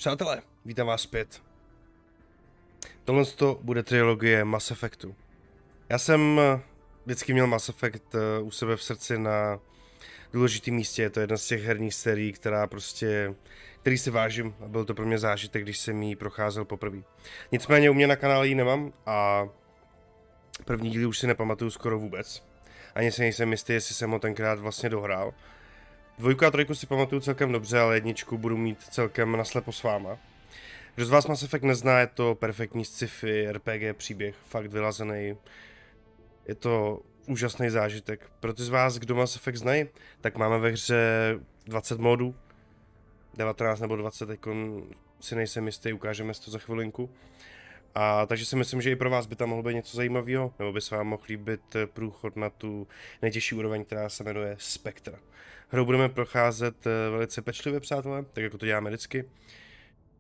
Přátelé, vítám vás zpět. Tohle bude trilogie Mass Effectu. Já jsem vždycky měl Mass Effect u sebe v srdci na důležitém místě. Je to jedna z těch herních sérií, který si vážím a byl to pro mě zážitek, když jsem ji procházel poprvé. Nicméně u mě na kanále ji nemám a první díly už si nepamatuju skoro vůbec. Ani si nejsem jistý, jestli jsem ho tenkrát vlastně dohrál. 2 a 3 si pamatuju celkem dobře, ale 1 budu mít celkem naslepo s váma. Kdo z vás Mass Effect nezná, je to perfektní sci-fi, RPG příběh, fakt vylazený. Je to úžasný zážitek. Pro ty z vás, kdo Mass Effect znají, tak máme ve hře 20 módů. 19 nebo 20, teď si nejsem jistý, ukážeme si to za chvilinku. Takže si myslím, že i pro vás by tam mohlo být něco zajímavého, nebo by se vám mohl líbit průchod na tu nejtěžší úroveň, která se jmenuje Spektra. Hrou budeme procházet velice pečlivě, přátelé, tak jako to děláme vždycky.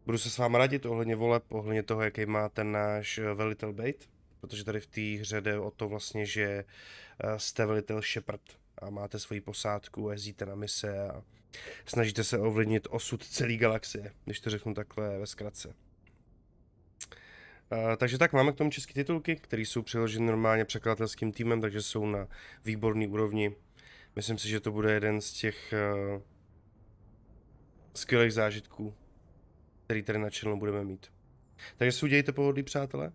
Budu se s váma radit ohledně voleb, ohledně toho, jaký má ten náš velitel být, protože tady v té hře jde o to vlastně, že jste velitel Shepard a máte svoji posádku, jezdíte na mise a snažíte se ovlivnit osud celé galaxie, když to řeknu takhle ve zkratce. Takže tak, máme k tomu české titulky, které jsou přeloženy normálně překladatelským týmem, takže jsou na výborné úrovni. Myslím si, že to bude jeden z těch skvělých zážitků, který tady na channelu budeme mít. Takže si udělejte pohodlí, přátelé,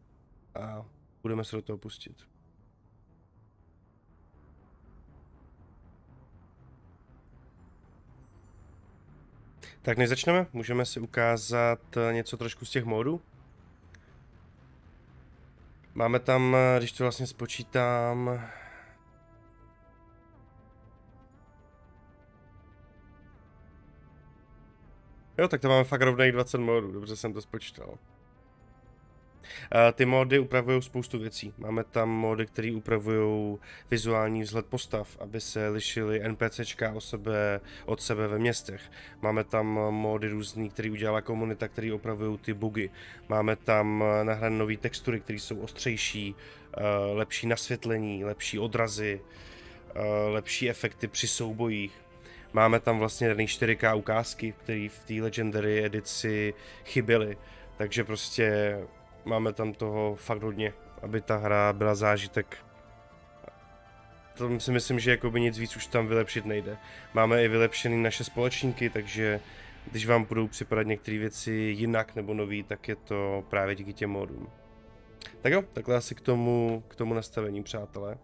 a budeme se do toho pustit. Tak než začneme, můžeme si ukázat něco trošku z těch módů. Máme tam, když to vlastně spočítám, jo, tak to máme fakt rovných 20 módů, dobře jsem to spočítal. Ty módy upravují spoustu věcí. Máme tam módy, které upravují vizuální vzhled postav, aby se lišily NPCčka od sebe ve městech. Máme tam módy různý, které udělala komunita, které opravují ty bugy. Máme tam nahrané nové textury, které jsou ostřejší, lepší nasvětlení, lepší odrazy, lepší efekty při soubojích. Máme tam vlastně daný 4K ukázky, které v té Legendary edici chyběly, takže prostě máme tam toho fakt hodně, aby ta hra byla zážitek. To si myslím, že jakoby nic víc už tam vylepšit nejde. Máme i vylepšený naše společníky, takže když vám budou připadat některé věci jinak nebo nový, tak je to právě díky těm módům. Tak jo, takhle asi k tomu nastavení, přátelé.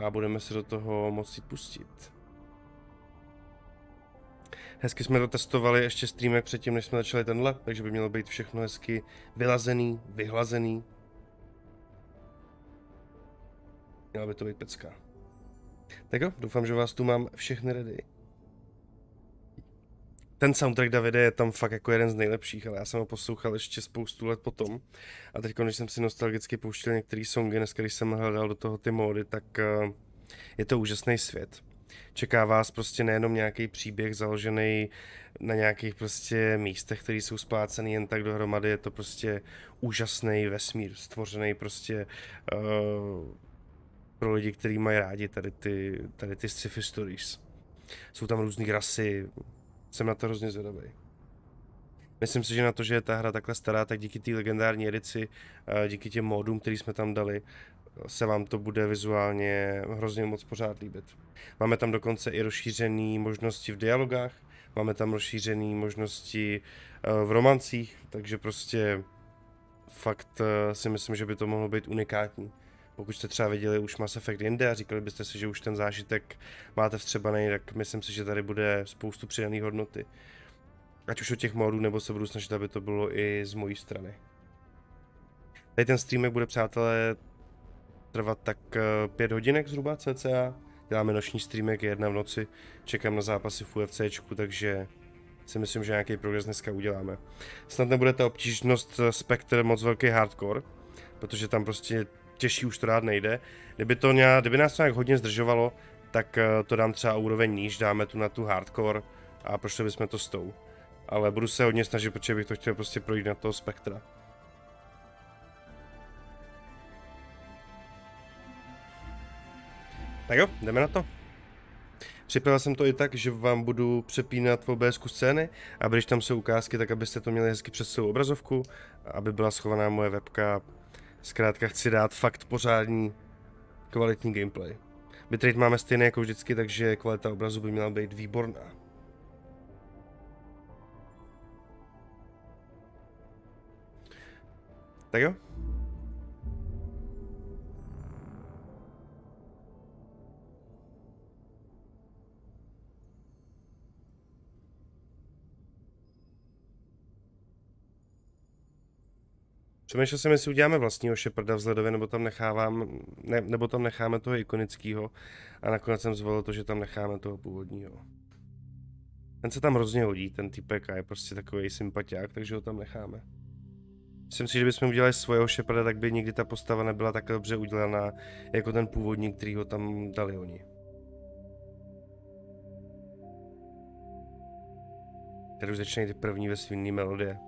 A budeme se do toho moci pustit. Hezky jsme to testovali ještě streamek předtím, než jsme začali tenhle, takže by mělo být všechno hezky vylazený, vyhlazený. Měla by to být pecka. Tak jo, doufám, že vás tu mám všechny ready. Ten soundtrack Davide je tam fakt jako jeden z nejlepších, ale já jsem ho poslouchal ještě spoustu let potom. A teď, když jsem si nostalgicky pouštěl některé songy, dneska, když jsem hledal do toho ty módy, tak je to úžasný svět. Čeká vás prostě nejenom nějaký příběh založený na nějakých prostě místech, které jsou splácený jen tak dohromady, je to prostě úžasný vesmír, stvořený prostě pro lidi, kteří mají rádi tady ty sci-fi stories. Jsou tam různý rasy, jsem na to hrozně zvědavý. Myslím si, že na to, že je ta hra takhle stará, tak díky té legendární edici, díky těm módům, který jsme tam dali, se vám to bude vizuálně hrozně moc pořád líbit. Máme tam dokonce i rozšířené možnosti v dialogách, máme tam rozšířené možnosti v romancích, takže prostě fakt si myslím, že by to mohlo být unikátní. Pokud jste třeba viděli už Mass Effect jinde a říkali byste si, že už ten zážitek máte vstřebaný, tak myslím si, že tady bude spoustu přidané hodnoty. Ať už od těch módů, nebo se budu snažit, aby to bylo i z mojí strany. Tady ten streamek bude, přátelé, trvat tak 5 hodinek zhruba cca. Děláme noční streamek, 1 v noci, čekám na zápasy v UFCčku, takže si myslím, že nějaký progres dneska uděláme. Snad nebude ta obtížnost Spectre moc velký hardcore, protože tam prostě těžší už to dát nejde. Kdyby nás to nějak hodně zdržovalo, tak to dám třeba úroveň níž, dáme tu na tu hardcore a prošli bychom to s tou. Ale budu se hodně snažit, protože bych to chtěl prostě projít na toho Spectra. Tak jo, jdeme na to. Připravil jsem to i tak, že vám budu přepínat v OBSku scény, a když tam jsou ukázky, tak abyste to měli hezky přes celou obrazovku, aby byla schovaná moje webka. Zkrátka chci dát fakt pořádný, kvalitní gameplay. Bitrate máme stejné jako vždycky, takže kvalita obrazu by měla být výborná. Tak jo? Přemýšlel jsem, jestli uděláme vlastního Sheparda vzhledově, nebo tam necháme toho ikonického, a nakonec jsem zvolil to, že tam necháme toho původního. Ten se tam hrozně hodí, ten typek, a je prostě takový sympatiák, takže ho tam necháme. Myslím si, že bychom udělali svého Sheparda, tak by nikdy ta postava nebyla tak dobře udělaná, jako ten původní, který ho tam dali oni. Tady už začínají ty první vesmírné melodie.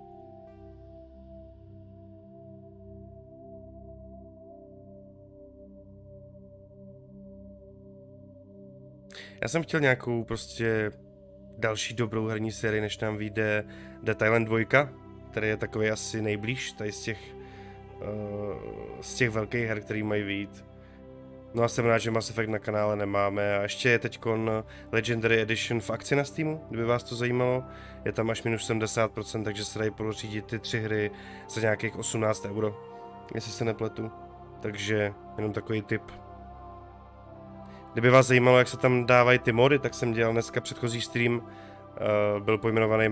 Já jsem chtěl nějakou prostě další dobrou herní sérii, než nám vyjde Thailand 2, který je takový asi nejblíž tady z těch velkých her, který mají vyjít. No a jsem rád, že Mass Effect na kanále nemáme, a ještě je teďkon Legendary Edition v akci na Steamu, kdyby vás to zajímalo. Je tam až minus 70%, takže se dají pořídit ty 3 hry za nějakých 18 €, jestli se nepletu. Takže jenom takový tip. Kdyby vás zajímalo, jak se tam dávají ty módy, tak jsem dělal dneska předchozí stream, byl pojmenovaný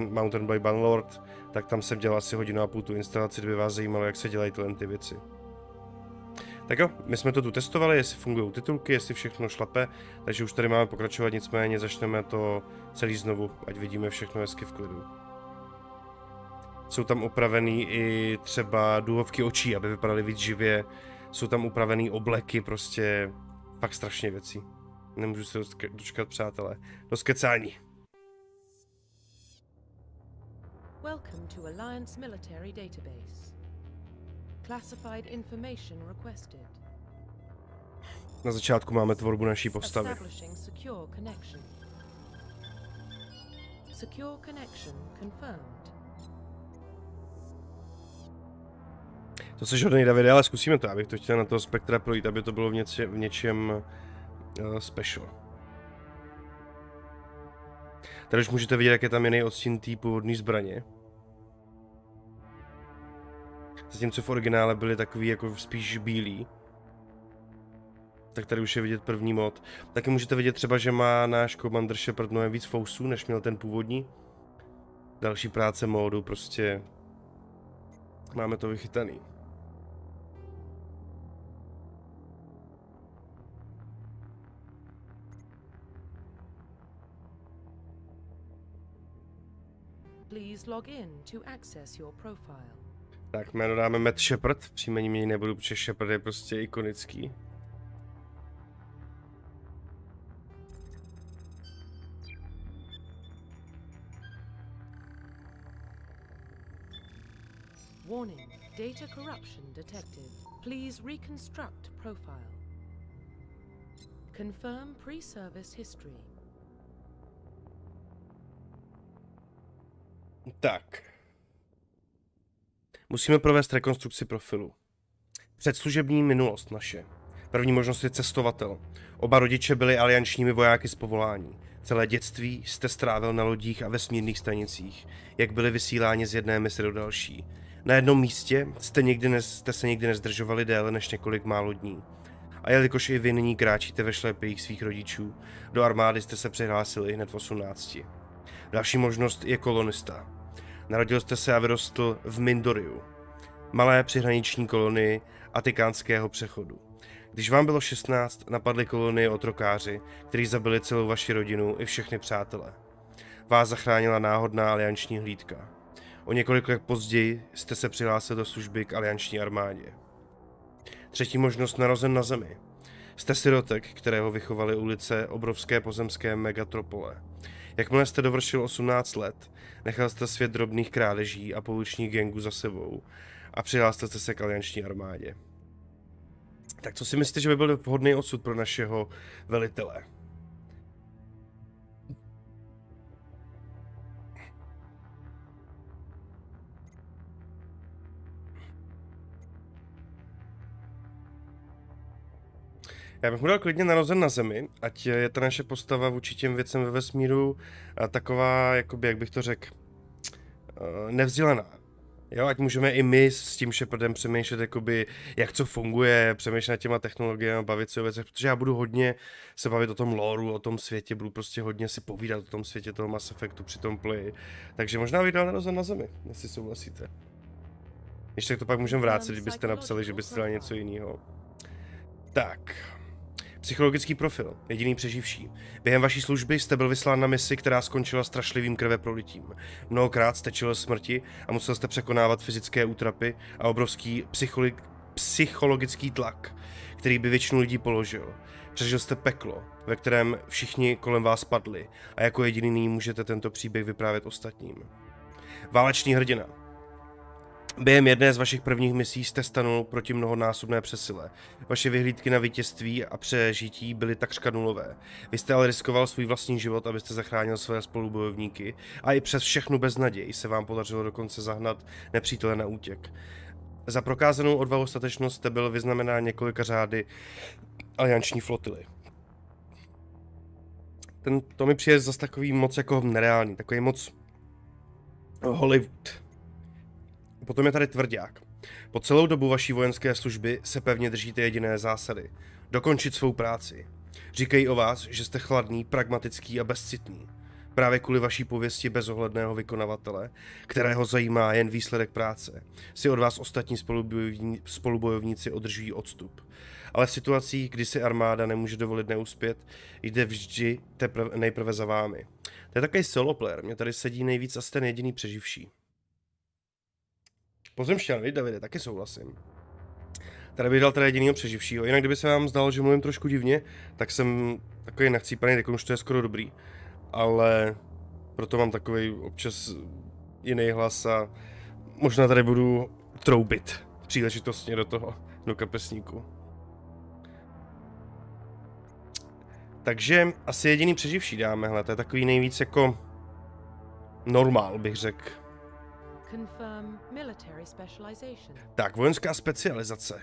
Mountain by Banlord, tak tam jsem dělal asi 1,5 hodiny tu instalaci, kdyby vás zajímalo, jak se dělají tyhle ty věci. Tak jo, my jsme to tu testovali, jestli fungují titulky, jestli všechno šlape, takže už tady máme pokračovat, nicméně začneme to celý znovu, ať vidíme všechno hezky v klidu. Jsou tam upravený i třeba důhovky očí, aby vypadaly víc živě, jsou tam upravený obleky, prostě fakt strašně věcí. Nemůžu se dočkat, přátelé. Do skecání. Welcome to Alliance Military Database. Classified information requested. Na začátku máme tvorbu naší postavy. Establishing secure connection. Secure connection confirmed. To se hodně Davide, ale zkusíme to, abych to chtěl na toho spektra projít, aby to bylo v něčem special. Tady už můžete vidět, jak je tam jiný odstín té původní zbraně. Zatímco v originále byly takový jako spíš bílý. Tak tady už je vidět první mod. Taky můžete vidět třeba, že má náš Commander Shepard mnohem víc fousů, než měl ten původní. Další práce módu, prostě máme to vychytaný. Please log in to access your profile. Tak, jméno dáme Matt Shepard, příjmení mě nebudu, protože Shepard je prostě ikonický. Warning, data corruption detected. Please reconstruct profile. Confirm pre-service history. Tak. Musíme provést rekonstrukci profilu. Předslužební minulost naše. První možnost je cestovatel. Oba rodiče byli aliančními vojáky z povolání. Celé dětství jste strávil na lodích a vesmírných stanicích, jak byli vysíláni z jedné mise do další. Na jednom místě jste se nikdy nezdržovali déle než několik málo dní. A jelikož i vy nyní kráčíte ve šlepích svých rodičů, do armády jste se přihlásili hned v 18. Další možnost je kolonista. Narodil jste se a vyrostl v Mindoriu, malé přihraniční kolonii Atikánského přechodu. Když vám bylo 16, napadly kolonii otrokáři, kteří zabili celou vaši rodinu i všechny přátele. Vás zachránila náhodná alianční hlídka. O několik let později jste se přihlásil do služby k alianční armádě. Třetí možnost, narozen na Zemi. Jste sirotek, kterého vychovaly ulice obrovské pozemské megatropole. Jakmile jste dovršil 18 let, nechal jste svět drobných krádeží a pouličních gangů za sebou a přihlásil jste se k alianční armádě. Tak co si myslíte, že by byl vhodný osud pro našeho velitele? Já bych mu dal klidně narozen na Zemi, ať je ta naše postava vůči těm věcem ve vesmíru taková, jakoby, jak bych to řekl, nevzdělaná. Jo, ať můžeme i my s tím Shepardem přemýšlet, jakoby, jak co funguje, přemýšlet nad těma technologiemi, bavit se o věcech, protože já budu hodně se bavit o tom loreu, o tom světě, budu prostě hodně si povídat o tom světě toho Mass Effectu při tom play. Takže možná bych dal narozen na Zemi, jestli souhlasíte. Ještě tak to pak můžeme vrátit, kdybyste napsali, že byste dali něco jiného. Tak. Psychologický profil, jediný přeživší. Během vaší služby jste byl vyslán na misi, která skončila strašlivým krveprolitím. Mnohokrát jste čelil smrti a musel jste překonávat fyzické útrapy a obrovský psychologický tlak, který by většinu lidí položil. Přežil jste peklo, ve kterém všichni kolem vás padli a jako jediný můžete tento příběh vyprávět ostatním. Válečný hrdina. Během jedné z vašich prvních misí jste stanul proti mnohonásobné přesile. Vaše vyhlídky na vítězství a přežití byly takřka nulové. Vy jste ale riskoval svůj vlastní život, abyste zachránil své spolubojovníky a i přes všechnu beznaděj se vám podařilo dokonce zahnat nepřítele na útěk. Za prokázanou odvahu statečnost jste byl vyznamenán několika řády alianční flotily. To mi přijde zase takový moc jako nereálný, takový moc Hollywood. Potom je tady tvrdák. Po celou dobu vaší vojenské služby se pevně držíte jediné zásady. Dokončit svou práci. Říkají o vás, že jste chladný, pragmatický a bezcitný. Právě kvůli vaší pověsti bezohledného vykonavatele, kterého zajímá jen výsledek práce, si od vás ostatní spolubojovníci održují odstup. Ale v situacích, kdy si armáda nemůže dovolit neuspět, jde vždy nejprve za vámi. To je takový solo player, mě tady sedí nejvíc asi ten jediný přeživší. Pozemšťan, vy, Davide, taky souhlasím. Tady bych dal teda jedinýho přeživšího, jinak kdyby se vám zdalo, že mluvím trošku divně, tak jsem takový nachcípaný, tak už to je skoro dobrý. Ale proto mám takový občas jiný hlas a možná tady budu troubit příležitostně do kapesníku. Takže asi jediný přeživší dáme, hele, to je takový nejvíc jako normál, bych řekl. Tak, vojenská specializace.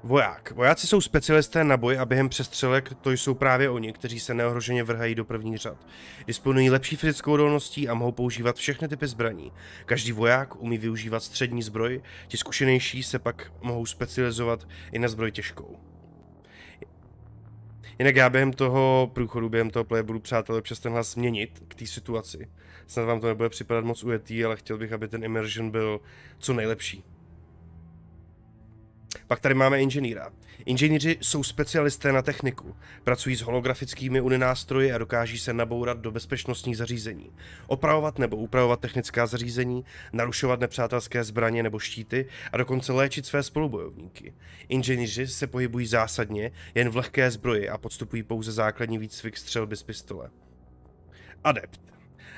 Voják. Vojáci jsou specialisté na boj a během přestřelek to jsou právě oni, kteří se neohroženě vrhají do prvních řad. Disponují lepší fyzickou odolností a mohou používat všechny typy zbraní. Každý voják umí využívat střední zbroj, ti zkušenější se pak mohou specializovat i na zbroj těžkou. Jinak já během toho průchodu, během toho playe budu, přátelé, občas ten hlas změnit k té situaci. Snad vám to nebude připadat moc ujetý, ale chtěl bych, aby ten immersion byl co nejlepší. Pak tady máme inženýra. Inženýři jsou specialisté na techniku, pracují s holografickými uninástroji a dokáží se nabourat do bezpečnostních zařízení, opravovat nebo upravovat technická zařízení, narušovat nepřátelské zbraně nebo štíty a dokonce léčit své spolubojovníky. Inženýři se pohybují zásadně jen v lehké zbroji a podstupují pouze základní výcvik střelby z pistole. Adept.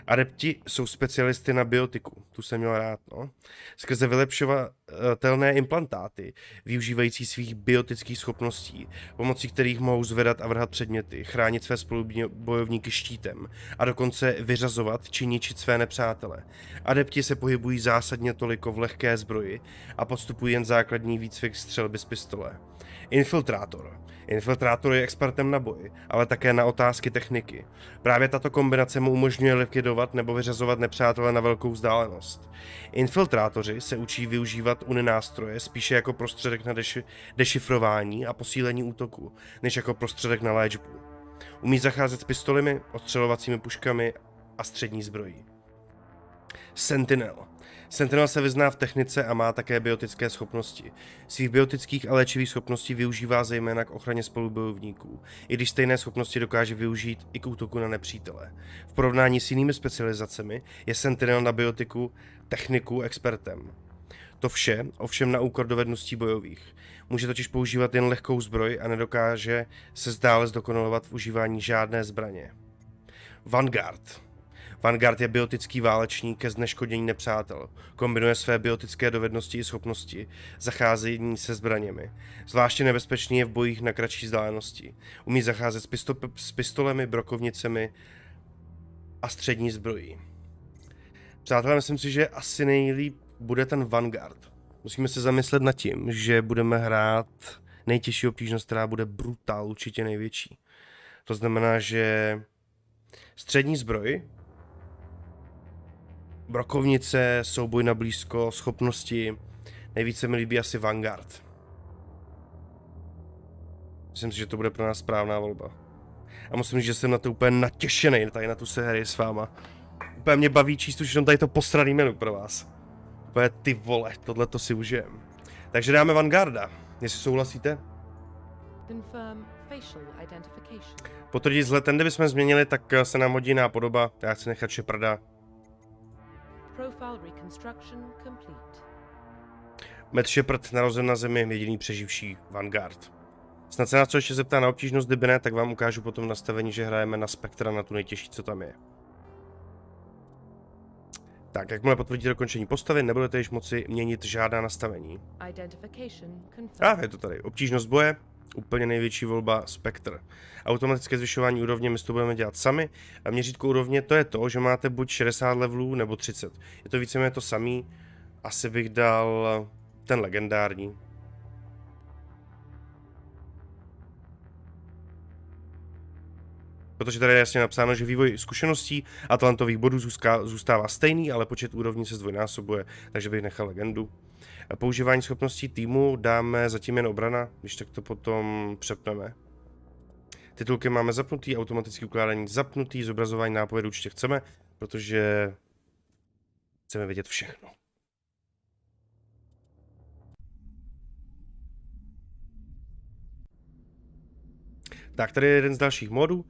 Adepti jsou specialisty na biotiku, tu jsem měl rád, no. Skrze vylepšovatelné implantáty, využívající svých biotických schopností, pomocí kterých mohou zvedat a vrhat předměty, chránit své spolubojovníky štítem a dokonce vyřazovat či ničit své nepřátele. Adepti se pohybují zásadně toliko v lehké zbroji a podstupují jen základní výcvik střelby z pistole. Infiltrátor. Infiltrátor je expertem na boj, ale také na otázky techniky. Právě tato kombinace mu umožňuje likvidovat nebo vyřazovat nepřátele na velkou vzdálenost. Infiltrátoři se učí využívat uninástroje spíše jako prostředek na dešifrování a posílení útoku, než jako prostředek na léčbu. Umí zacházet s pistolemi, odstřelovacími puškami a střední zbrojí. Sentinel. Sentinel se vyzná v technice a má také biotické schopnosti. Svých biotických a léčivých schopností využívá zejména k ochraně spolubojovníků, i když stejné schopnosti dokáže využít i k útoku na nepřítele. V porovnání s jinými specializacemi je Sentinel na biotiku techniku expertem. To vše ovšem na úkor dovedností bojových. Může totiž používat jen lehkou zbroj a nedokáže se dále zdokonalovat v užívání žádné zbraně. Vanguard. Vanguard je biotický válečník ke zneškodění nepřátel. Kombinuje své biotické dovednosti i schopnosti zacházení se zbraněmi. Zvláště nebezpečný je v bojích na kratší vzdálenosti. Umí zacházet s pistolemi, brokovnicemi a střední zbrojí. Přátelé, myslím si, že asi nejlíp bude ten Vanguard. Musíme se zamyslet nad tím, že budeme hrát nejtěžší obtížnost, která bude brutál, určitě největší. To znamená, že střední zbroj, brokovnice, souboj na blízko, schopnosti, nejvíce mi líbí asi Vanguard. Myslím si, že to bude pro nás správná volba. A musím říct, že jsem na to úplně natěšený, tady na tu sérii s váma. Úplně mě baví číst už jenom tady to posraný menu pro vás. Úplně ty vole, tohle to si užijem. Takže dáme Vanguarda, jestli souhlasíte. Confirm facial identification. Potvrdit vzhled, ten, kdybychom změnili, tak se nám hodí jiná podoba. Já chci nechat šeprda. Profile reconstruction complete. Matt Shepard, narozen na Zemi, jediný přeživší Vanguard. Snad se nás co ještě zeptá na obtížnost, kdyby ne, tak vám ukážu potom nastavení, že hrajeme na spektra, na tu nejtěžší, co tam je. Tak, jakmile potvrdíte dokončení postavy, nebudete již moci měnit žádná nastavení. Je to tady. Obtížnost boje, úplně největší volba spektr. Automatické zvyšování úrovně, my to budeme dělat sami. A měřítko úrovně, to je to, že máte buď 60 levelů nebo 30. Je to víceméně to samý. Asi bych dal ten legendární. Protože tady je jasně napsáno, že vývoj zkušeností a talentových bodů zůstává stejný, ale počet úrovní se zdvojnásobuje, takže bych nechal legendu. Používání schopností týmu dáme zatím jen obrana, když tak to potom přepneme. Titulky máme zapnutý, automatické ukládání zapnutý, zobrazování nápověd určitě chceme, protože chceme vidět všechno. Tak, tady je jeden z dalších módů.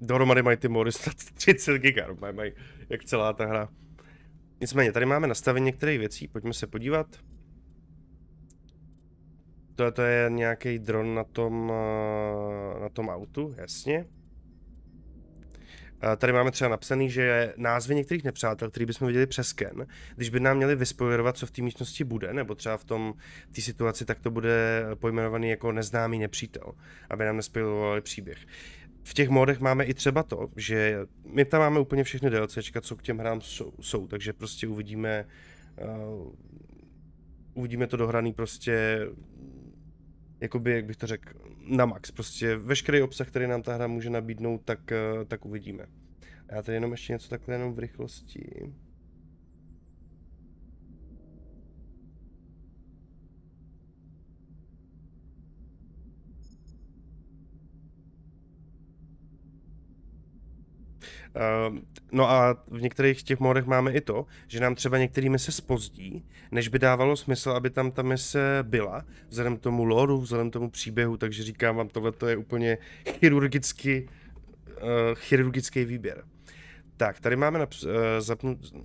Dohromady mají ty módy 30 GB, mají jak celá ta hra. Nicméně, tady máme nastavení některých věcí, pojďme se podívat. To je nějaký dron na tom autu, jasně. Tady máme třeba napsaný, že názvy některých nepřátel, který bychom viděli přes sken, když by nám měli vyspoilerovat, co v té místnosti bude, nebo třeba v té situaci, tak to bude pojmenovaný jako neznámý nepřítel, aby nám nespoilerovali příběh. V těch módech máme i třeba to, že my tam máme úplně všechny DLCčka, co k těm hrám jsou, takže prostě uvidíme to dohraný prostě, jakoby, jak bych to řekl, na max. Prostě veškerý obsah, který nám ta hra může nabídnout, tak uvidíme. Já tady jenom ještě něco takhle jenom v rychlosti. No a v některých těch módech máme i to, že nám třeba některý mise zpozdí, než by dávalo smysl, aby tam ta mise byla, vzhledem k tomu lóru, vzhledem k tomu příběhu, takže říkám vám, tohle je úplně chirurgický výběr. Tak, tady máme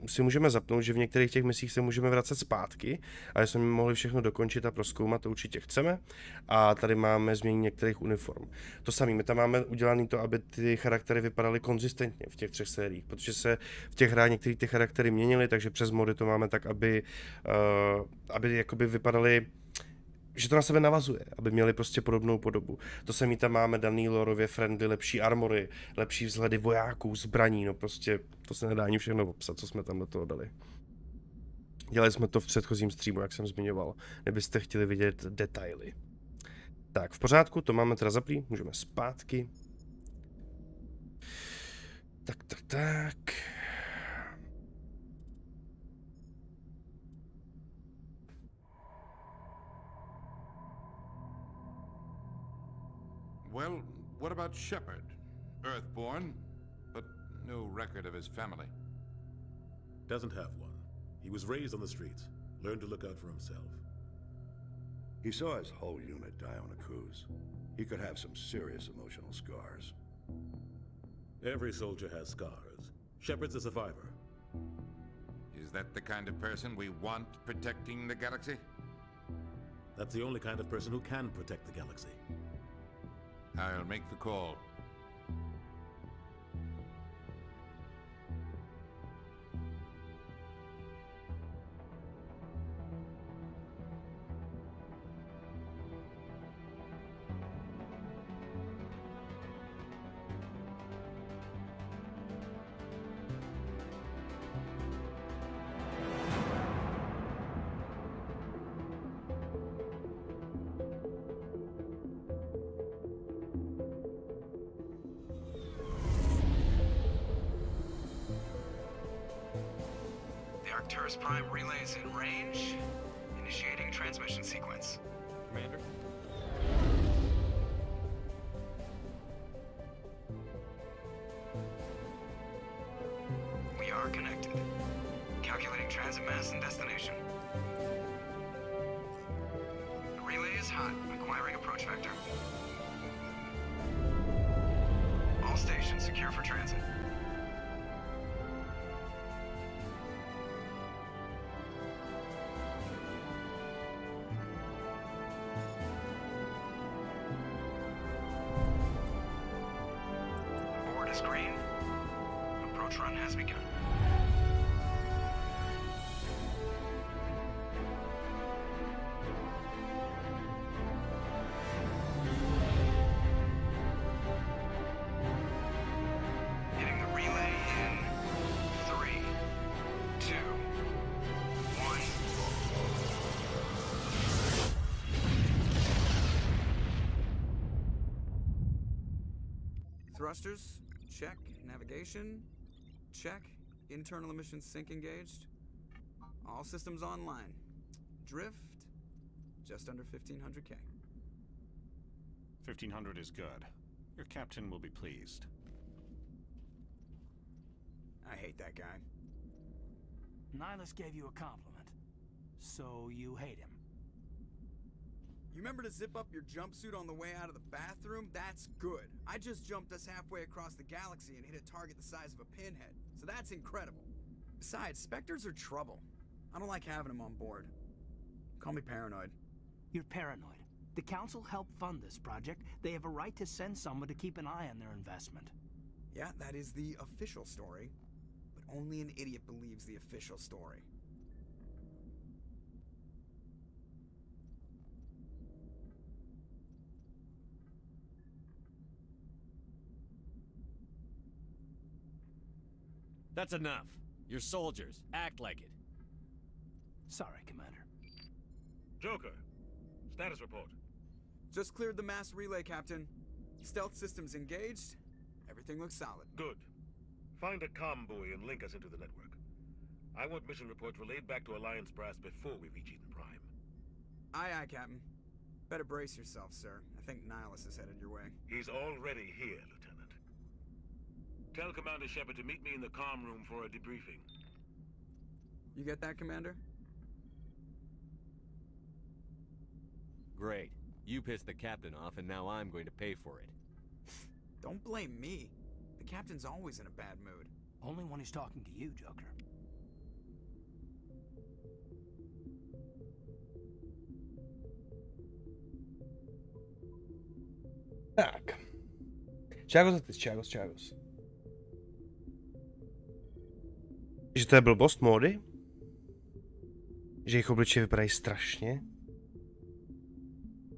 si můžeme zapnout, že v některých těch misích se můžeme vracet zpátky, ale jsme mohli všechno dokončit a prozkoumat, to určitě chceme. A tady máme změní některých uniform. To samé, my tam máme udělané to, aby ty charaktery vypadaly konzistentně v těch 3 sériích, protože se v těch hrách některé ty charaktery měnily, takže přes mody to máme tak, aby jakoby vypadaly, že to na sebe navazuje, aby měli prostě podobnou podobu. To samý tam máme daný lorově friendly, lepší armory, lepší vzhledy vojáků, zbraní, no prostě to se nedá ani všechno popsat, co jsme tam do toho dali. Dělali jsme to v předchozím streamu, jak jsem zmiňoval, kdybyste chtěli vidět detaily. Tak, v pořádku, to máme teda zaplý, můžeme zpátky. Tak. Well, what about Shepard? Earthborn, but no record of his family. Doesn't have one. He was raised on the streets, learned to look out for himself. He saw his whole unit die on a cruise. He could have some serious emotional scars. Every soldier has scars. Shepard's a survivor. Is that the kind of person we want protecting the galaxy? That's the only kind of person who can protect the galaxy. I'll make the call. Arcturus Prime relays in range. Initiating transmission sequence. Commander? We are connected. Calculating transit mass and destination. The relay is hot, acquiring approach vector. All stations secure for transit. Board is green. Approach run has begun. Hitting the relay in 3, 2, 1. Thrusters, check. Navigation, check. Internal emissions sync engaged. All systems online. Drift, just under 1500K. 1500 is good. Your captain will be pleased. I hate that guy. Nihilus gave you a compliment, so you hate him. You remember to zip up your jumpsuit on the way out of the bathroom? That's good. I just jumped us halfway across the galaxy and hit a target the size of a pinhead, so that's incredible. Besides, Spectres are trouble. I don't like having them on board. Call me paranoid. You're paranoid. The Council helped fund this project. They have a right to send someone to keep an eye on their investment. Yeah, that is the official story. But only an idiot believes the official story. That's enough. You're soldiers. Act like it. Sorry, Commander. Joker, status report. Just cleared the mass relay, Captain. Stealth systems engaged. Everything looks solid. Good. Find a comm buoy and link us into the network. I want mission reports relayed back to Alliance brass before we reach Eden Prime. Aye, aye, Captain. Better brace yourself, sir. I think Nihilus is headed your way. He's already here, Lieutenant. Tell Commander Shepard to meet me in the comm room for a debriefing. You get that, Commander? Great. You pissed the captain off, and now I'm going to pay for it. Don't blame me. The Captain's always in a bad mood. Only when he's talking to you, Joker. Tak. Čágos. Že to je blbost módy? Že jejich obličeje vypadají strašně?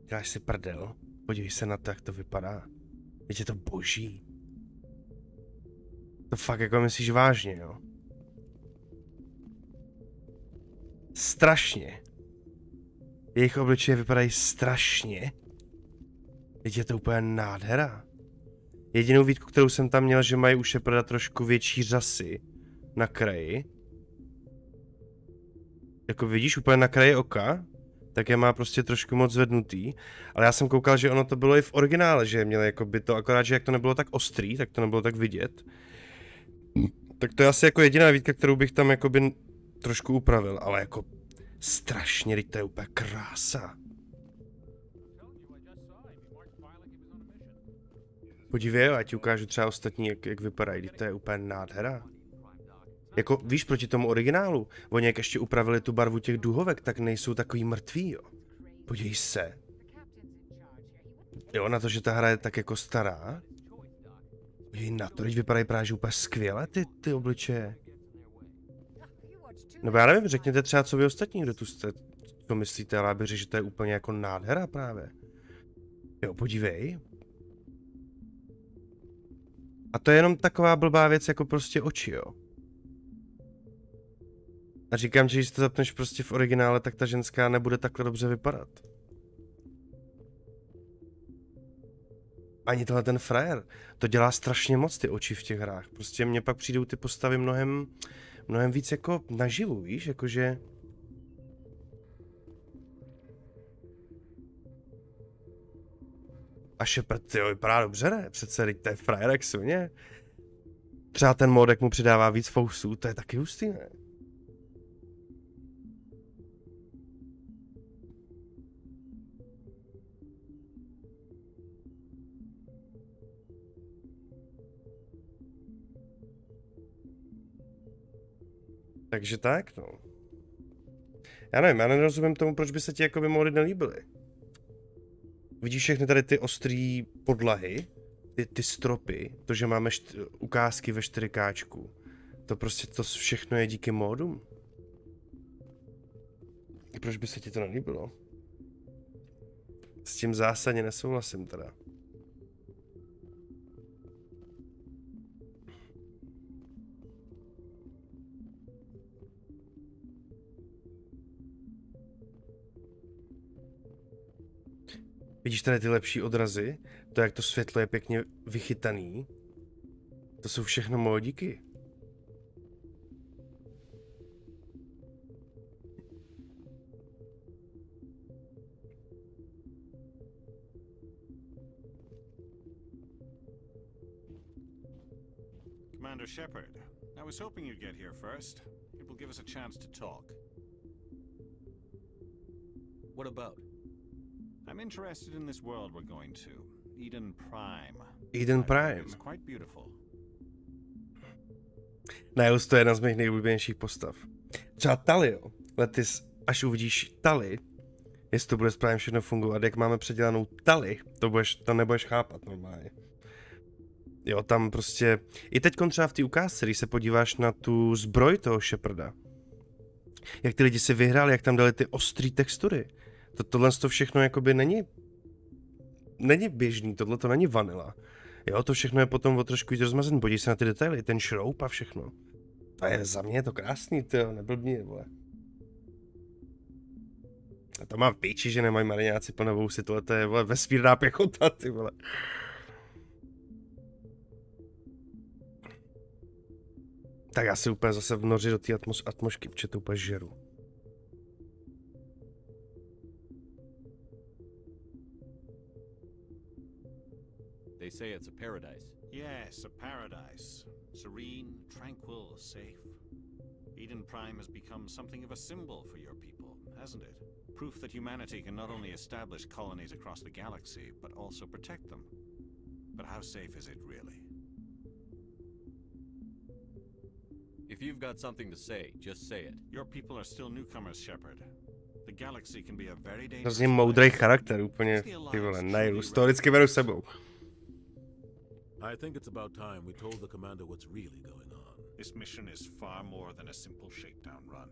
Děláš si prdel. Podívej se na to, jak to vypadá. Teď je to boží. To fakt jako myslíš vážně, jo? Strašně. Jejich obličeje vypadají strašně. Teď je to úplně nádhera. Jedinou výtku, kterou jsem tam měl, že mají u Sheparda trošku větší řasy na kraji. Jako vidíš úplně na kraji oka, tak je má prostě trošku moc zvednutý. Ale já jsem koukal, že ono to bylo i v originále, že měli jako by to, akorát, že jak to nebylo tak ostrý, tak to nebylo tak vidět. Tak to je asi jako jediná výtka, kterou bych tam jakoby trošku upravil, ale jako strašně, teď to je úplně krása. Podívej, ať ti ukážu třeba ostatní, jak vypadají, teď to je úplně nádhera. Jako, víš, proti tomu originálu, oni jak ještě upravili tu barvu těch duhovek, tak nejsou takový mrtví, jo. Podívej se. Jo, na to, že ta hra je tak jako stará. Podívej na to, teď vypadají právě že úplně skvěle ty obličeje. Nebo já nevím, řekněte třeba, co vy ostatní, kdo tu jste, co myslíte, ale já bych řekl, že to je úplně jako nádhera právě. Jo, podívej. A to je jenom taková blbá věc, jako prostě oči, jo. A říkám, že když to zapneš prostě v originále, tak ta ženská nebude takhle dobře vypadat. Ani tohle ten frajer. To dělá strašně moc ty oči v těch hrách. Prostě mně pak přijdou ty postavy mnohem mnohem víc jako naživu, víš, jakože... A Shepard, jo, vypadá dobře, ne? Přece, teď to je frajer jak svině. Třeba ten módek mu přidává víc fousů, to je taky hustý, ne? Takže tak, no. Já nevím, já nerozumím tomu, proč by se ti jakoby módy nelíbily. Vidíš všechny tady ty ostrý podlahy, ty stropy, to, že máme ukázky ve 4K. To prostě to všechno je díky módům. Proč by se ti to nelíbilo? S tím zásadně nesouhlasím teda. Vidíš tady ty lepší odrazy? To, jak to světlo je pěkně vychytaný. To jsou všechno módíky. Commander Shepard, I was hoping you'd get here first. It will give us a chance to talk. What about? I'm interested in this world we're going to. Eden Prime. Eden Prime. It's quite beautiful. Niles, to je jedna z mých nejoblíbenějších postav. Třeba Tali, jo. Letis, až uvidíš Tali, jestli to bude správně všechno fungovat, jak máme předělanou Tali, to nebudeš chápat normálně. Jo, tam prostě, i teď třeba v té ukázce, když se podíváš na tu zbroj toho Sheparda, jak ty lidi si vyhráli, jak tam dali ty ostrý textury. Tohle to všechno jakoby není běžný, tohle to není vanila. Jo, to všechno je potom o trošku víc rozmazený, podívej se na ty detaily, ten šroub a všechno. To je za mě to krásný, tyjo, neblbni, vole. A to má v píči, že nemají mariňáci plné vousy, tohle to je, vole, vesmírná pěchota, ty vole. Tak já si úplně zase vnoři do té atmosféry, protože to úplně žeru. They say it's a paradise. Yes, a paradise. Serene, tranquil, safe. Eden Prime has become something of a symbol for your people, hasn't it? Proof that humanity can not only establish colonies across the galaxy, but also protect them. But how safe is it really? If you've got something to say, just say it. Your people are still newcomers, Shepard. The galaxy can be a very dangerous Hrozně moudrý charakter, úplně, ty vole, Niles, to vždycky beru sebou. I think it's about time we told the commander what's really going on. This mission is far more than a simple shakedown run.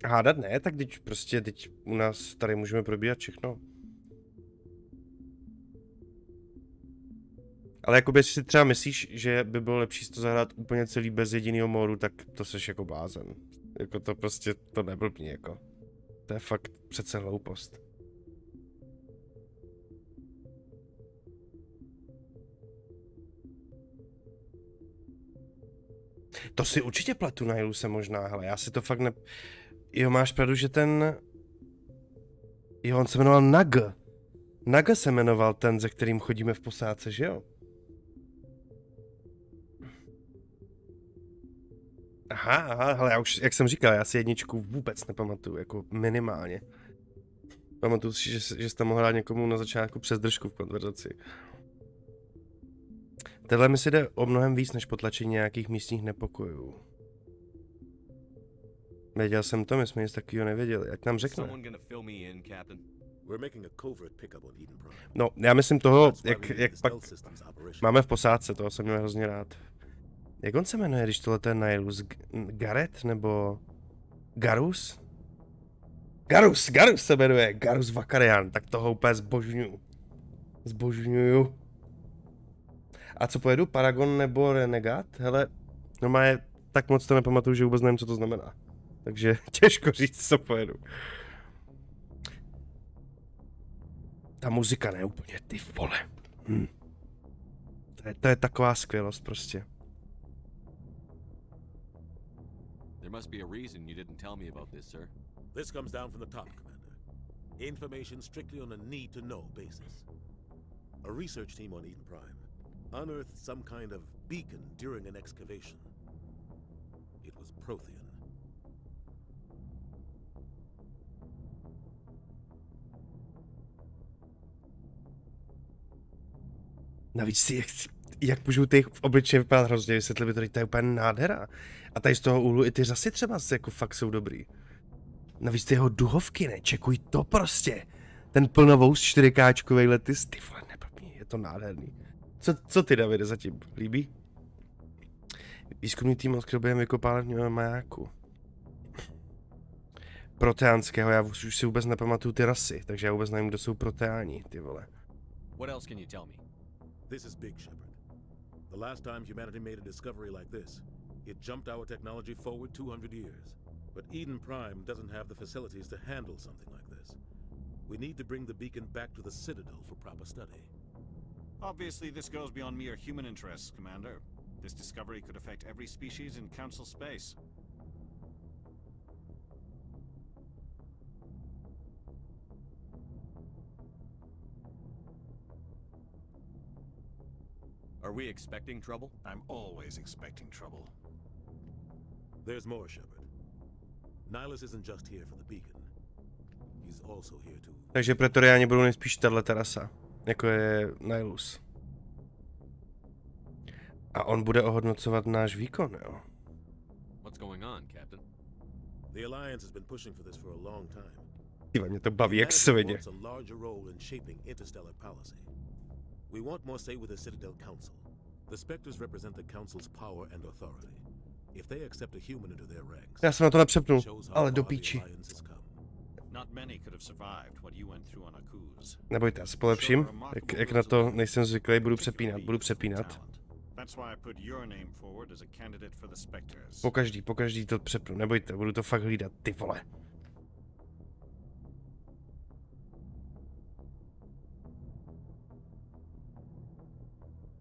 Hádat ne, tak teď u nás tady můžeme probíhat všechno. Ale jakoby si třeba myslíš, že by bylo lepší si to zahrát úplně celý bez jediného módu, tak to seš jako blázen. Jako to prostě, to neblbní jako. To je fakt přece hloupost. To si určitě pletu na Hiluse možná, hele, já si to fakt ne... Jo, máš pravdu, že ten... Jo, on se jmenoval Nag. Naga se jmenoval ten, ze kterým chodíme v posádce, že jo? Aha, hele, já už, jak jsem říkal, já si jedničku vůbec nepamatuju, jako minimálně. Pamatuju si, že jsi tam mohl hrát někomu na začátku přes držku v konverzaci. Tenhle mi si jde o mnohem víc, než potlačení nějakých místních nepokojů. Věděl jsem to, my jsme nic takového nevěděli, ať nám řekne. No, já myslím toho, jak pak máme v posádce, toho jsem měl hrozně rád. Jak on se jmenuje, když tohle je Nihilus? Gareth nebo Garus? Garus se jmenuje, Garus Vakarian, tak toho úplně zbožňuju. A co pojedu, Paragon nebo Renegade? Hele, normálně tak moc to nepamatuju, že vůbec nevím, co to znamená. takže těžko říct, co pojedu. Ta muzika ne úplně, ty vole. To je taková skvělost prostě. There must be a reason you didn't tell me about this, sir. This comes down from the top, Commander. Information strictly on a need-to-know basis. A research team on Eden Prime unearthed some kind of beacon during an excavation. It was Prothean. Navíc si, jak můžou ty obličeje vypadat hrozně, vysvětli by to je úplně nádhera. A tady z toho úhlu i ty řasy třeba jako fakt jsou dobrý. Navíc ty jeho duhovky, ne, čekuj to prostě. Ten plnovous 4Kčkovej letis, ty vole, neblbni, je to nádherný. Co ty, Davide, zatím líbí? Výzkumný tým odkryl během vykopávání majáku. Proteánského, já už si vůbec nepamatuju ty rasy, takže já vůbec nevím, kdo jsou proteáni, ty vole. What else can you tell me? This is big, Shepard. The last time humanity made a discovery like this, it jumped our technology forward 200 years. But Eden Prime doesn't have the facilities to handle something like this. We need to bring the beacon back to the Citadel for proper study. Obviously, this goes beyond mere human interests, Commander. This discovery could affect every species in Council space. Are we expecting trouble? I'm always expecting trouble. There's more, Shepard. Nihilus isn't just here for the beacon. He's also here to... Takže pretoriáni budou nejspíš tato rasa, jako je Nihilus. A on bude ohodnocovat náš výkon, jo? What's going on, Captain? The Alliance has been pushing for this for a long time. Tyva, mě to baví jak svině. Wants a larger role in shaping interstellar policy. We want more say with the Citadel Council. The Spectres represent the Council's power and authority. If they accept a human into their ranks, já jsem na to nepřepnul, ale do píči. Nebojte, já se polepším. Jak na to nejsem zvyklý, budu přepínat. Pokaždý to přepnu, nebojte, budu to fakt hlídat, ty vole.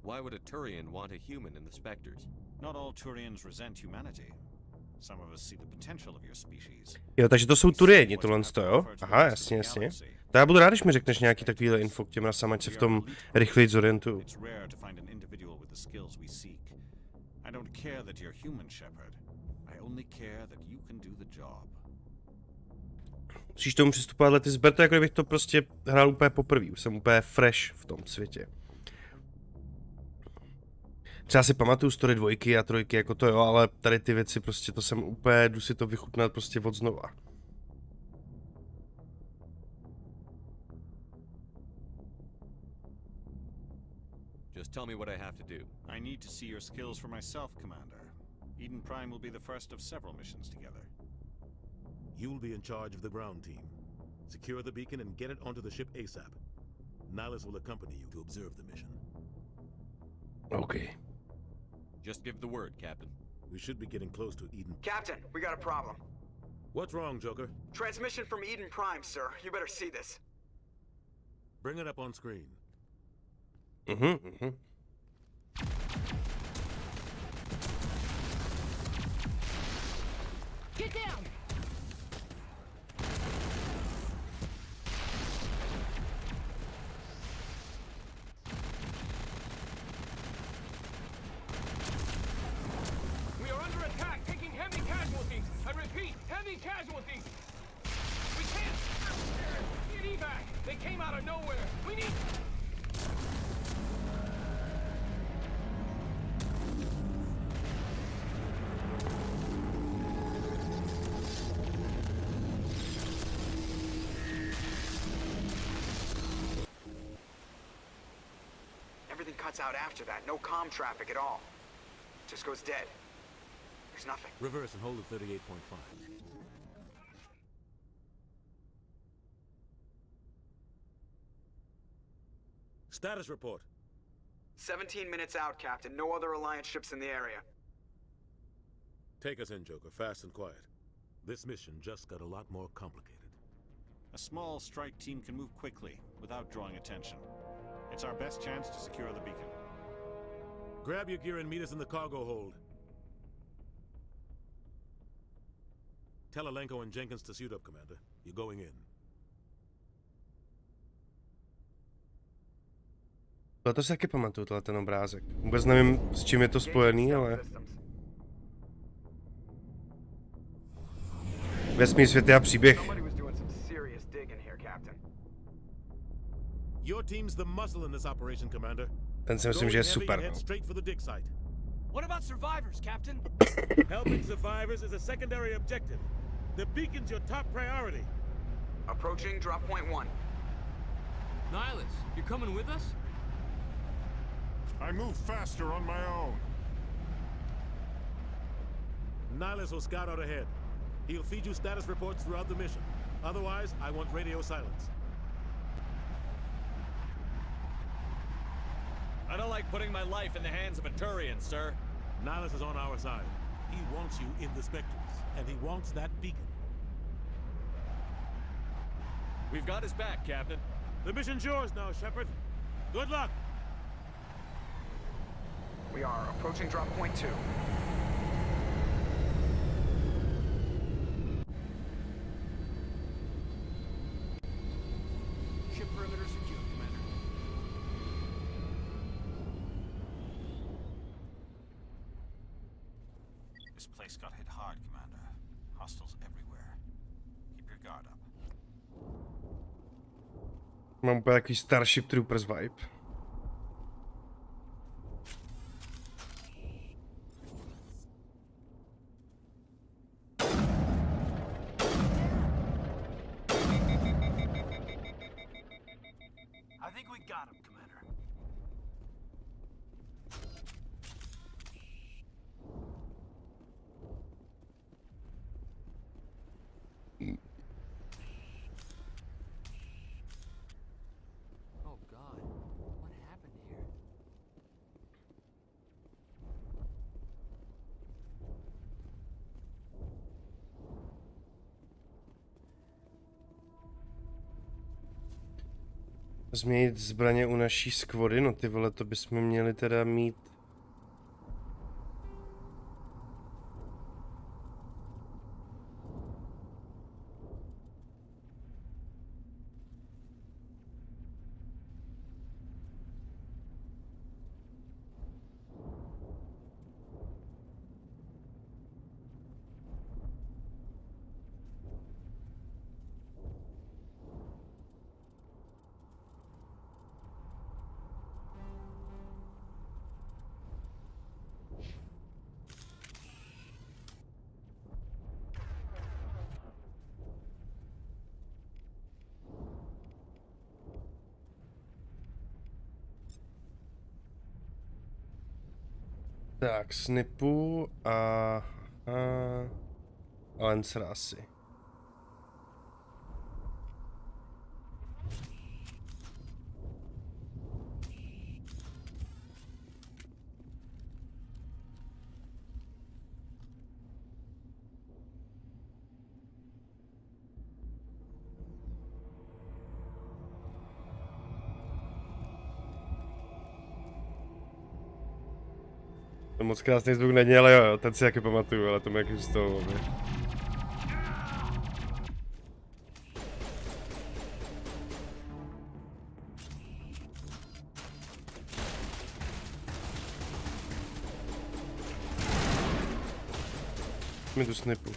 Why would a Turian want a human in the Spectres? Not all Turians resent humanity. Some of us see the potential of your species. Jo, takže to jsou Turieni, tohle jo? Aha, jasně. To já budu rád, když mi řekneš nějaký takovýhle info k těm rasám, ať se v tom rychleji zorientuju. I don't care that you're human, Shepard. I only care that you can do the job. Musíš tomu přistupovat lety zber to, jako kdybych to prostě hrál úplně poprvé. Už jsem úplně fresh v tom světě. Třeba si pamatuju story 2 a 3 jako to jo, ale tady ty věci prostě to jsem úplně, jdu si to vychutnat prostě od znova. Just tell me what I have to do. I need to see your skills for myself, Commander. Eden Prime will be the first of several missions together. You'll be in charge of the ground team. Secure the beacon and get it onto the ship ASAP. Nihilus will accompany you to observe the mission. Okay. Just give the word, Captain. We should be getting close to Eden. Captain, we got a problem. What's wrong, Joker? Transmission from Eden Prime, sir. You better see this. Bring it up on screen. Get down! We are under attack, taking heavy casualties. I repeat, heavy casualties. We can't get evac. They came out of nowhere. We need... Everything cuts out after that. No comm traffic at all. Just goes dead. There's nothing. Reverse and hold at 38.5. Status report. 17 minutes out, Captain. No other Alliance ships in the area. Take us in, Joker. Fast and quiet. This mission just got a lot more complicated. A small strike team can move quickly without drawing attention. It's our best chance to secure the beacon. Grab your gear and meet us in the cargo hold. Tell Alenko and Jenkins to suit up, Commander. You're going in. To si taky pamatuju, ten obrázek. Vůbec nevím, s čím je to spojený, ale... Vesmír, světy a příběh. Your team's the muscle in this operation, Commander. Ten si myslím, že je super. What about survivors, Captain? Helping survivors is a secondary objective. The beacon's your top priority. Approaching drop point 1. Nihilus, you're coming with us? I move faster on my own. Nihilus will scout out ahead. He'll feed you status reports throughout the mission. Otherwise, I want radio silence. I don't like putting my life in the hands of a Turian, sir. Nihilus is on our side. He wants you in the Spectres, and he wants that beacon. We've got his back, Captain. The mission's yours now, Shepard. Good luck! We are approaching drop point 2. Ship perimeter secure, Commander. This place got hit hard, Commander. Hostiles everywhere. Keep your guard up. Mám úplně takový Starship Troopers vibe. I think we got him, Commander. Oh God, what happened here? Změnit zbraně u naší skvody, no ty vole, to bychom měli teda mít. Tak, snipu a Lancer asi. To moc krásný zvuk není, ale jo, ten si jaký pamatuju, ale to mi jaký zůstalo. Mi tu snipu.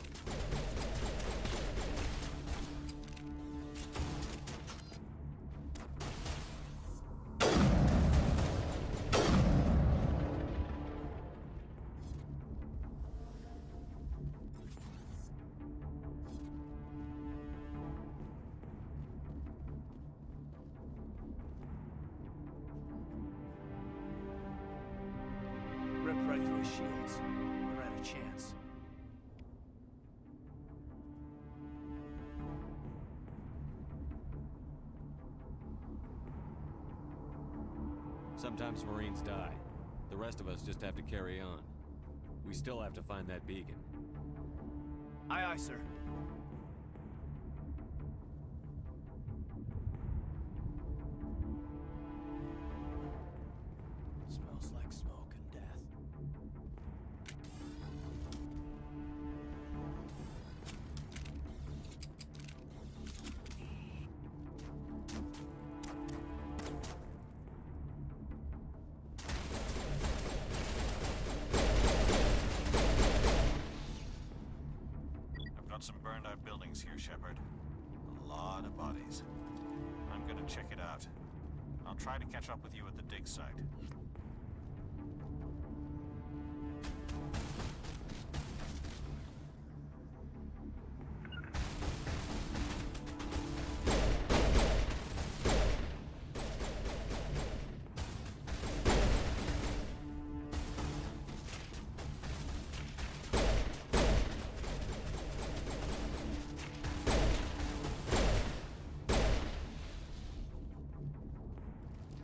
Ripped right through his shields. Never had a chance. Sometimes Marines die. The rest of us just have to carry on. We still have to find that beacon. Aye, aye, sir. found some burned out buildings here, Shepard. A lot of bodies. I'm gonna check it out. I'll try to catch up with you at the dig site.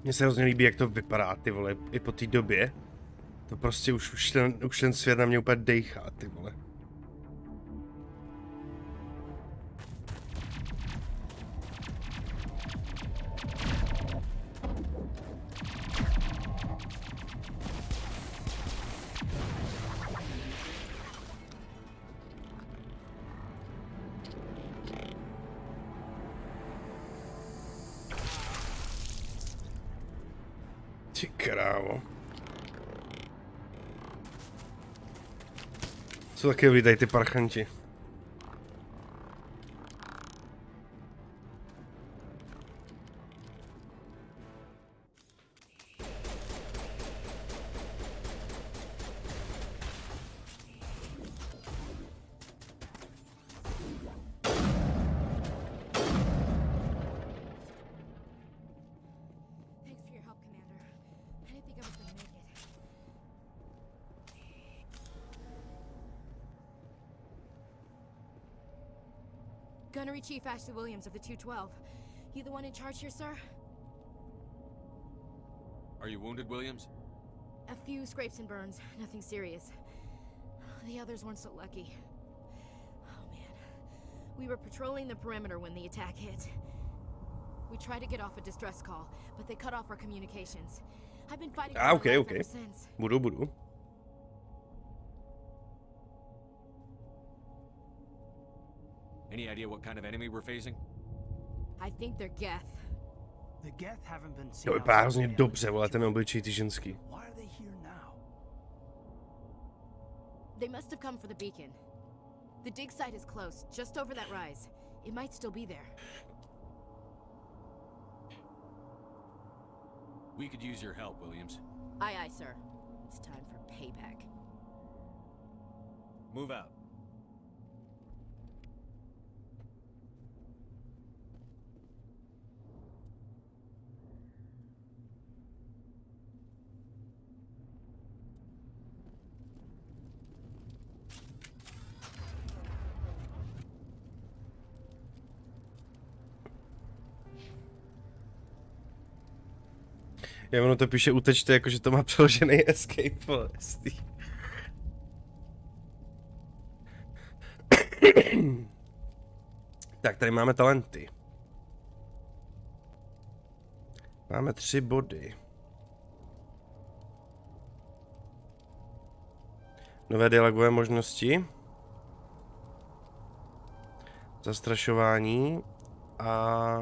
Mně se hrozně líbí, jak to vypadá, ty vole, i po té době. To prostě už ten svět na mě úplně dejchá, ty vole. Ty krávo. Co taky vydají ty parchanti? Gunnery Chief Ashley Williams of the 212. You the one in charge here, sir? Are you wounded, Williams? A few scrapes and burns, nothing serious. The others weren't so lucky. Oh man. We were patrolling the perimeter when the attack hit. We tried to get off a distress call, but they cut off our communications. I've been fighting for my life ever since. Budu. Any idea what kind of enemy we're facing? I think they're Geth. The Geth haven't been seen. To vypadá hrozně dobře, vole, ten obličej ty ženský. Why are they here now? They must have come for the beacon. The dig site is close, just over that rise. It might still be there. We could use your help, Williams. Aye, aye, sir. It's time for payback. Move out. Já ono to píše utečte, jakože to má přeložený escape, vole. Tak, tady máme talenty. Máme 3 body. Nové dialogové možnosti. Zastrašování. A...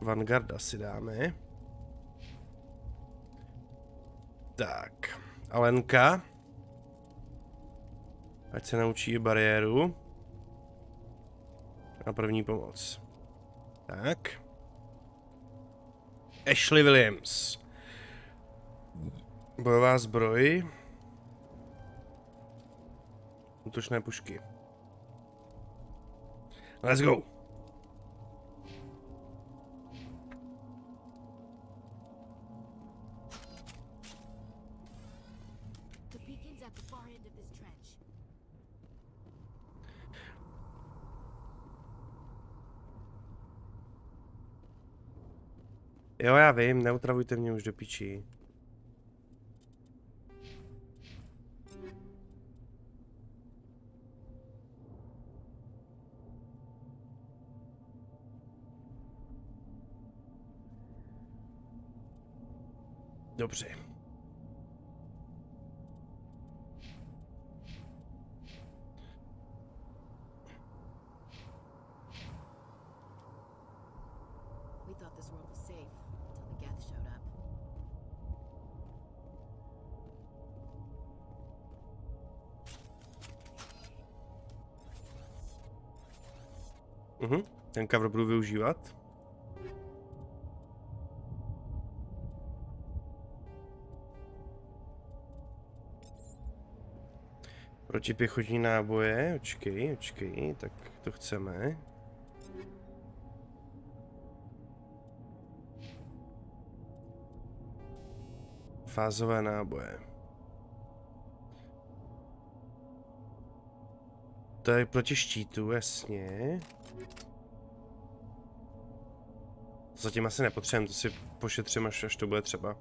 Vanguarda si dáme. Tak. Alenka. Ať se naučí bariéru. A první pomoc. Tak. Ashley Williams. Bojová zbroj. Útočné pušky. Let's go. Jo, já vím, neutravujte mě už do pičí. Dobře. thought this world was safe until the Geth showed up. Ten cover budu využívat. Protipěchotní náboje, očkej, tak to chceme. Fázové náboje. To je proti štítu, jasně. To zatím asi nepotřebujeme, to si pošetřím, až to bude třeba.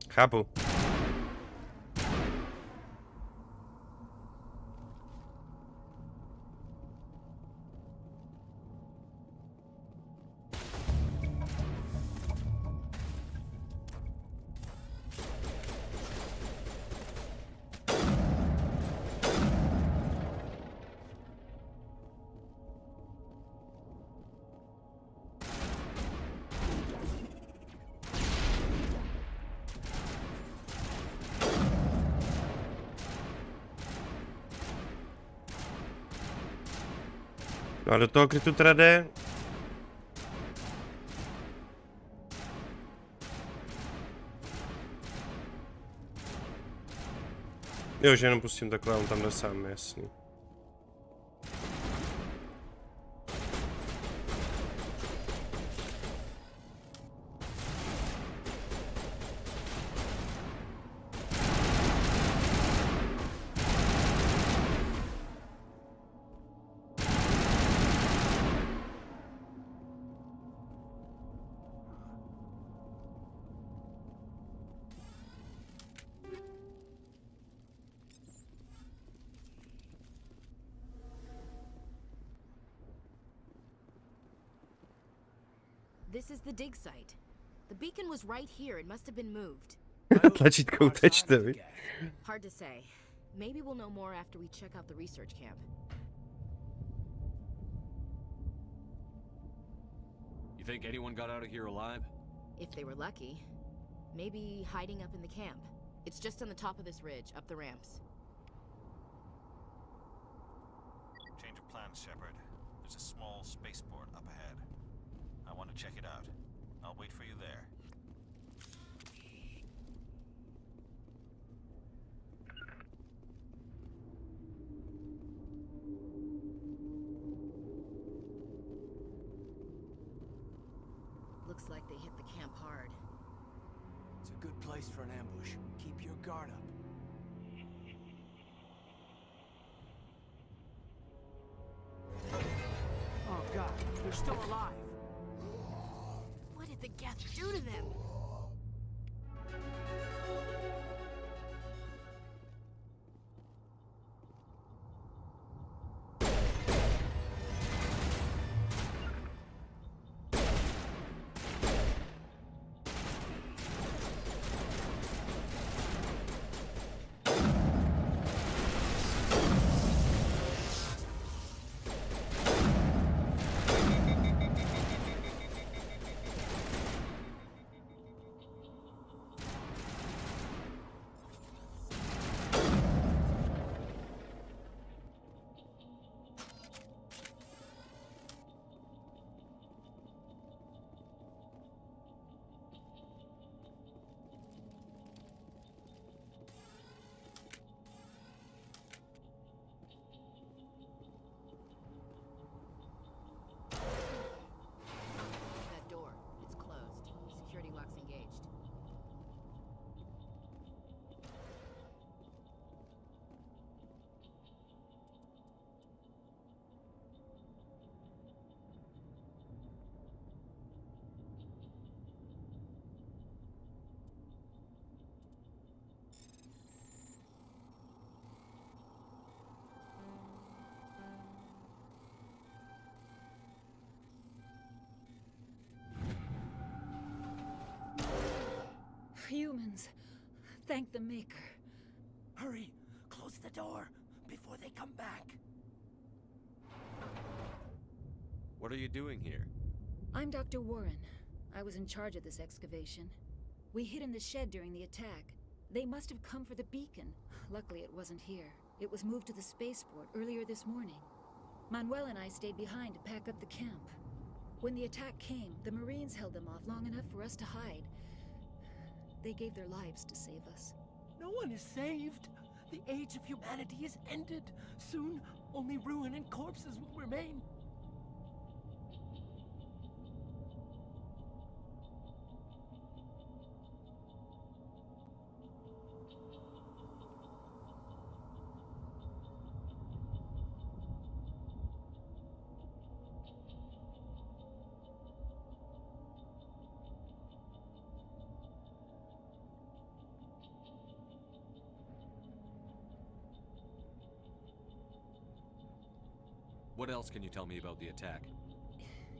Chápu. No a do toho krytu teda jde. Jo, že jenom pustím takhle, on tam jde sám, jasný. This is the dig site. The beacon was right here. It must have been moved. Tlačítko utečte, vy. Hard to say. Maybe we'll know more after we check out the research camp. You think anyone got out of here alive? If they were lucky. Maybe hiding up in the camp. It's just on the top of this ridge, up the ramps. Change of plans, Shepard. There's a small spaceport up ahead. I want to check it out. I'll wait for you there. Looks like they hit the camp hard. It's a good place for an ambush. Keep your guard up. Oh god, they're still alive. What did the Geth do to them? Thank the Maker. Hurry, close the door before they come back. What are you doing here? I'm Dr. Warren. I was in charge of this excavation. We hid in the shed during the attack. They must have come for the beacon. Luckily, it wasn't here. It was moved to the spaceport earlier this morning. Manuel and I stayed behind to pack up the camp. When the attack came, the Marines held them off long enough for us to hide. They gave their lives to save us. No one is saved. The age of humanity is ended. Soon, only ruin and corpses will remain. What else can you tell me about the attack?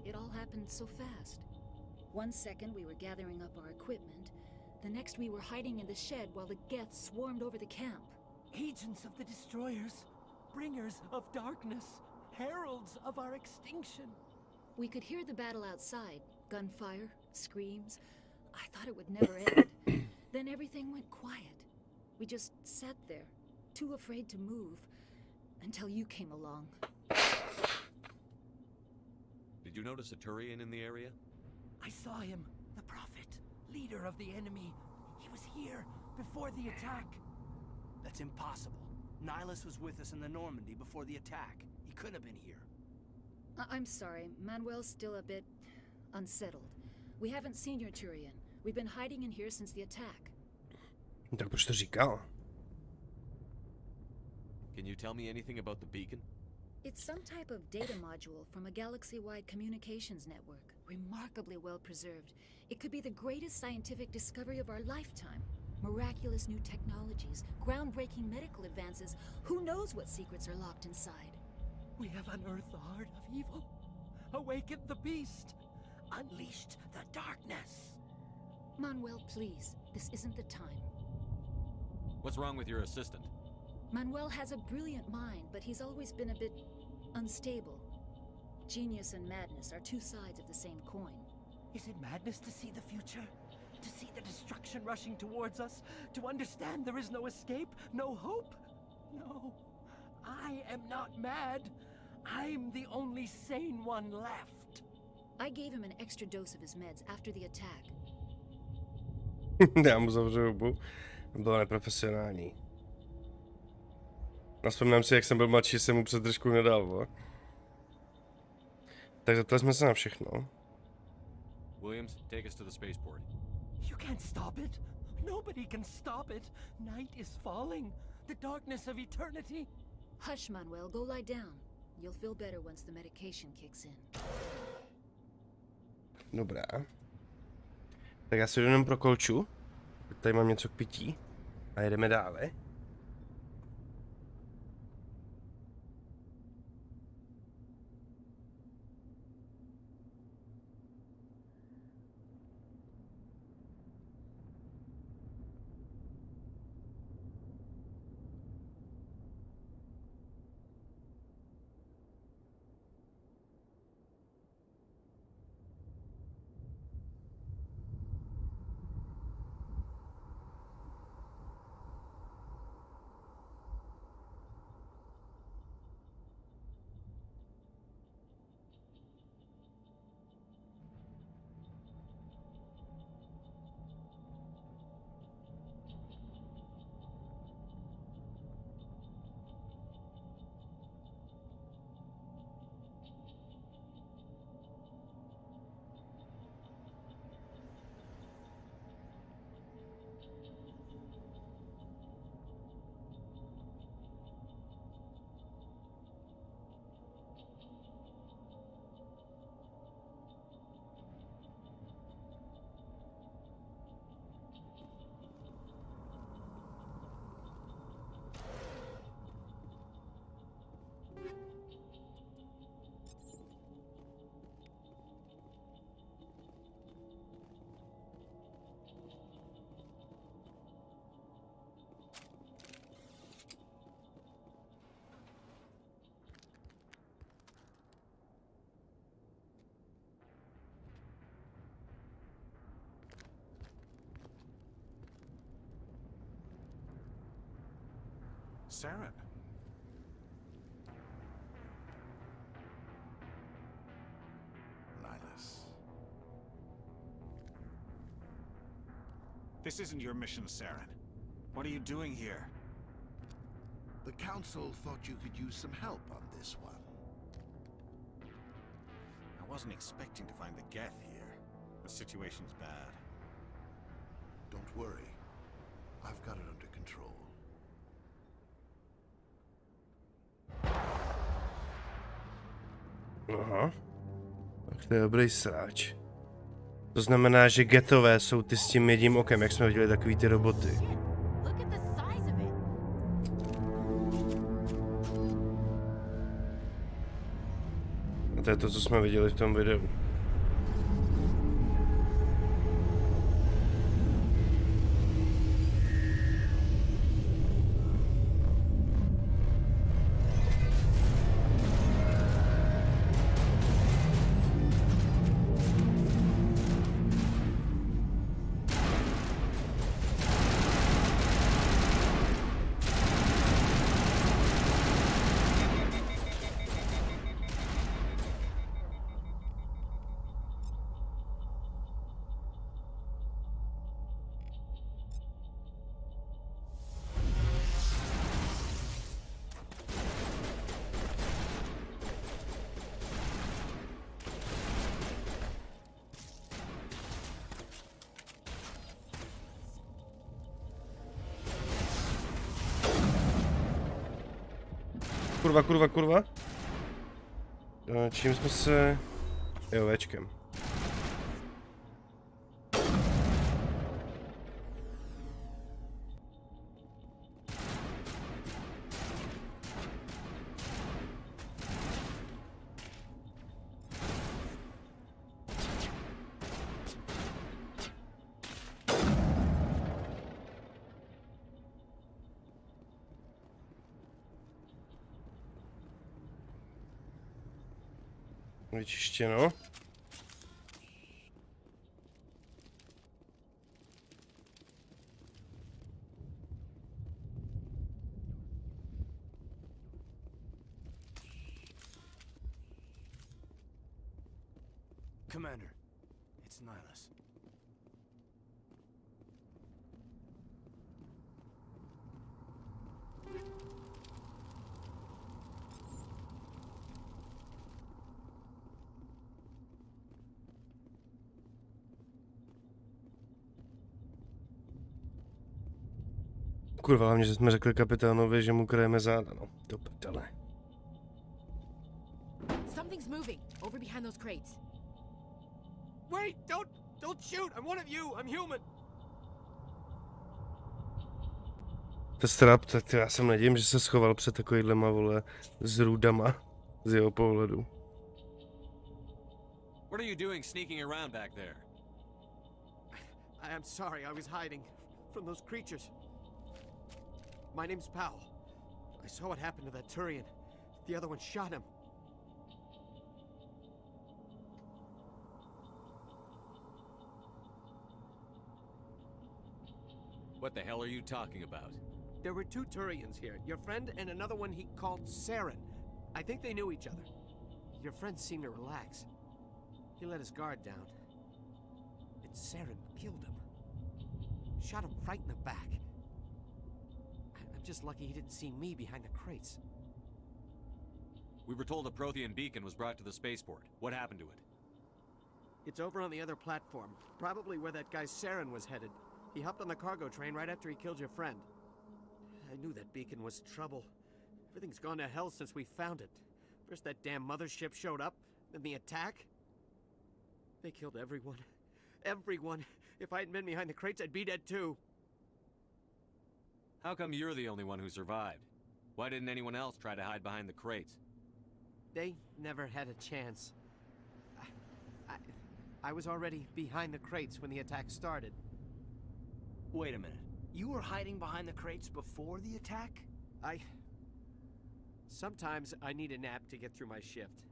It all happened so fast. 1 second we were gathering up our equipment. The next we were hiding in the shed while the Geth swarmed over the camp. Agents of the destroyers, bringers of darkness, heralds of our extinction. We could hear the battle outside. Gunfire, screams. I thought it would never end. Then everything went quiet. We just sat there, too afraid to move, until you came along. Did you notice a Turian in the area? I saw him, the Prophet, leader of the enemy. He was here before the attack. That's impossible. Nihilus was with us in the Normandy before the attack. He couldn't have been here. I'm sorry, Manuel's still a bit unsettled. We haven't seen your Turian. We've been hiding in here since the attack. Tak proč to říkal? Can you tell me anything about the beacon? It's some type of data module from a galaxy-wide communications network. Remarkably well preserved. It could be the greatest scientific discovery of our lifetime. Miraculous new technologies, groundbreaking medical advances. Who knows what secrets are locked inside? We have unearthed the heart of evil, awakened the beast, unleashed the darkness. Manuel, please. This isn't the time. What's wrong with your assistant? Manuel has a brilliant mind, but he's always been a bit unstable. Genius and madness are two sides of the same coin. Is it madness to see the future? To see the destruction rushing towards us? To understand there is no escape, no hope? No, I am not mad. I'm the only sane one left. I gave him an extra dose of his meds after the attack. Já mu zavřu hubu. Bylo neprofesionální. Vzpomínám si, jak jsem byl mladší, jsem mu přes držku nedal, bo. Tak zeptali jsme se na všechno. Williams, take us to the spaceport. You can't stop it. Nobody can stop it. Night is falling. The darkness of eternity. Hush, Manuel. Go lie down. You'll feel better once the medication kicks in. Dobrá. Tak já si jdu jenom pro kolču. Tady mám něco k pití. A jedeme dále. Saren. Nihilus. This isn't your mission, Saren. What are you doing here? The Council thought you could use some help on this one. I wasn't expecting to find the Geth here. The situation's bad. Don't worry. I've got it under control. Aha. Tak to je dobrý sráč. To znamená, že getové jsou ty s tím jedním okem, jak jsme viděli takový ty roboty. A to je to, co jsme viděli v tom videu. Kurva. Čím jsme se... Jo, Včkem. Vyčištěno. Commander, it's Nihilus. Kurva, hlavně, že jsme řekli kapitánovi, že mu krajeme záda, no. Do prdele. Something's moving over behind those crates. Wait, don't shoot. I'm one of you. I'm human. To strap, tak já jsem nedím, že se schoval před takovýhlema, vole, zrůdama z jeho pohledu. What are you doing sneaking around back there? I'm sorry. I was hiding from those creatures. My name's Powell. I saw what happened to that Turian. The other one shot him. What the hell are you talking about? There were two Turians here. Your friend and another one he called Saren. I think they knew each other. Your friend seemed to relax. He let his guard down. And Saren killed him. Shot him right in the back. I'm just lucky he didn't see me behind the crates. We were told a Prothean beacon was brought to the spaceport. What happened to it? It's over on the other platform. Probably where that guy Saren was headed. He hopped on the cargo train right after he killed your friend. I knew that beacon was trouble. Everything's gone to hell since we found it. First that damn mothership showed up, then the attack. They killed everyone. Everyone. If I hadn't been behind the crates, I'd be dead too. How come you're the only one who survived? Why didn't anyone else try to hide behind the crates? They never had a chance. I was already behind the crates when the attack started. Wait a minute. You were hiding behind the crates before the attack? Sometimes I need a nap to get through my shift.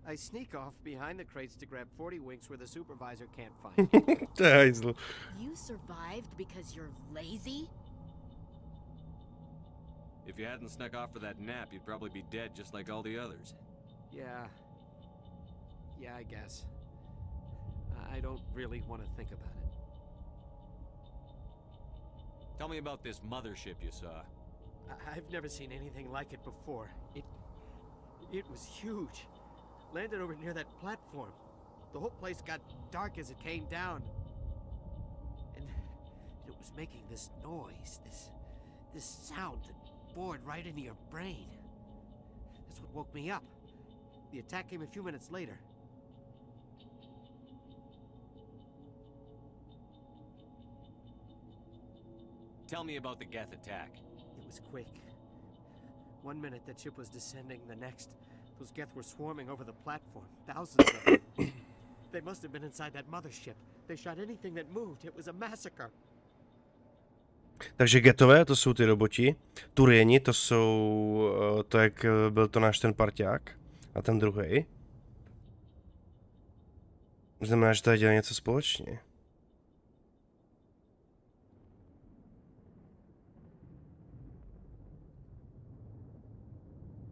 I sneak off behind the crates to grab 40 winks where the supervisor can't find me. You. You survived because you're lazy? If you hadn't snuck off for that nap, you'd probably be dead just like all the others. Yeah. Yeah, I guess. I don't really want to think about it. Tell me about this mothership you saw. I've never seen anything like it before. It was huge. Landed over near that platform. The whole place got dark as it came down. And it was making this noise, this sound that bored right into your brain. That's what woke me up. The attack came a few minutes later. Tell me about the Geth attack. It was quick. 1 minute that ship was descending, the next, those Geth were swarming over the platform. Thousands of them. They must have been inside that mothership. They shot anything that moved. It was a massacre. Takže Gethové, to jsou ty roboti. Turieni, to jsou to, jak byl to náš ten parťák. A ten druhý. Znamená, že tady dělají něco společně.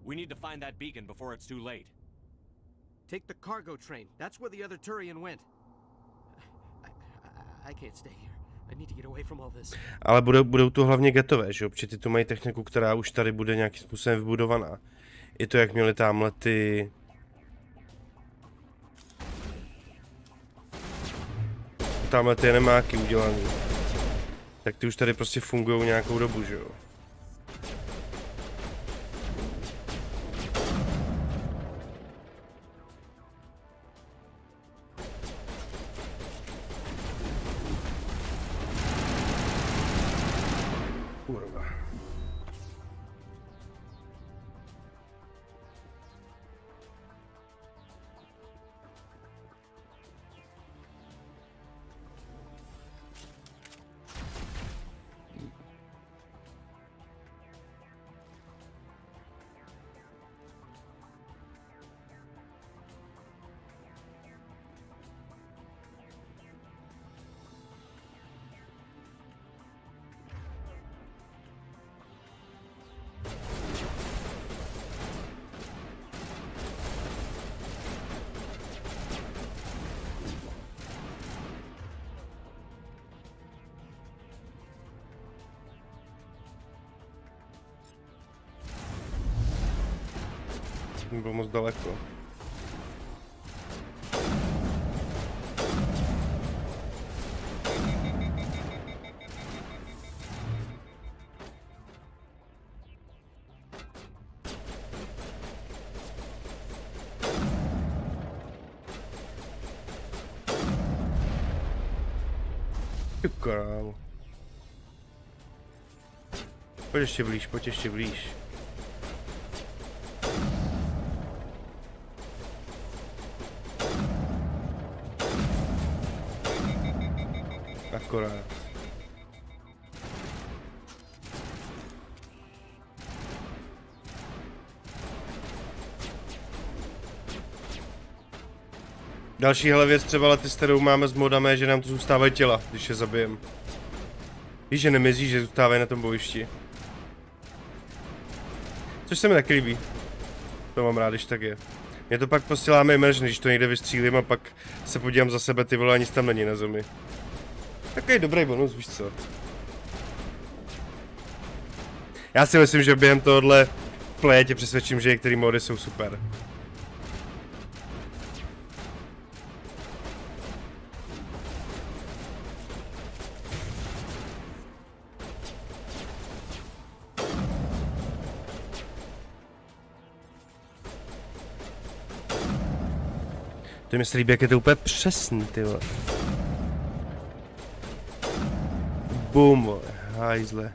We need to find that beacon before it's too late. Take the cargo train. That's where the other Turian went. I can't stay here. I need to get away from all this. Ale budou tu hlavně Gethové, že jo? Protože ty tu mají techniku, která už tady bude nějakým způsobem vybudovaná. I to, jak měli tamhle ty... Tamhle ty nemáky udělaný. Tak ty už tady prostě fungují nějakou dobu, že jo? Bylo moc daleko. Ty krávo. Pojď ještě blíž, pojď ještě blíž. Akorát. Další věc třeba lety, s kterou máme s modami, že nám to zůstávají těla, když je zabijem. Víš, že nemizí, že zůstávají na tom bojišti. Což se mi taky líbí. To mám rád, když tak je. Mě to pak posíláme immersion, když to někde vystřílím a pak se podívám za sebe, ty vole, nic tam není na zemi. Takový dobrý bonus, víš co. Já si myslím, že během tohohle playe tě přesvědčím, že některé módy jsou super. To mi se líbí, jak je to úplně přesný, ty vole. Bum, vole, hajzle.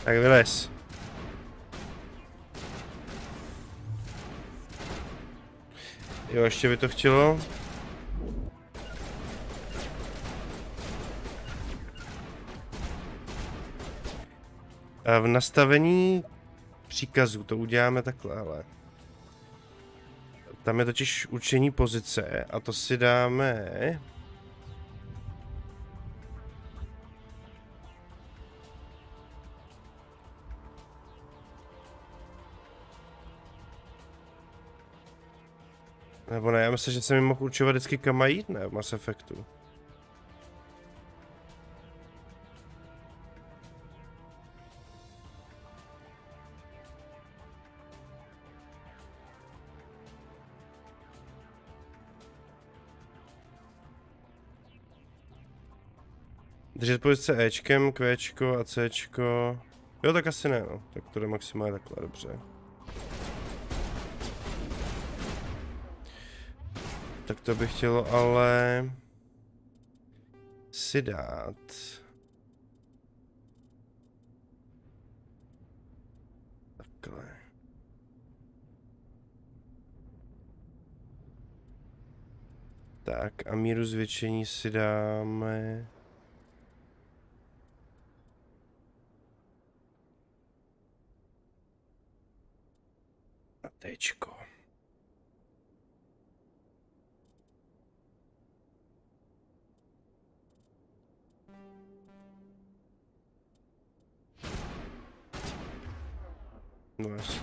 Tak vylez. Jo, ještě by to chtělo. A v nastavení příkazů to uděláme takhle, ale tam je totiž určení pozice a to si dáme nebo ne, já myslím, že jsem mi mohl určovat vždycky kam mají jít, ne, v Mass Effectu. Držet pozice Ečkem, Qčko a Cčko. Jo, tak asi ne, no. Tak to jde maximálně takhle, dobře. Tak to bych chtělo ale si dát. Takhle. Tak a míru zvětšení si dáme na Tčko. Nice.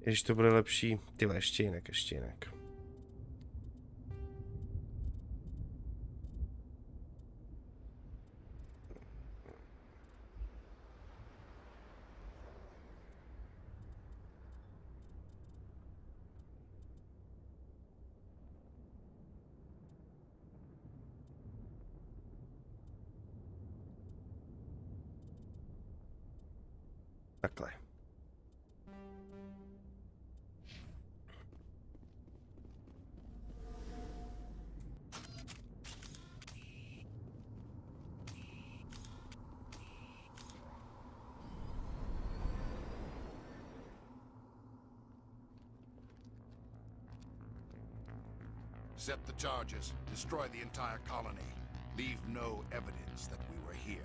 Když to bude lepší, tyhle ještě jinak, ještě jinak. Takhle. Set the charges. Destroy the entire colony. Leave no evidence that we were here.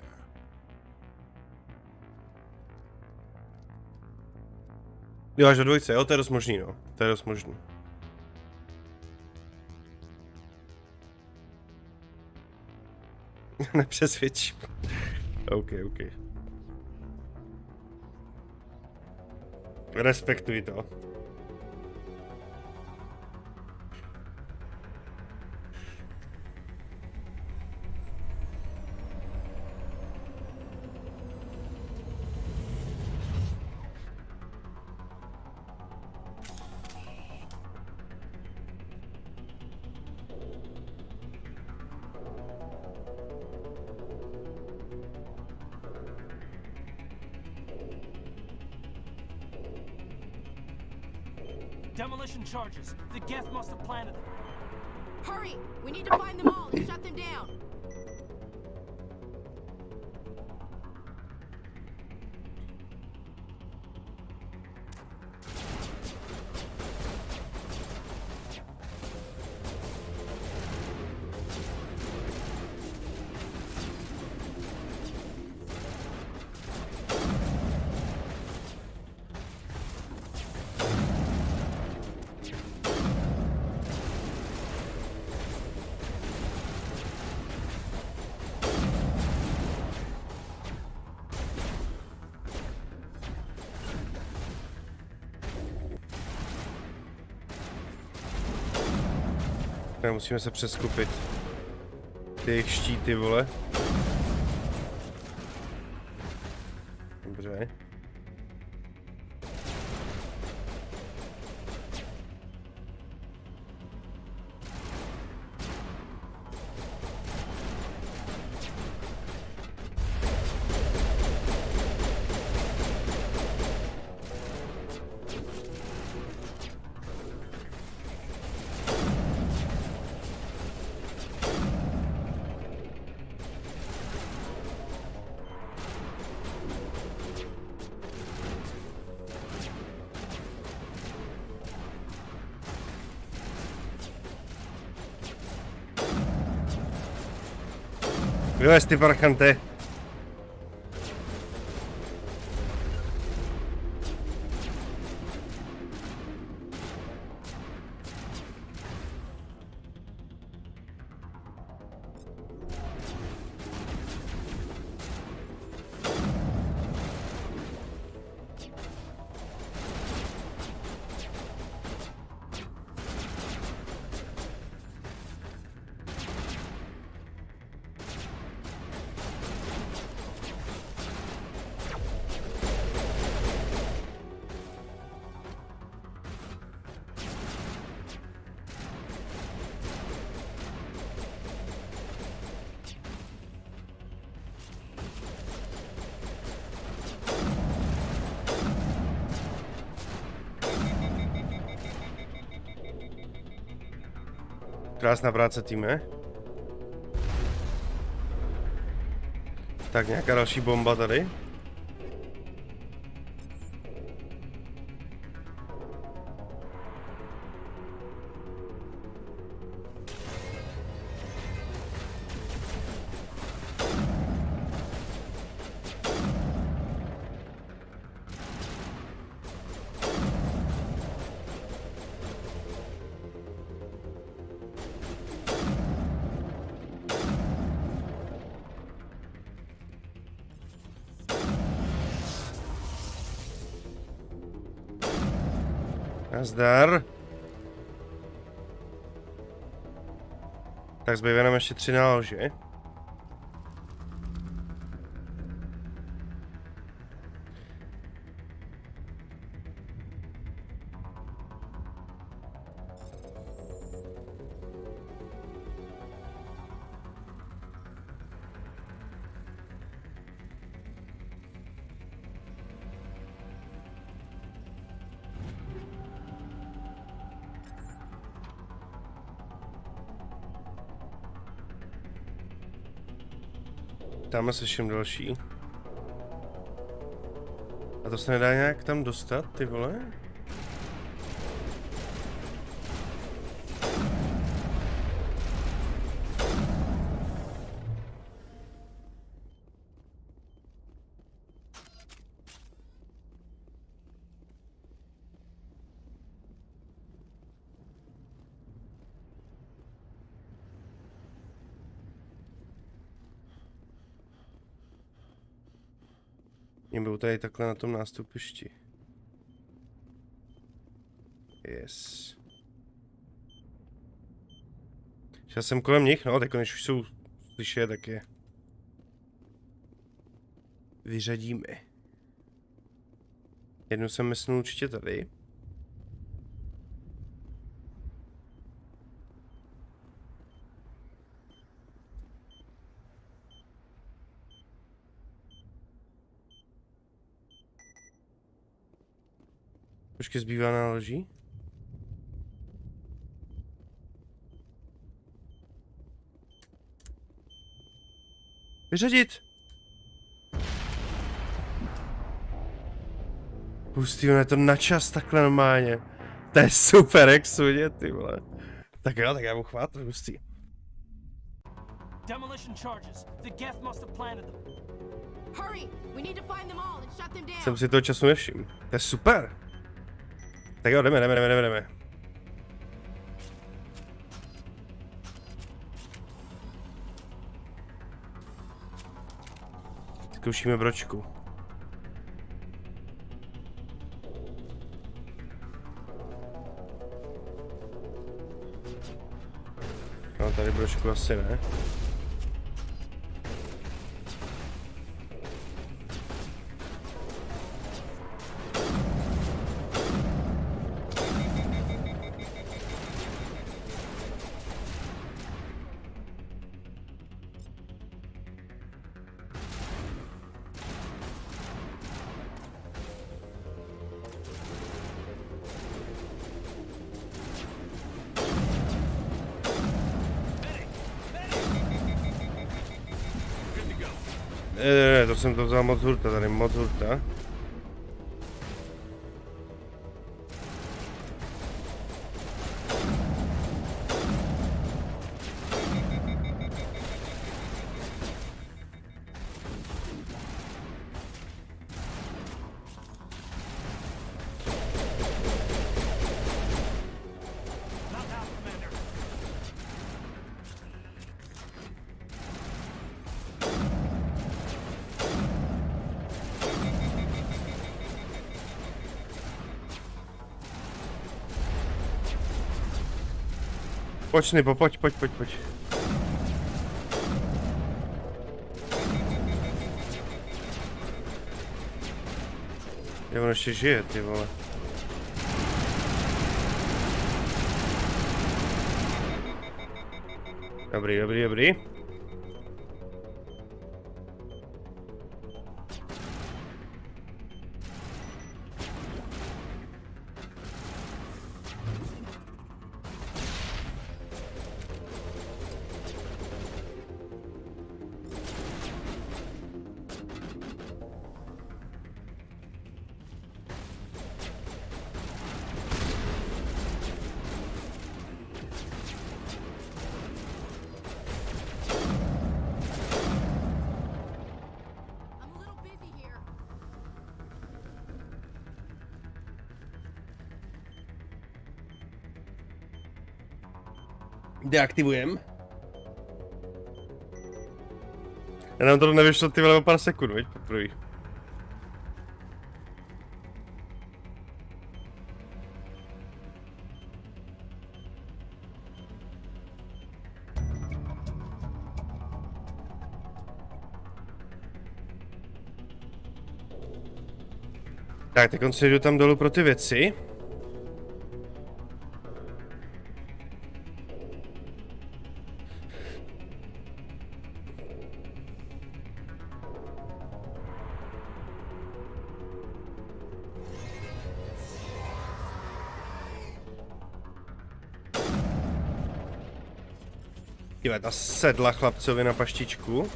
Jo, až do dvojce, jo, to je dost možný, no. To je dost možný. Nepřesvědčím. OK. Respektuji to. Demolition charges. The Geth must have planted them. Hurry! We need to find them all and shut them down. Musíme se přeskupit. Ty jejich štíty, vole. Dobře. Vylez ty parchante. Krásná práce, týme. Tak nějaká další bomba tady. Nazdar. Tak zbývá nám ještě 3 nálože. Dáme se všem další. A to se nedá nějak tam dostat, ty vole? Mě byl tady takhle na tom nástupišti. Yes. Šel jsem kolem nich, no, tak než už jsou slyšet, tak je vyřadíme. Jednu jsem myslel určitě tady. Počkej, zbývá náloží. Vyřadit! Hustý, on je to na čas takhle normálně. To je super, jak sudě, ty vole. Tak jo, tak já mu chvátnu, hustý. Demolition charges. The Geth must have planted them. Hurry! We need to find them all and shut them down. Jsem si toho času nevšiml. To je super. Tak jo, jdeme. Zkoušíme bročku. No, tady bročku asi ne. Ne, to jsem to vzal moc hurta, tady moc hurta. Pojď, Snipo, pojď. Jo, on ještě žije, ty vole. Dobrý. Deaktivujem. A nám to nevyšlo ty vole o pár sekund, veď poprvé. Tak, teď si jdu tam dolů pro ty věci. Dívaj, ta sedla chlapcovi na paštičku.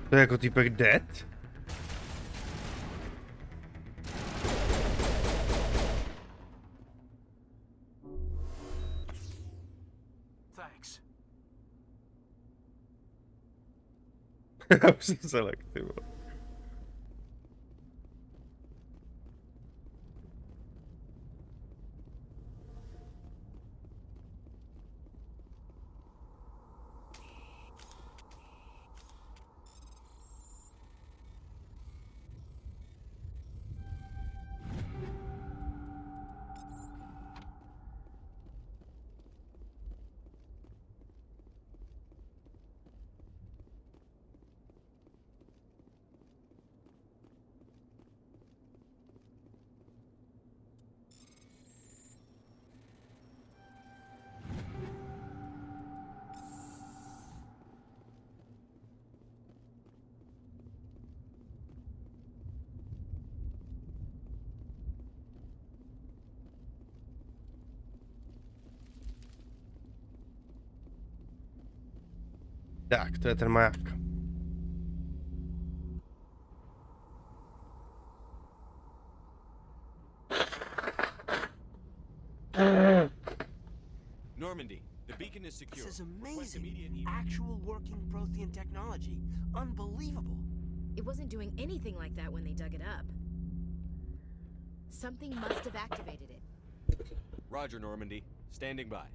To je jako týpek dead? Thanks. Já už jsem se lektivoval. Tak, to je ten maják. Normandy, the beacon is secure. This is amazing. Actual working Prothean technology. Unbelievable. It wasn't doing anything like that when they dug it up. Something must have activated it. Roger, Normandy. Standing by.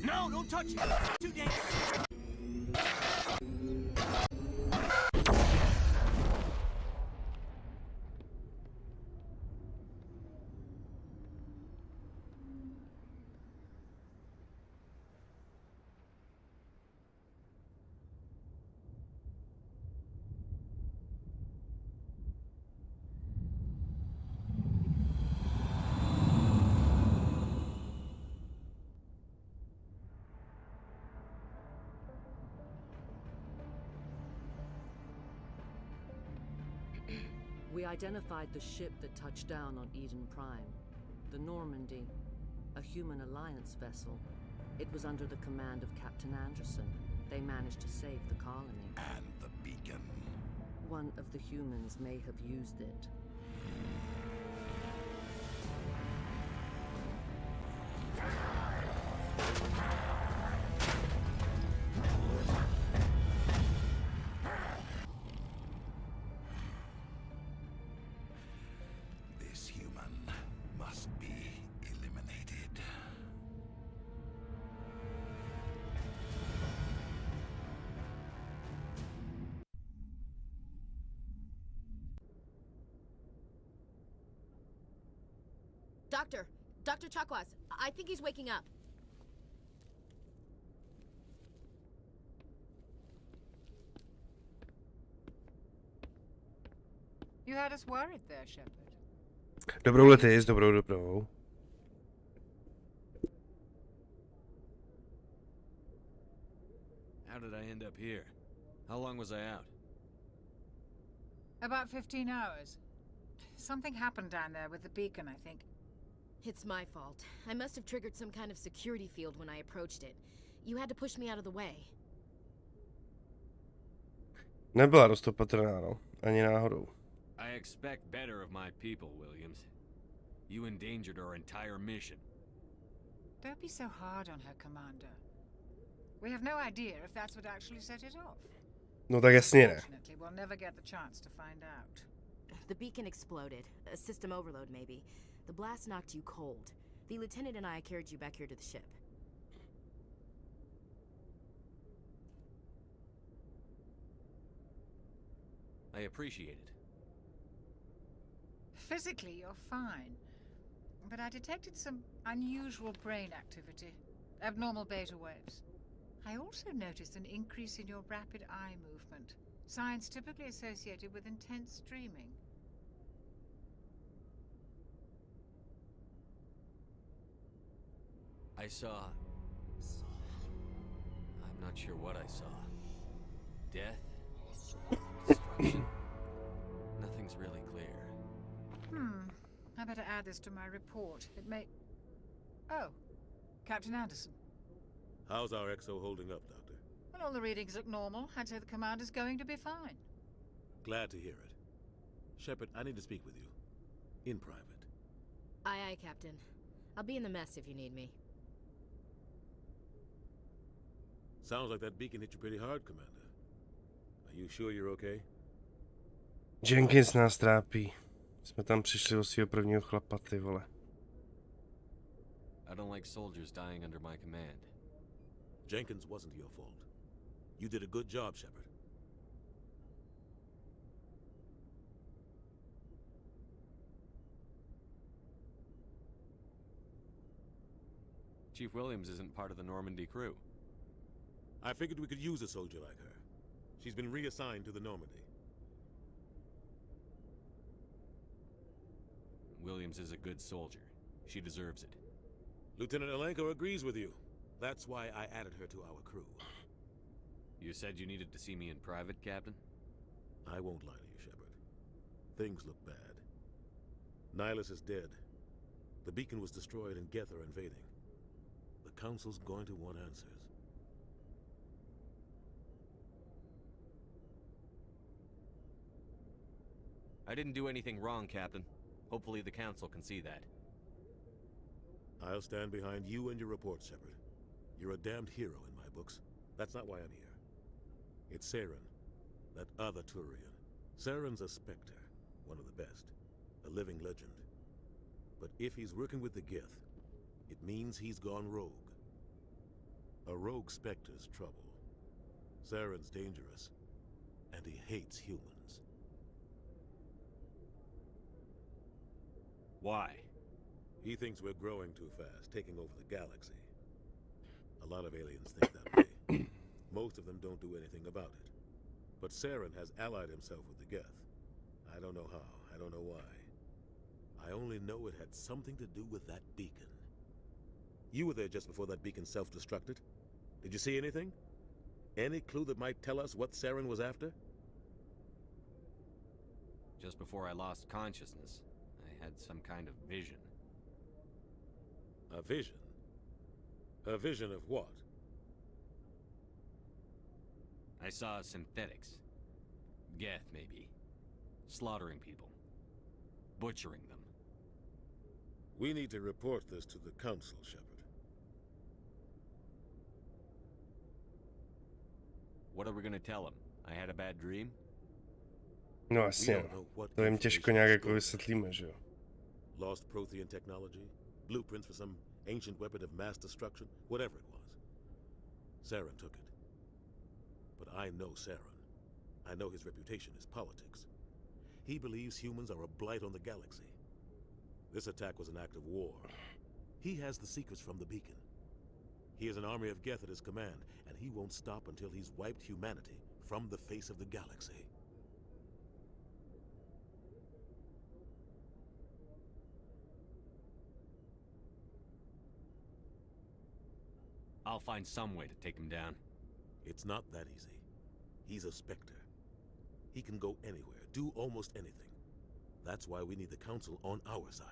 No, don't touch it. Too dangerous. We identified the ship that touched down on Eden Prime. The Normandy. A human alliance vessel. It was under the command of Captain Anderson. They managed to save the colony. And the beacon. One of the humans may have used it. This human must be eliminated. Dr. Chakwas, I think he's waking up. You had us worried there, Shepard. Dobrou lety, s dobrou dopravou. How did I end up here? How long was I out? About 15 hours. Something happened down there with the beacon, I think. It's my fault. I must have triggered some kind of security field when I approached it. You had to push me out of the way. Nebyla dost opatrná, no. Ani náhodou. I expect better of my people, Williams. You endangered our entire mission. Don't be so hard on her, Commander. We have no idea if that's what actually set it off. No tak jasně ne. Fortunately, we'll never get the chance to find out. The beacon exploded. A system overload, maybe. The blast knocked you cold. The lieutenant and I carried you back here to the ship. I appreciate it. Physically, you're fine. But I detected some unusual brain activity. Abnormal beta waves. I also noticed an increase in your rapid eye movement. Signs typically associated with intense dreaming. I saw... I'm not sure what I saw. Death? Destruction? Nothing's really clear. I better add this to my report. It may... Oh, Captain Anderson. How's our XO holding up, Doctor? Well, all the readings look normal. I'd say the commander's going to be fine. Glad to hear it. Shepard, I need to speak with you. In private. Aye, aye, Captain. I'll be in the mess if you need me. Sounds like that beacon hit you pretty hard, Commander. Are you sure you're okay? Jenkins nás trápí. Jsme tam přišli o svého prvního chlapa, ty vole. I don't like soldiers dying under my command. Jenkins wasn't your fault. You did a good job, Shepard. Chief Williams isn't part of the Normandy crew. I figured we could use a soldier like her. She's been reassigned to the Normandy. Williams is a good soldier. She deserves it. Lieutenant Alenko agrees with you. That's why I added her to our crew. You said you needed to see me in private, Captain? I won't lie to you, Shepard. Things look bad. Nihilus is dead. The beacon was destroyed and Geth are invading. The Council's going to want answers. I didn't do anything wrong, Captain. Hopefully the Council can see that. I'll stand behind you and your report, Shepard. You're a damned hero in my books. That's not why I'm here. It's Saren, that other Turian. Saren's a Spectre, one of the best, a living legend. But if he's working with the Geth, it means he's gone rogue. A rogue Spectre's trouble. Saren's dangerous, and he hates humans. Why? He thinks we're growing too fast, taking over the galaxy. A lot of aliens think that way. Most of them don't do anything about it. But Saren has allied himself with the Geth. I don't know how, I don't know why. I only know it had something to do with that beacon. You were there just before that beacon self-destructed. Did you see anything? Any clue that might tell us what Saren was after? Just before I lost consciousness, I had some kind of vision. A vision? A vision of what? I saw synthetics. Geth, maybe. Slaughtering people. Butchering them. We need to report this to the Council, Shepard. What are we gonna tell him? I had a bad dream? No jasně, to jim těžko nějak jako vysvětlíme, že jo. Lost Prothean technology? Blueprints for some ancient weapon of mass destruction? Whatever it was. Saren took it. But I know Saren. I know his reputation is politics. He believes humans are a blight on the galaxy. This attack was an act of war. He has the secrets from the beacon. He has an army of Geth at his command, and he won't stop until he's wiped humanity from the face of the galaxy. I'll find some way to take him down. It's not that easy. He's a Spectre. He can go anywhere, do almost anything. That's why we need the Council on our side.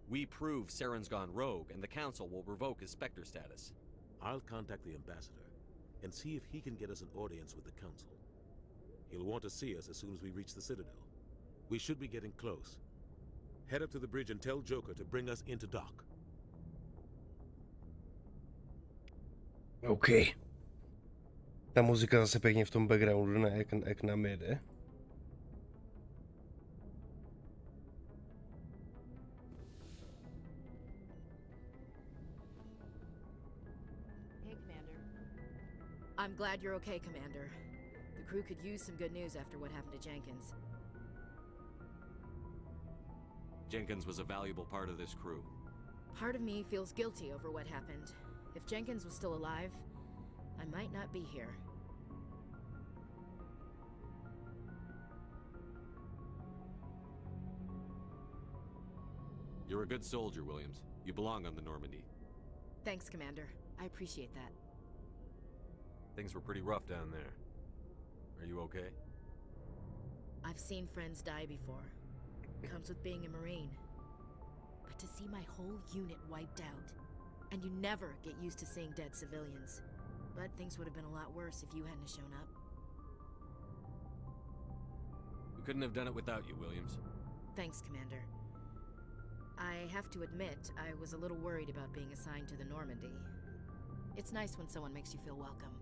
We prove Saren's gone rogue, and the Council will revoke his Spectre status. I'll contact the Ambassador and see if he can get us an audience with the Council. He'll want to see us as soon as we reach the Citadel. We should be getting close. Head up to the bridge and tell Joker to bring us into dock. OK. Ta muzika zase pěkně v tom backgroundu, ne, jak nám jede. Hey, Commander. I'm glad you're okay, Commander. The crew could use some good news after what happened to Jenkins. Jenkins was a valuable part of this crew. Part of me feels guilty over what happened. If Jenkins was still alive, I might not be here. You're a good soldier, Williams. You belong on the Normandy. Thanks, Commander. I appreciate that. Things were pretty rough down there. Are you okay? I've seen friends die before. Comes with being a Marine. But to see my whole unit wiped out, and you never get used to seeing dead civilians. But things would have been a lot worse if you hadn't shown up. We couldn't have done it without you, Williams. Thanks, Commander. I have to admit, I was a little worried about being assigned to the Normandy. It's nice when someone makes you feel welcome.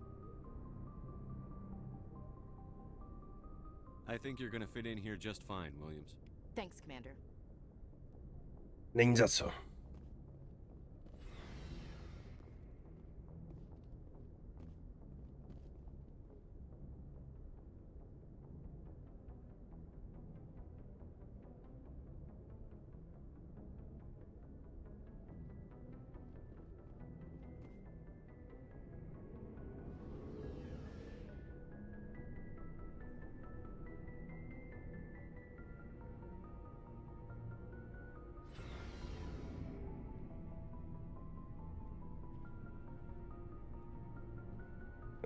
I think you're gonna fit in here just fine, Williams. Thanks, Commander. Není za co.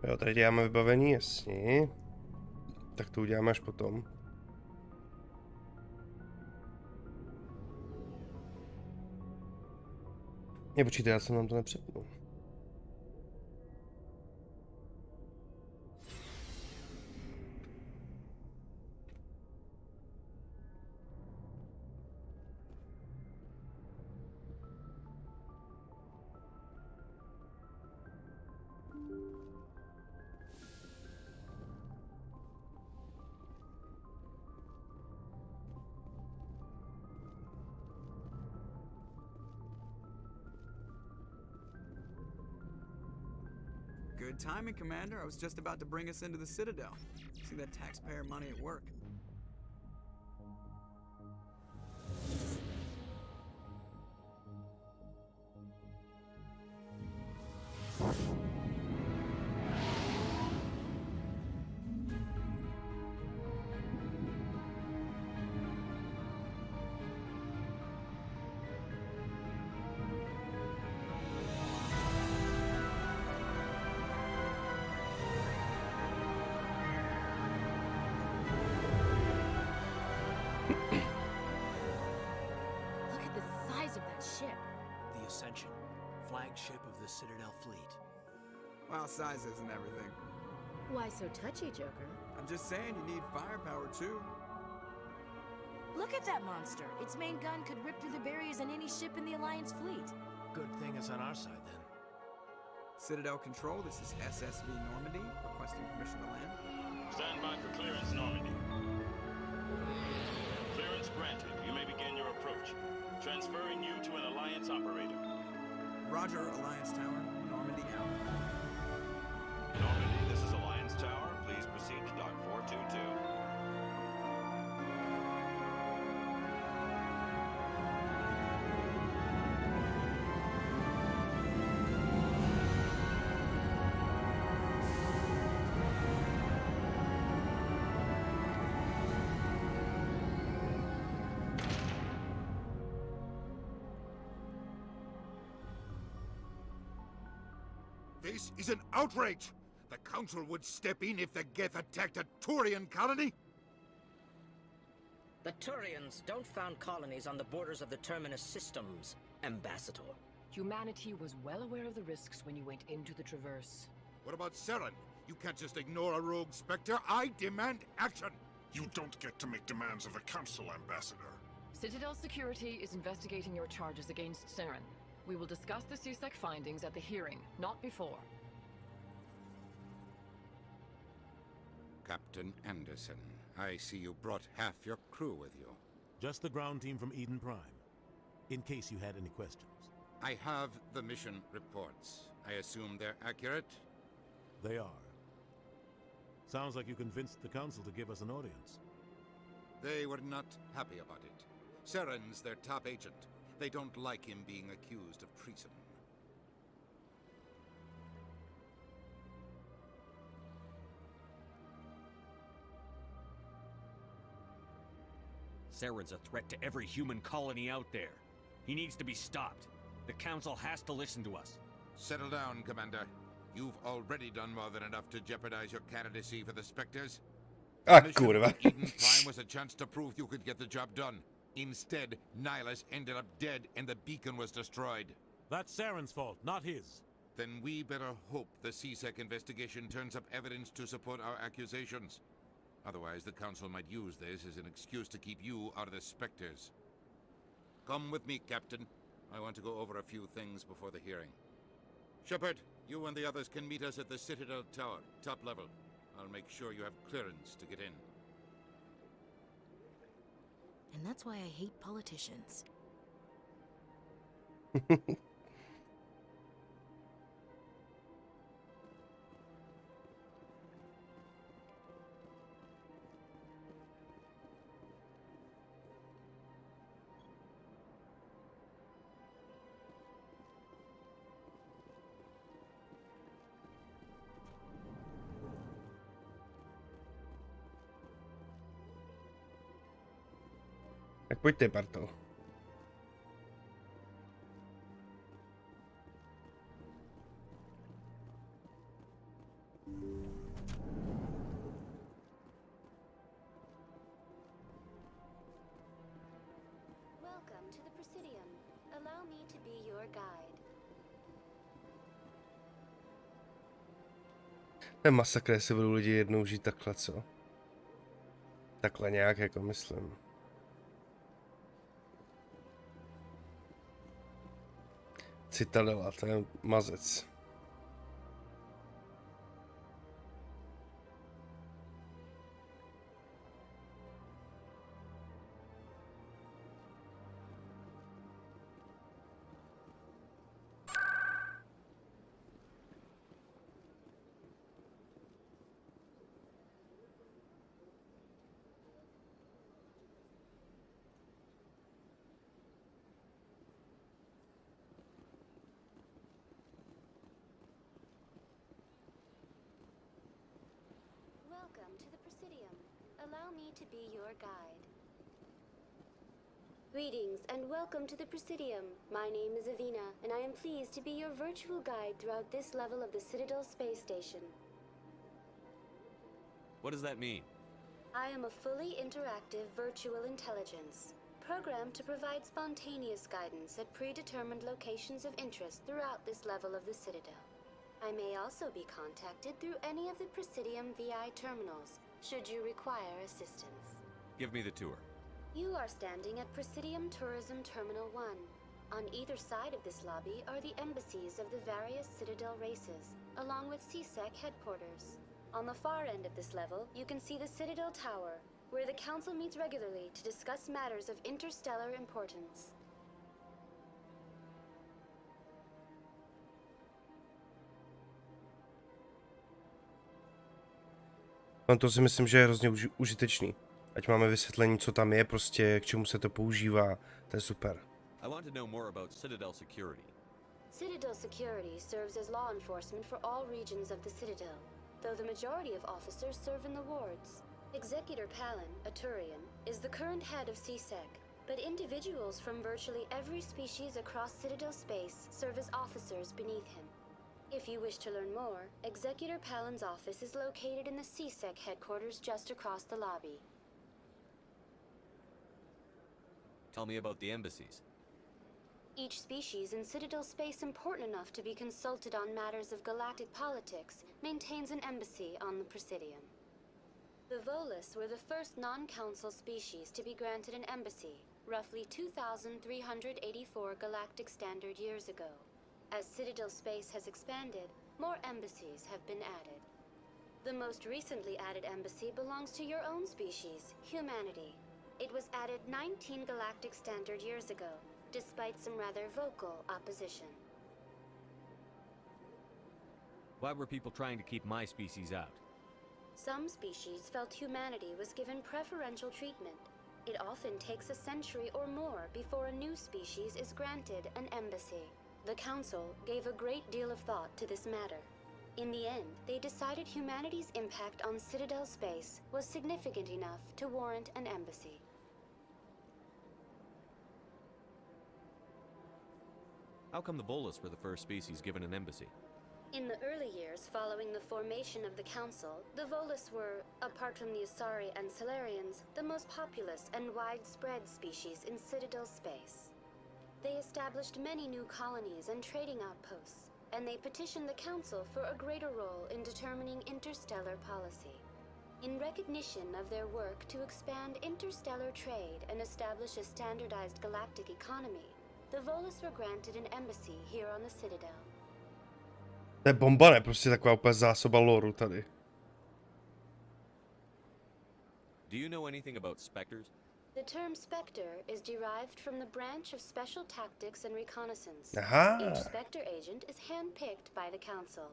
Jo, tady děláme vybavení, jasně. Tak to uděláme až potom. Počkejte, já jsem nám to nepřepnul. Good timing, Commander. I was just about to bring us into the Citadel. See that taxpayer money at work. flagship of the Citadel fleet. Well, size isn't everything. Why so touchy, Joker? I'm just saying you need firepower too. Look at that monster. Its main gun could rip through the barriers in any ship in the Alliance fleet. Good thing it's on our side then. Citadel Control, this is SSV Normandy, requesting permission to land. Stand by for clearance, Normandy. Clearance granted. You may begin your approach. Transferring you to an Alliance operator. Roger, Alliance Tower. Normandy out. Normandy, this is Alliance Tower. Please proceed to Dock 422. This is an outrage! The Council would step in if the Geth attacked a Turian colony? The Turians don't found colonies on the borders of the Terminus systems, Ambassador. Humanity was well aware of the risks when you went into the Traverse. What about Seren? You can't just ignore a rogue Spectre. I demand action! You don't get to make demands of a Council, Ambassador. Citadel Security is investigating your charges against Seren. We will discuss the CSEC findings at the hearing, not before. Captain Anderson, I see you brought half your crew with you. Just the ground team from Eden Prime, in case you had any questions. I have the mission reports. I assume they're accurate? They are. Sounds like you convinced the Council to give us an audience. They were not happy about it. Seren's their top agent. They don't like him being accused of treason. Seren's a threat to every human colony out there. He needs to be stopped. The Council has to listen to us. Settle down, Commander. You've already done more than enough to jeopardize your candidacy for the Spectres. Kurwa. Eden Prime was a chance to prove you could get the job done. Instead, Nihilus ended up dead and the beacon was destroyed. That's Seren's fault, not his. Then we better hope the CSEC investigation turns up evidence to support our accusations. Otherwise, the Council might use this as an excuse to keep you out of the Spectres. Come with me, Captain. I want to go over a few things before the hearing. Shepard, you and the others can meet us at the Citadel Tower, top level. I'll make sure you have clearance to get in. And that's why I hate politicians. Tak pojďte, Barto. Welcome to the Presidium. Allow me to be your guide. Ten masakr, jestli budou lidi jednou žít takhle, co? Takhle nějak, jako myslím. Citadela, to je mazec. Welcome to the Presidium. Allow me to be your guide. Greetings and welcome to the Presidium. My name is Avina, and I am pleased to be your virtual guide throughout this level of the Citadel space station. What does that mean? I am a fully interactive virtual intelligence. programmed to provide spontaneous guidance at predetermined locations of interest throughout this level of the Citadel. I may also be contacted through any of the Presidium VI terminals, should you require assistance. Give me the tour. You are standing at Presidium Tourism Terminal 1. On either side of this lobby are the embassies of the various Citadel races, along with CSEC headquarters. On the far end of this level, you can see the Citadel Tower, where the Council meets regularly to discuss matters of interstellar importance. No to si myslím, že je hrozně užitečný. Ať máme vysvětlení, co tam je, prostě k čemu se to používá, to je super. I want to know more about Citadel security. Citadel security serves as law enforcement for all regions of the Citadel, though the majority of officers serve in the wards. Executor Palin, a Turian, is the current head of CSEC, but individuals from virtually every species across Citadel space serve as officers beneath him. If you wish to learn more, Executor Palin's office is located in the CSEC headquarters just across the lobby. Tell me about the embassies. Each species in Citadel space important enough to be consulted on matters of galactic politics maintains an embassy on the Presidium. The Volus were the first non-council species to be granted an embassy, roughly 2,384 galactic standard years ago. As Citadel space has expanded, more embassies have been added. The most recently added embassy belongs to your own species, humanity. It was added 19 galactic standard years ago, despite some rather vocal opposition. Why were people trying to keep my species out? Some species felt humanity was given preferential treatment. It often takes a century or more before a new species is granted an embassy. The Council gave a great deal of thought to this matter. In the end, they decided humanity's impact on Citadel space was significant enough to warrant an embassy. How come the Volus were the first species given an embassy? In the early years following the formation of the Council, the Volus were, apart from the Asari and Solarians, the most populous and widespread species in Citadel space. They established many new colonies and trading outposts, and they petitioned the Council for a greater role in determining interstellar policy. In recognition of their work to expand interstellar trade and establish a standardized galactic economy, the Volus were granted an embassy here on the Citadel. To je bomba, ne? Prostě taková úplně zásoba loru tady. Do you know anything about specters? The term Spectre is derived from the branch of Special Tactics and Reconnaissance. Aha. Each Spectre agent is handpicked by the Council.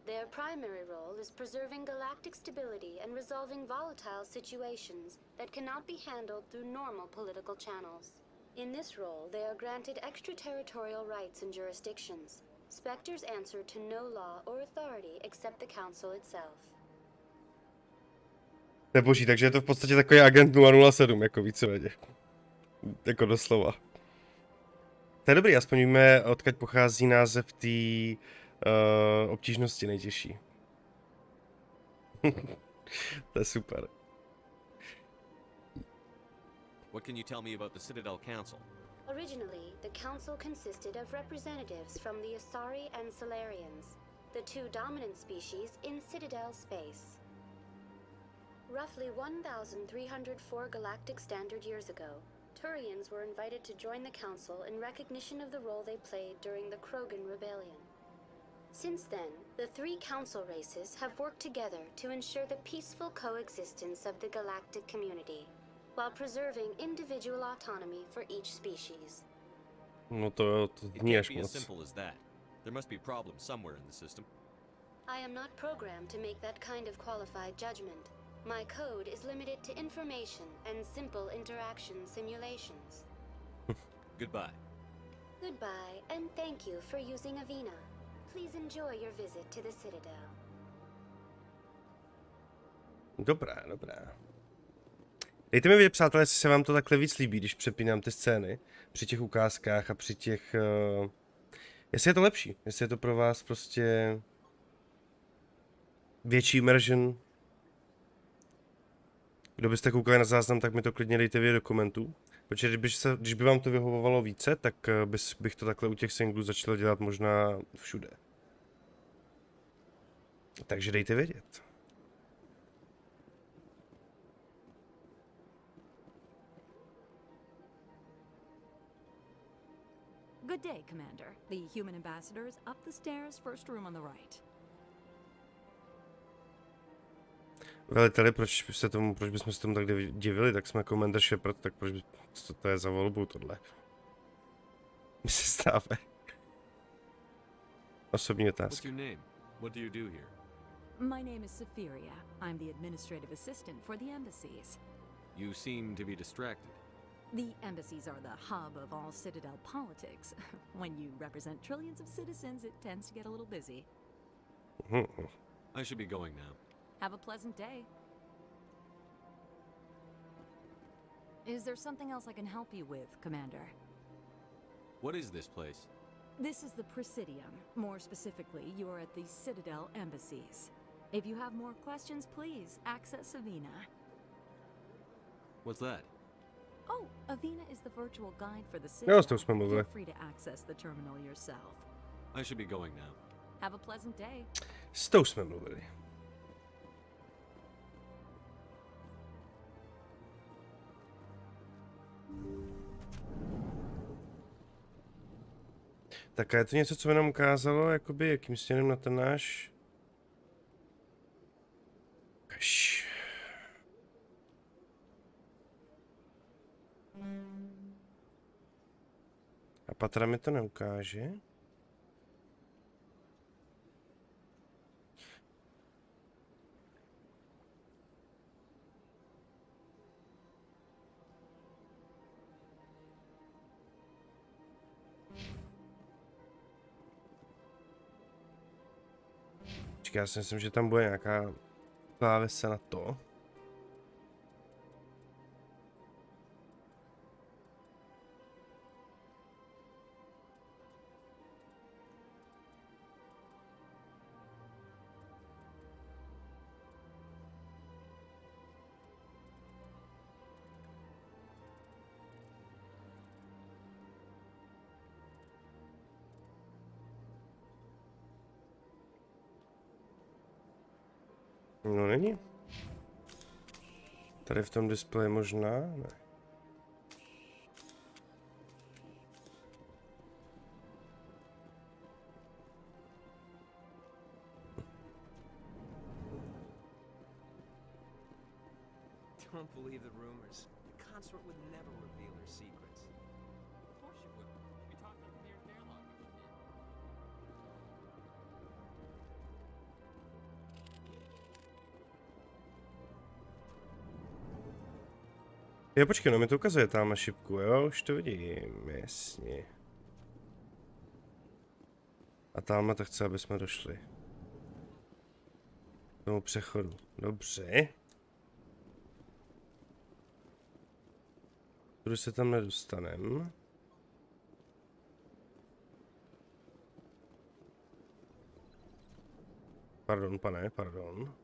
Their primary role is preserving galactic stability and resolving volatile situations that cannot be handled through normal political channels. In this role, they are granted extraterritorial rights and jurisdictions. Spectres answer to no law or authority except the Council itself. To je boží, takže je to v podstatě takový agent 007, jako víceméně. Jako doslova. To je dobrý, aspoň víme, odkud pochází název té obtížnosti nejtěžší. To je super. What can you tell me about the Citadel Council? Originally, the Council consisted of representatives from the Asari and Solarians, the two dominant species in Citadel space. Roughly 1,304 galactic standard years ago, Turians were invited to join the Council in recognition of the role they played during the Krogan Rebellion. Since then, the three Council races have worked together to ensure the peaceful coexistence of the galactic community, while preserving individual autonomy for each species. No to zní až It can't be as moc. simple as that. There must be problems somewhere in the system. I am not programmed to make that kind of qualified judgment. My code is limited to information and simple interaction simulations. Goodbye. Goodbye, and thank you for using Avina. Please enjoy your visit to the Citadel. Dobré, dobré. Dejte mi vědět, přátelé, jestli se vám to takhle víc líbí, když přepínám ty scény při těch ukázkách a při těch... Jestli je to lepší, jestli je to pro vás prostě větší immersion. Kdo byste koukali na záznam, tak mi to klidně dejte vědět do komentů. Protože když by vám to vyhovovalo více, tak bych to takhle u těch singlů začal dělat možná všude. Takže dejte vědět. Good day, Commander. The human ambassador is up the stairs, first room on the right. Veliteli, proč bychom se tomu tak divili, tak jsme Commander Shepard, tak proč by, co to je za volbu tohle? Mi se stává. Osobní otázka. What's your name? What do you do here? My name is Safiria. I'm the administrative assistant for the embassies. You seem to be distracted. The embassies are the hub of all Citadel politics. When you represent trillions of citizens, it tends to get a little busy. I should be going now. Have a pleasant day. Is there something else I can help you with, Commander? What is this place? This is the Presidium. More specifically, you are at the Citadel embassies. If you have more questions, please access Avina. What's that? Oh, Avina is the virtual guide for the Jo, Citadel. s tou jsme mluvili. Feel free to access the terminal yourself. I should be going now. Have a pleasant day. S tou jsme mluvili. Tak a je to něco, co mi nám ukázalo, jakoby, jakým směrem na ten náš... Kaš. A Patra mi to neukáže. Já si myslím, že tam bude nějaká klávesa na to. No není. Tady v tom displeji možná, ne. Don't believe the rumors. The consort would never reveal her secrets. Of course you wouldn't. We talked to clear dialogue. Jo, počkej, no mi to ukazuje tam na šipku, jo, už to vidím, jasně. A tamhle to chce, aby jsme došli. K tomu přechodu, dobře. Tudy se tam nedostanem. Pardon, pane, pardon.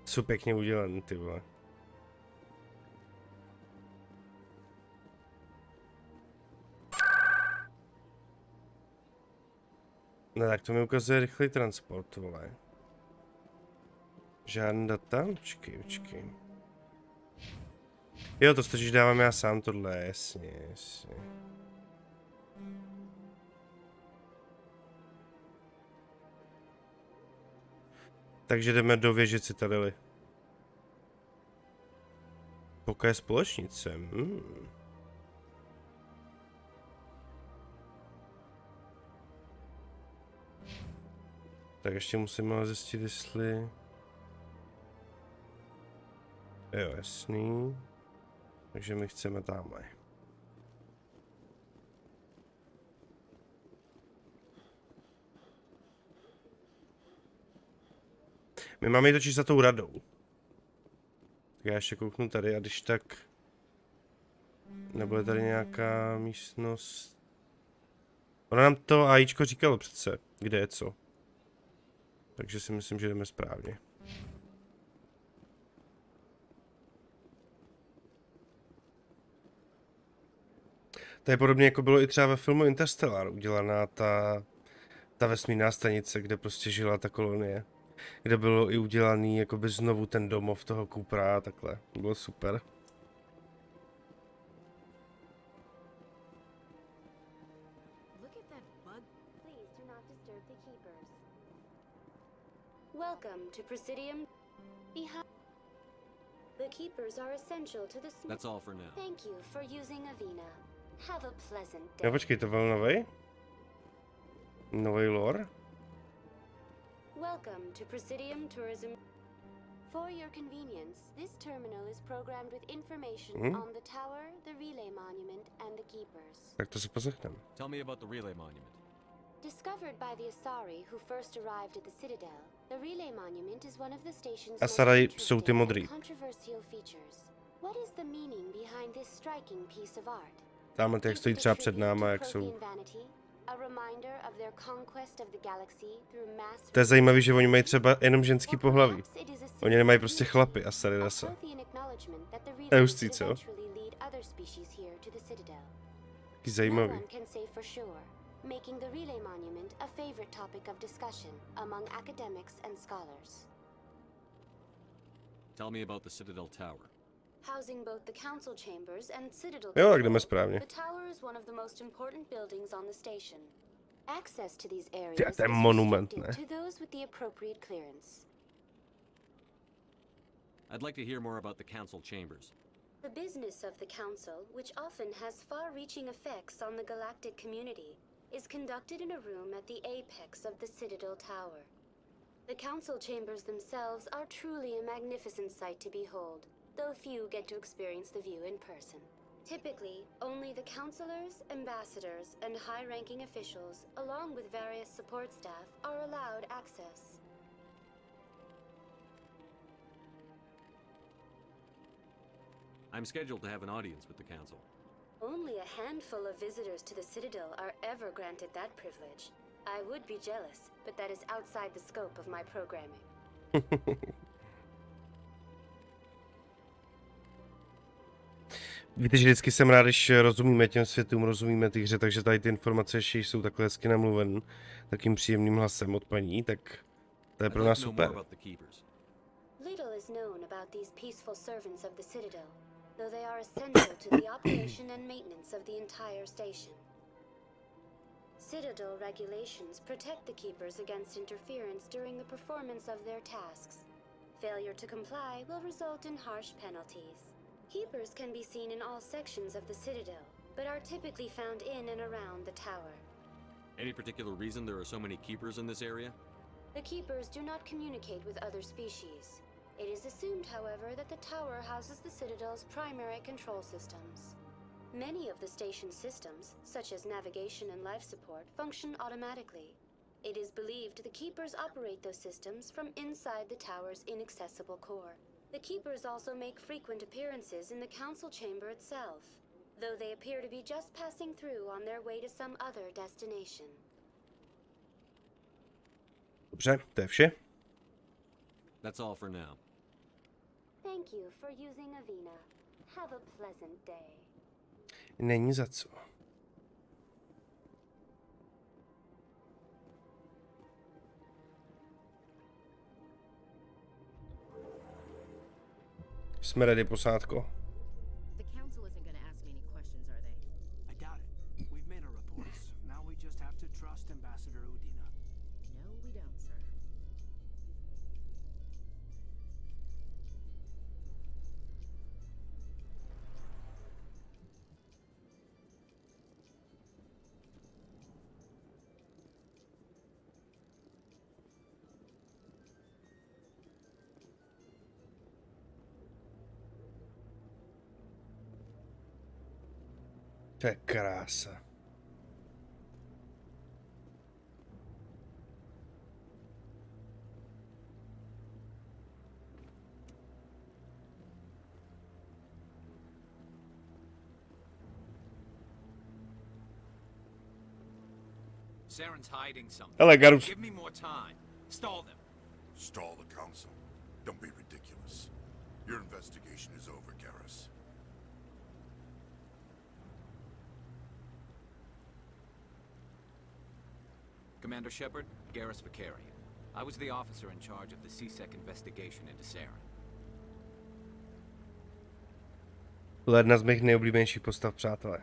Jsou pěkně udělaný, ty vole. No tak to mi ukazuje rychlý transport, vole. Žádný data? Počkej. Jo, to totiž dávám já sám tohle, jasně. Takže jdeme do věže Citadely. Poké společnice. Tak ještě musíme zjistit, jestli... Jo, jasný. Takže my chceme tamhle. My máme jít totiž za tou radou. Tak já ještě kouknu tady a když tak... Nebo je tady nějaká místnost... Ono nám to AIčko říkalo přece, kde je co. Takže si myslím, že jdeme správně. To je podobně jako bylo i třeba ve filmu Interstellar udělaná ta vesmírná stanice, kde prostě žila ta kolonie. Kde bylo i udělaný jakoby znovu ten domov toho Coopera a takhle. To bylo super. Welcome to Presidium. Behind the keepers are essential to the That's all for now. Thank you for using Avina. Have a pleasant day. No počkej, to byl novej? Novej lore? Welcome to Presidium Tourism. For your convenience, this terminal is programmed with information on the tower, the relay monument, and the keepers. Tak to si poslechneme. Tell me about the relay monument. Discovered by the Asari who first arrived at the Citadel, the relay monument is one of the station's Asari jsou ty modrý. controversial features. What is the meaning behind this striking piece of art? Tamhle jak stojí třeba před náma, jak jsou. A reminder of their conquest of the galaxy through mass. To je zajímavé, že oni mají třeba jenom ženský pohlaví. Oni nemají prostě chlapy a staré rasa. To je hustý, co? Taky zajímavý. Making the relay monument a favorite topic of discussion among academics and scholars. Tell me about the Citadel Tower. Housing both the council chambers and Citadel Jo, tak control, jdeme správně. the tower is one of the most important buildings on the station. Access to these areas To je monument, ne? to those with the appropriate clearance. I'd like to hear more about the council chambers. The business of the council, which often has far-reaching effects on the galactic community, is conducted in a room at the apex of the Citadel Tower. The council chambers themselves are truly a magnificent sight to behold, though few get to experience the view in person. Typically, only the councilors, ambassadors, and high-ranking officials, along with various support staff, are allowed access. I'm scheduled to have an audience with the council. Only a handful of visitors to the Citadel are ever granted that privilege. I would be jealous, but that is outside the scope of my programming. Víte, že vždycky jsem rád, když rozumíme těm světům, rozumíme ty hře, takže tady ty informace ještě jsou takhle hezky namluven takým příjemným hlasem od paní, tak to je pro nás super. Little is known about these peaceful servants of the Citadel, though they are essential to the operation and maintenance of the entire station. Citadel regulations protect the keepers against interference during the performance of their tasks. Failure to comply will result in harsh penalties. Keepers can be seen in all sections of the Citadel, but are typically found in and around the tower. Any particular reason there are so many keepers in this area? The keepers do not communicate with other species. It is assumed, however, that the tower houses the Citadel's primary control systems. Many of the station's systems, such as navigation and life support, function automatically. It is believed the keepers operate those systems from inside the tower's inaccessible core. The keepers also make frequent appearances in the council chamber itself, though they appear to be just passing through on their way to some other destination. Dobře, to je vše. That's all for now. Thank you for using Avina. Have a pleasant day. Není za co. Jsme ready, posádko. The council isn't going to ask me any questions, are they? I doubt it. We've made our reports. Now we just have to trust Ambassador Udina. No, we don't, sir. To je krása. Saren's hiding something. Hele, Garus. Give me more time. Stall them. Stall the council? Don't be ridiculous. Your investigation is over, Garrus. Commander Shepard, Garrus Vicarian. I was the officer in charge of the CSEC investigation into Saren. Byla jedna z mých nejoblíbenějších postav, přátelé.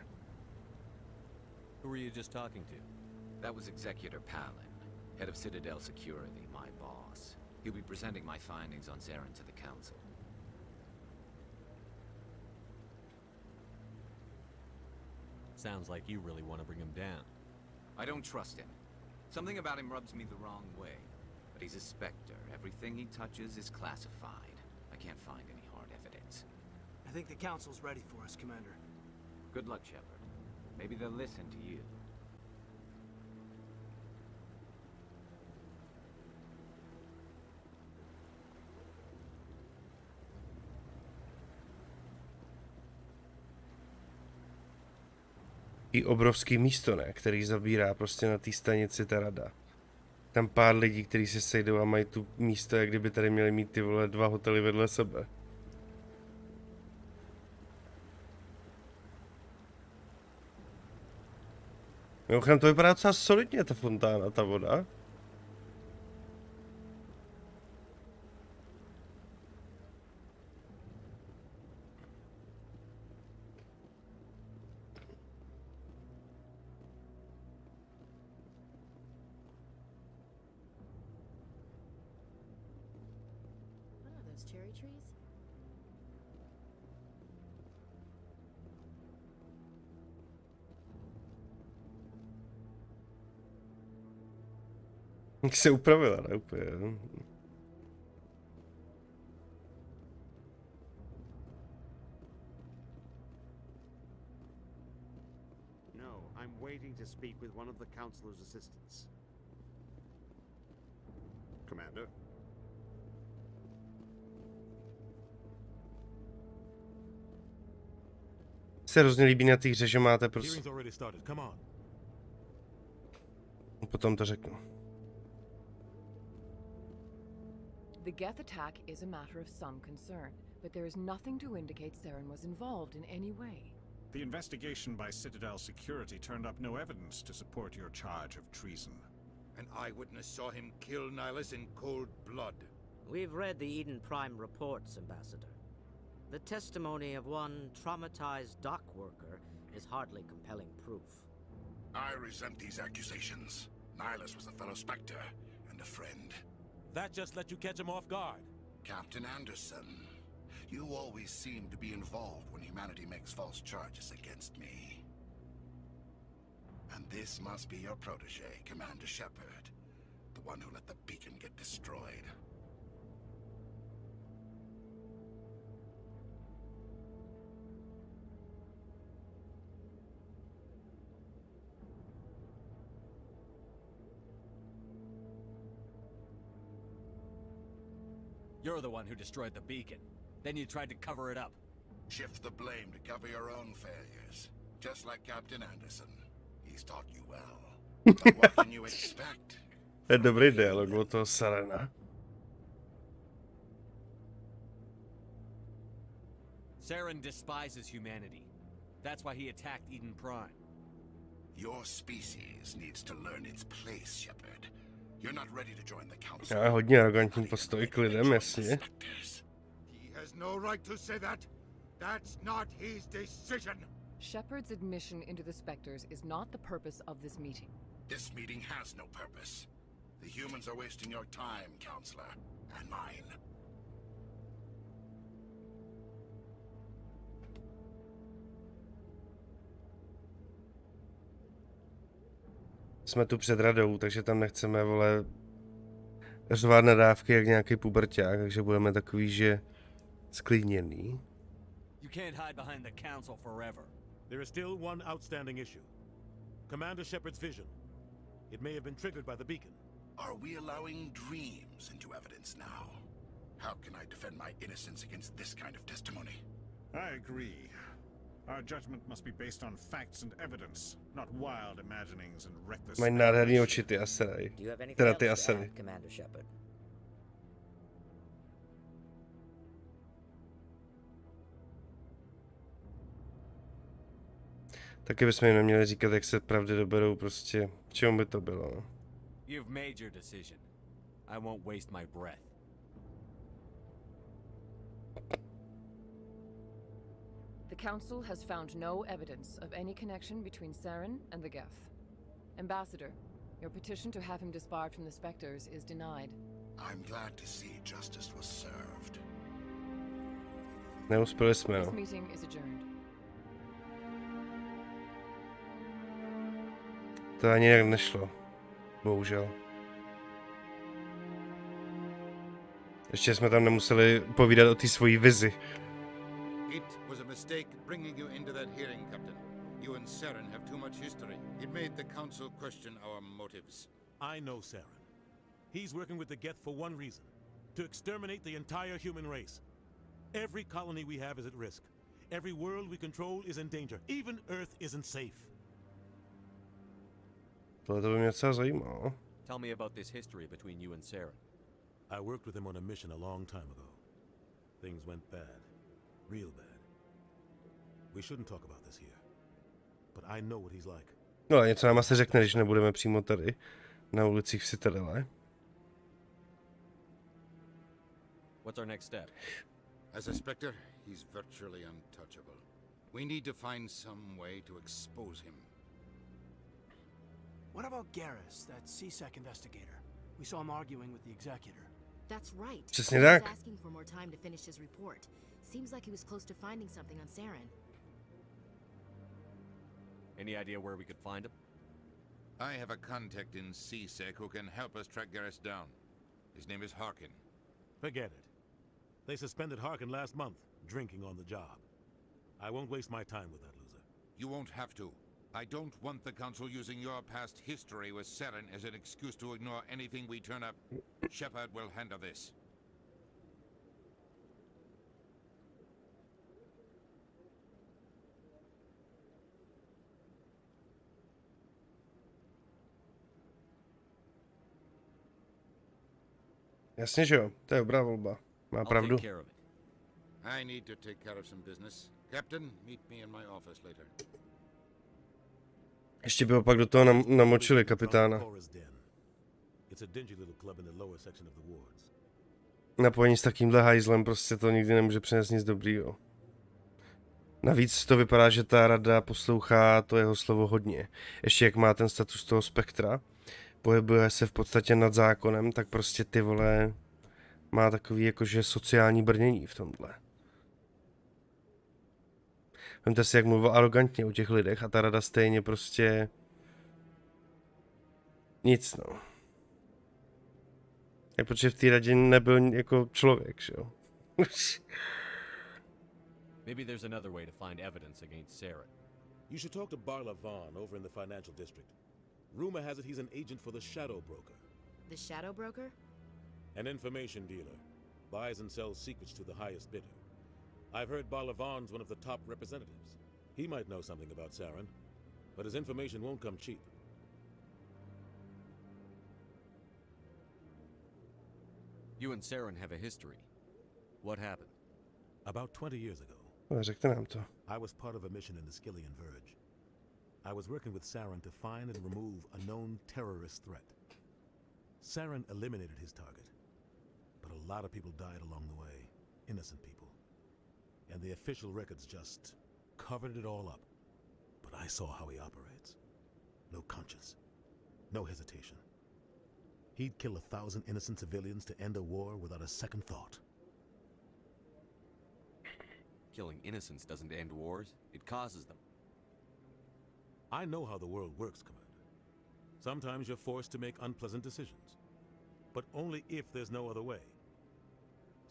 Who were you just talking to? That was Executor Palin, head of Citadel Security, my boss. He'll be presenting my findings on Saren to the Council. Sounds like you really want to bring him down. I don't trust him. Something about him rubs me the wrong way. But he's a Spectre. Everything he touches is classified. I can't find any hard evidence. I think the council's ready for us, Commander. Good luck, Shepard. Maybe they'll listen to you. I obrovský místo, ne? Který zabírá prostě na té stanici ta rada. Tam pár lidí, kteří se sejdou a mají tu místo, jak kdyby tady měli mít ty vole 2 hotely vedle sebe. Mimochodem, to vypadá docela solidně, ta fontána, ta voda. Cherry trees? Jak se upravila, ne úplně. No, I'm waiting to speak with one of the councilor's assistants. Commander? Se hrozně líbí na té hře, že máte prostě... Potom to řeknu. The Geth attack is a matter of some concern, but there is nothing to indicate Saren was involved in any way. The investigation by Citadel Security turned up no evidence to support your charge of treason. An eyewitness saw him kill Nihilus in cold blood. We've read the Eden Prime reports, Ambassador. The testimony of one traumatized dock worker is hardly compelling proof. I resent these accusations. Nihilus was a fellow Spectre and a friend. That just let you catch him off guard. Captain Anderson, you always seem to be involved when humanity makes false charges against me. And this must be your protege, Commander Shepard, the one who let the beacon get destroyed. You're the one who destroyed the beacon. Then you tried to cover it up. Shift the blame to cover your own failures. Just like Captain Anderson. He's taught you well. But what can you expect? To je dobrý dialog od toho Sarena. Saren despises humanity. That's why he attacked Eden Prime. Your species needs to learn its place, Shepard. You're not ready to join the council. Já hodně arrogantní postoj k lidem, jasně. He has no right to say that. That's not his decision. Shepard's admission into the Spectres is not the purpose of this meeting. This meeting has no purpose. The humans are wasting your time, Counselor, and mine. Jsme tu před radou, takže tam nechceme, vole, řvát nadávky jak nějaký puberťák, takže budeme takový, že sklidněný. You can't hide behind the council forever. There is still one outstanding issue. Commander Shepard's vision. It may have been triggered by the beacon. Are we allowing dreams into evidence now? How can I defend my innocence against this kind of testimony? I agree. Our judgment must be based on facts and evidence, not wild imaginings and reckless. Mají nádherný oči ty asery. Do you have anything Teda ty else to asery. add, Commander Shepard? Taky bychom jim neměli říkat, jak se pravdy doberou, prostě, čemu by to bylo, no. You've made your decision. I won't waste my breath. The Council has found no evidence of any connection between Saren and the Geth. Ambassador, your petition to have him disbarred from the Spectres is denied. I'm glad to see justice was served. Neuspěli jsme, This no. meeting is adjourned. To ani jak nešlo. Bohužel. Ještě jsme tam nemuseli povídat o té svojí vizi. It was a mistake bringing you into that hearing, Captain. You and Saren have too much history. It made the Council question our motives. I know Saren. He's working with the Geth for one reason. To exterminate the entire human race. Every colony we have is at risk. Every world we control is in danger. Even Earth isn't safe. Tohle to by mě docela zajímalo. Tell me about this history between you and Saren. I worked with him on a mission a long time ago. Things went bad. Real bad. We shouldn't talk about this here. But I know what he's like. No ale něco nám asi řekne, když nebudeme přímo tady na ulicích v Citadele. What's our next step? As a Spectre, he's virtually untouchable. We need to find some way to expose him. What about Garrus, that CSEC investigator? We saw him arguing with the executor. That's right. Přesně He was tak. asking for more time to finish his report. Seems like he was close to finding something on Saren. Any idea where we could find him? I have a contact in CSEC who can help us track Garrus down. His name is Harkin. Forget it. They suspended Harkin last month, drinking on the job. I won't waste my time with that loser. You won't have to. I don't want the Council using your past history with Saren as an excuse to ignore anything we turn up. Shepard will handle this. Jasně, že jo. To je dobrá volba. Má pravdu. I need to take care of some business. Captain, meet me in my office later. Ještě by ho pak do toho namočili kapitána. It's a dingy little club in the lower section of the wards. Napojení s takýmhle hajzlem prostě to nikdy nemůže přinést nic dobrýho. Navíc to vypadá, že ta rada poslouchá to jeho slovo hodně. Ještě jak má ten status toho spektra, pohybuje se v podstatě nad zákonem, tak prostě ty vole má takový jakože sociální brnění v tomhle. Vemte si, jak mluvil arrogantně o těch lidech a ta rada stejně prostě nic, no. Jak protože v té radě nebyl jako člověk, že jo. Maybe there's another way to find evidence against Saren. You should talk to Barla Vaughn over in the financial district. Rumor has it he's an agent for the Shadow Broker. The Shadow Broker? An information dealer. Buys and sells secrets to the highest bidder. I've heard Barla Vaughn's one of the top representatives. He might know something about Saren, but his information won't come cheap. You and Saren have a history. What happened? About 20 years ago, Řekte nám to. I was part of a mission in the Skillian Verge. I was working with Saren to find and remove a known terrorist threat. Saren eliminated his target, but a lot of people died along the way, innocent people. And the official records just covered it all up. But I saw how he operates. No conscience, no hesitation. He'd kill 1,000 innocent civilians to end a war without a second thought. Killing innocents doesn't end wars, it causes them. I know how the world works, Commander. Sometimes you're forced to make unpleasant decisions, but only if there's no other way.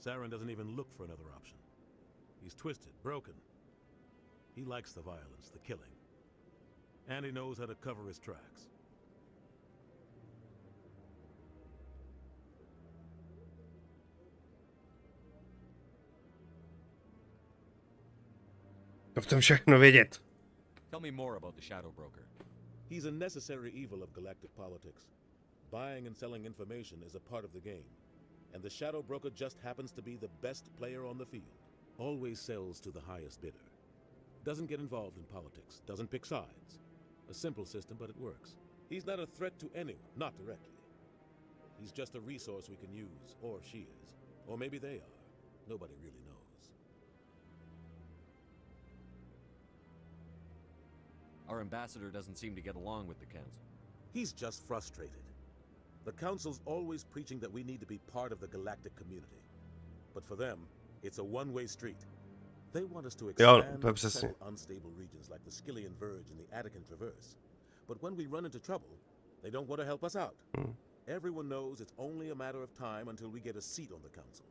Saren doesn't even look for another option. He's twisted, broken. He likes the violence, the killing. And he knows how to cover his tracks. To v tom všechno vědět. Tell me more about the Shadow Broker. He's a necessary evil of galactic politics. Buying and selling information is a part of the game. And the Shadow Broker just happens to be the best player on the field. Always sells to the highest bidder. Doesn't get involved in politics, doesn't pick sides. A simple system, but it works. He's not a threat to anyone, not directly. He's just a resource we can use, or she is. Or maybe they are. Nobody really knows. Our ambassador doesn't seem to get along with the council. He's just frustrated. The council's always preaching that we need to be part of the galactic community. But for them, it's a one-way street. They want us to expand and settle unstable regions like the Skillian Verge and the Attican Traverse. But when we run into trouble, they don't want to help us out. Everyone knows it's only a matter of time until we get a seat on the council.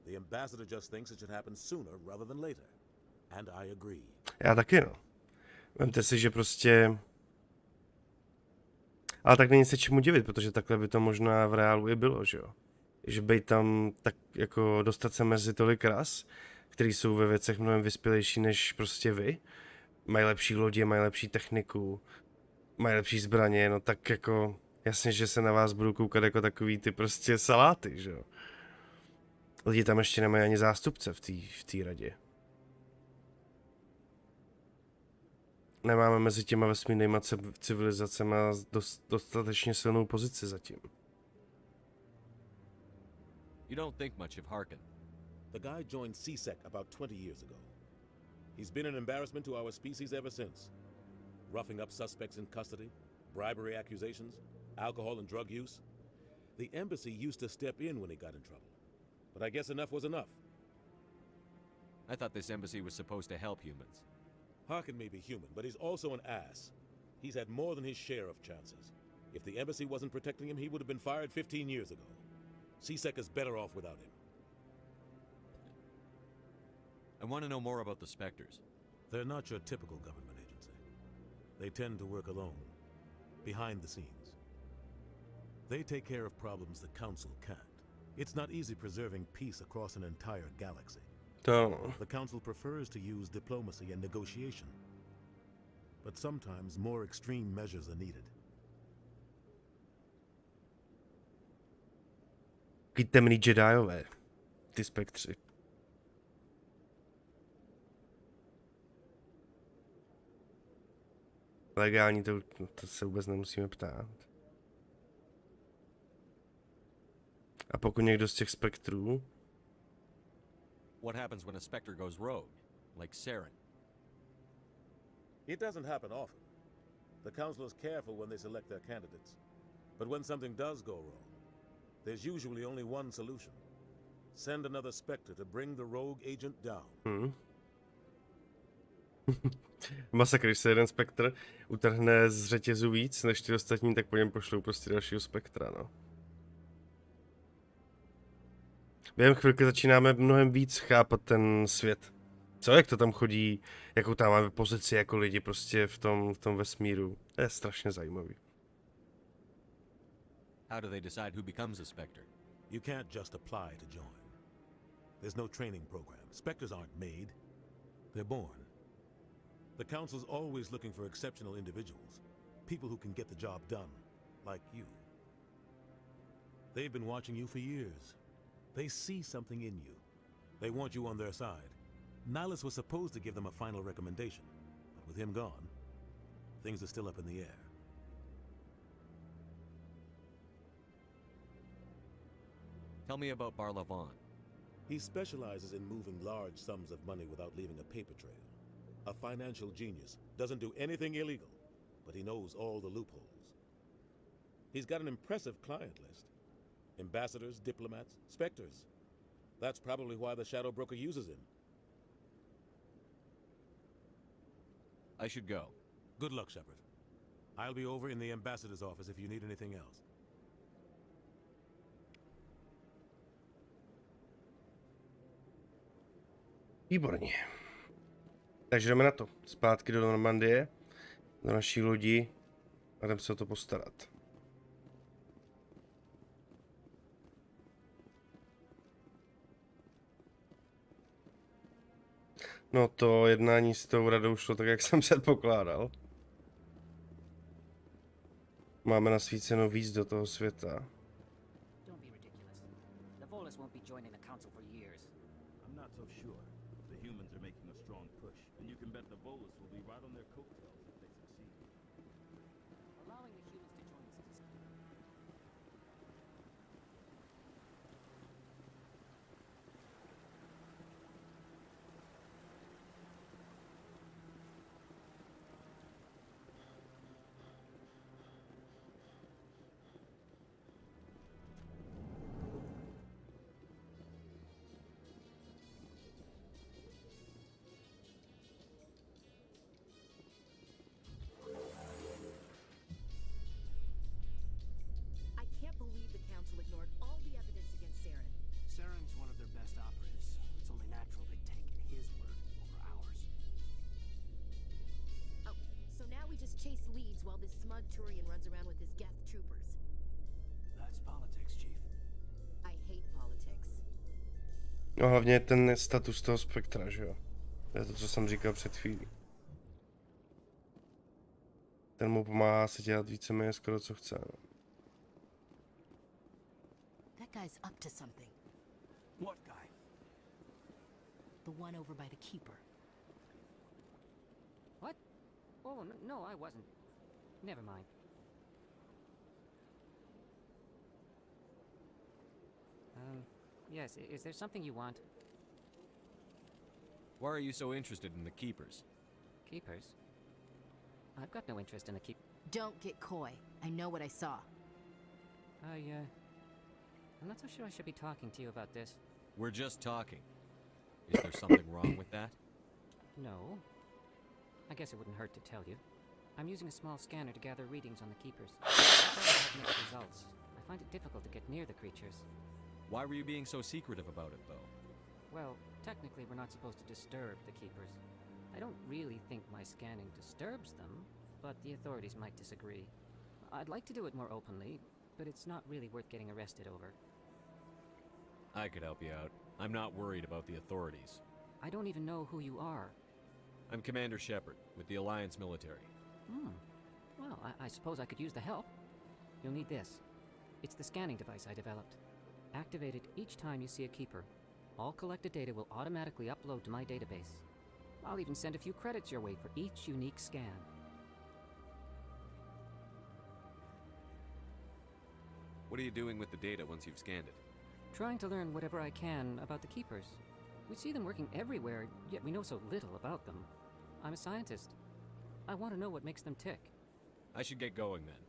The ambassador just thinks it should happen sooner rather than later. And I agree. Já taky, no. Vemte si, že prostě... Ale tak není se čemu divit, protože takhle by to možná v reálu i bylo, že jo? Že bejt tam tak jako dostat se mezi tolik ras, který jsou ve věcech mnohem vyspělejší než prostě vy. Mají lepší lodě, mají lepší techniku, mají lepší zbraně, no tak jako... Jasně, že se na vás budou koukat jako takový ty prostě saláty, že jo? Lidi tam ještě nemají ani zástupce v té radě. Nemáme mezi těma vesmírnýma civilizacemi dostatečně silnou pozici zatím. You don't think much of Harkin. The guy joined CSEC about 20 years ago. He's been an embarrassment to our species ever since. Roughing up suspects in custody, bribery accusations, alcohol and drug use. The embassy used to step in when he got in trouble. But I guess enough was enough. I thought this embassy was supposed to help humans. Harkin may be human, but he's also an ass. He's had more than his share of chances. If the embassy wasn't protecting him, he would have been fired 15 years ago. CSEC is better off without him. I want to know more about the Spectres. They're not your typical government agency. They tend to work alone, behind the scenes. They take care of problems the Council can't. It's not easy preserving peace across an entire galaxy. The Council prefers to use diplomacy and negotiation. But sometimes more extreme measures are needed. Ty temný Jediové. Ty spektři. Legální to se vůbec nemusíme ptát. A pokud někdo z těch spektrů... What happens when a Spectre goes rogue, like Saren? It doesn't happen often. The Council is careful when they select their candidates. But when something does go wrong, there's usually only one solution. Send another Spectre to bring the rogue agent down. Masakr, když se jeden spektr utrhne z řetězu víc než ty ostatní, tak po něm pošlou prostě dalšího spektra, no. Během chvilky začínáme mnohem víc chápat ten svět. Co, jak to tam chodí, jakou tam máme pozici jako lidi prostě v tom vesmíru. To je strašně zajímavý. How do they decide who becomes a Spectre? You can't just apply to join. There's no training program. Spectres aren't made. They're born. The Council's always looking for exceptional individuals. People who can get the job done. Like you. They've been watching you for years. They see something in you. They want you on their side. Nihilus was supposed to give them a final recommendation. But with him gone, things are still up in the air. Tell me about Barlavon. He specializes in moving large sums of money without leaving a paper trail. A financial genius. Doesn't do anything illegal, but he knows all the loopholes. He's got an impressive client list. Ambassadors, diplomats, specters. That's probably why the Shadow Broker uses him. I should go. Good luck, Shepard. I'll be over in the ambassador's office if you need anything else. Výborně. Takže jdeme na to. Zpátky do Normandie, do naší lodi a jdeme se o to postarat. No to jednání s tou radou šlo tak, jak jsem předpokládal. Máme nasvíceno víc do toho světa. Don't be ridiculous. The Volus won't be joining the council for years. I'm not so sure. The humans are making a strong push, and you can bet the Volus will be right on their coattails if they succeed. Allowing the humans to join the citizen. I can't believe the council ignored all the evidence against Saren. Saren's one of their best operatives. It's only natural they'd take his word over ours. Oh, so now we just chase leads while this smug Turian runs around with his Geth troopers. That's politics, Chief. I hate politics. No hlavně ten status toho spektra, že jo? To je to, co jsem říkal před chvílí. Ten mu pomáhá si dělat víceméně skoro co chce. That guy's up to something. What guy? The one over by the keeper. What? Oh, no, I wasn't. Never mind. Yes, is there something you want? Why are you so interested in the Keepers? Keepers? I've got no interest in the keep. Don't get coy. I know what I saw. I'm not so sure I should be talking to you about this. We're just talking. Is there something wrong with that? No. I guess it wouldn't hurt to tell you. I'm using a small scanner to gather readings on the Keepers. I have mixed results. I find it difficult to get near the creatures. Why were you being so secretive about it, though? Well, technically we're not supposed to disturb the Keepers. I don't really think my scanning disturbs them, but the authorities might disagree. I'd like to do it more openly, but it's not really worth getting arrested over. I could help you out. I'm not worried about the authorities. I don't even know who you are. I'm Commander Shepard, with the Alliance military. Well, I suppose I could use the help. You'll need this. It's the scanning device I developed. Activate it each time you see a Keeper. All collected data will automatically upload to my database. I'll even send a few credits your way for each unique scan. What are you doing with the data once you've scanned it? Trying to learn whatever I can about the Keepers. We see them working everywhere, yet we know so little about them. I'm a scientist. I want to know what makes them tick. I should get going then.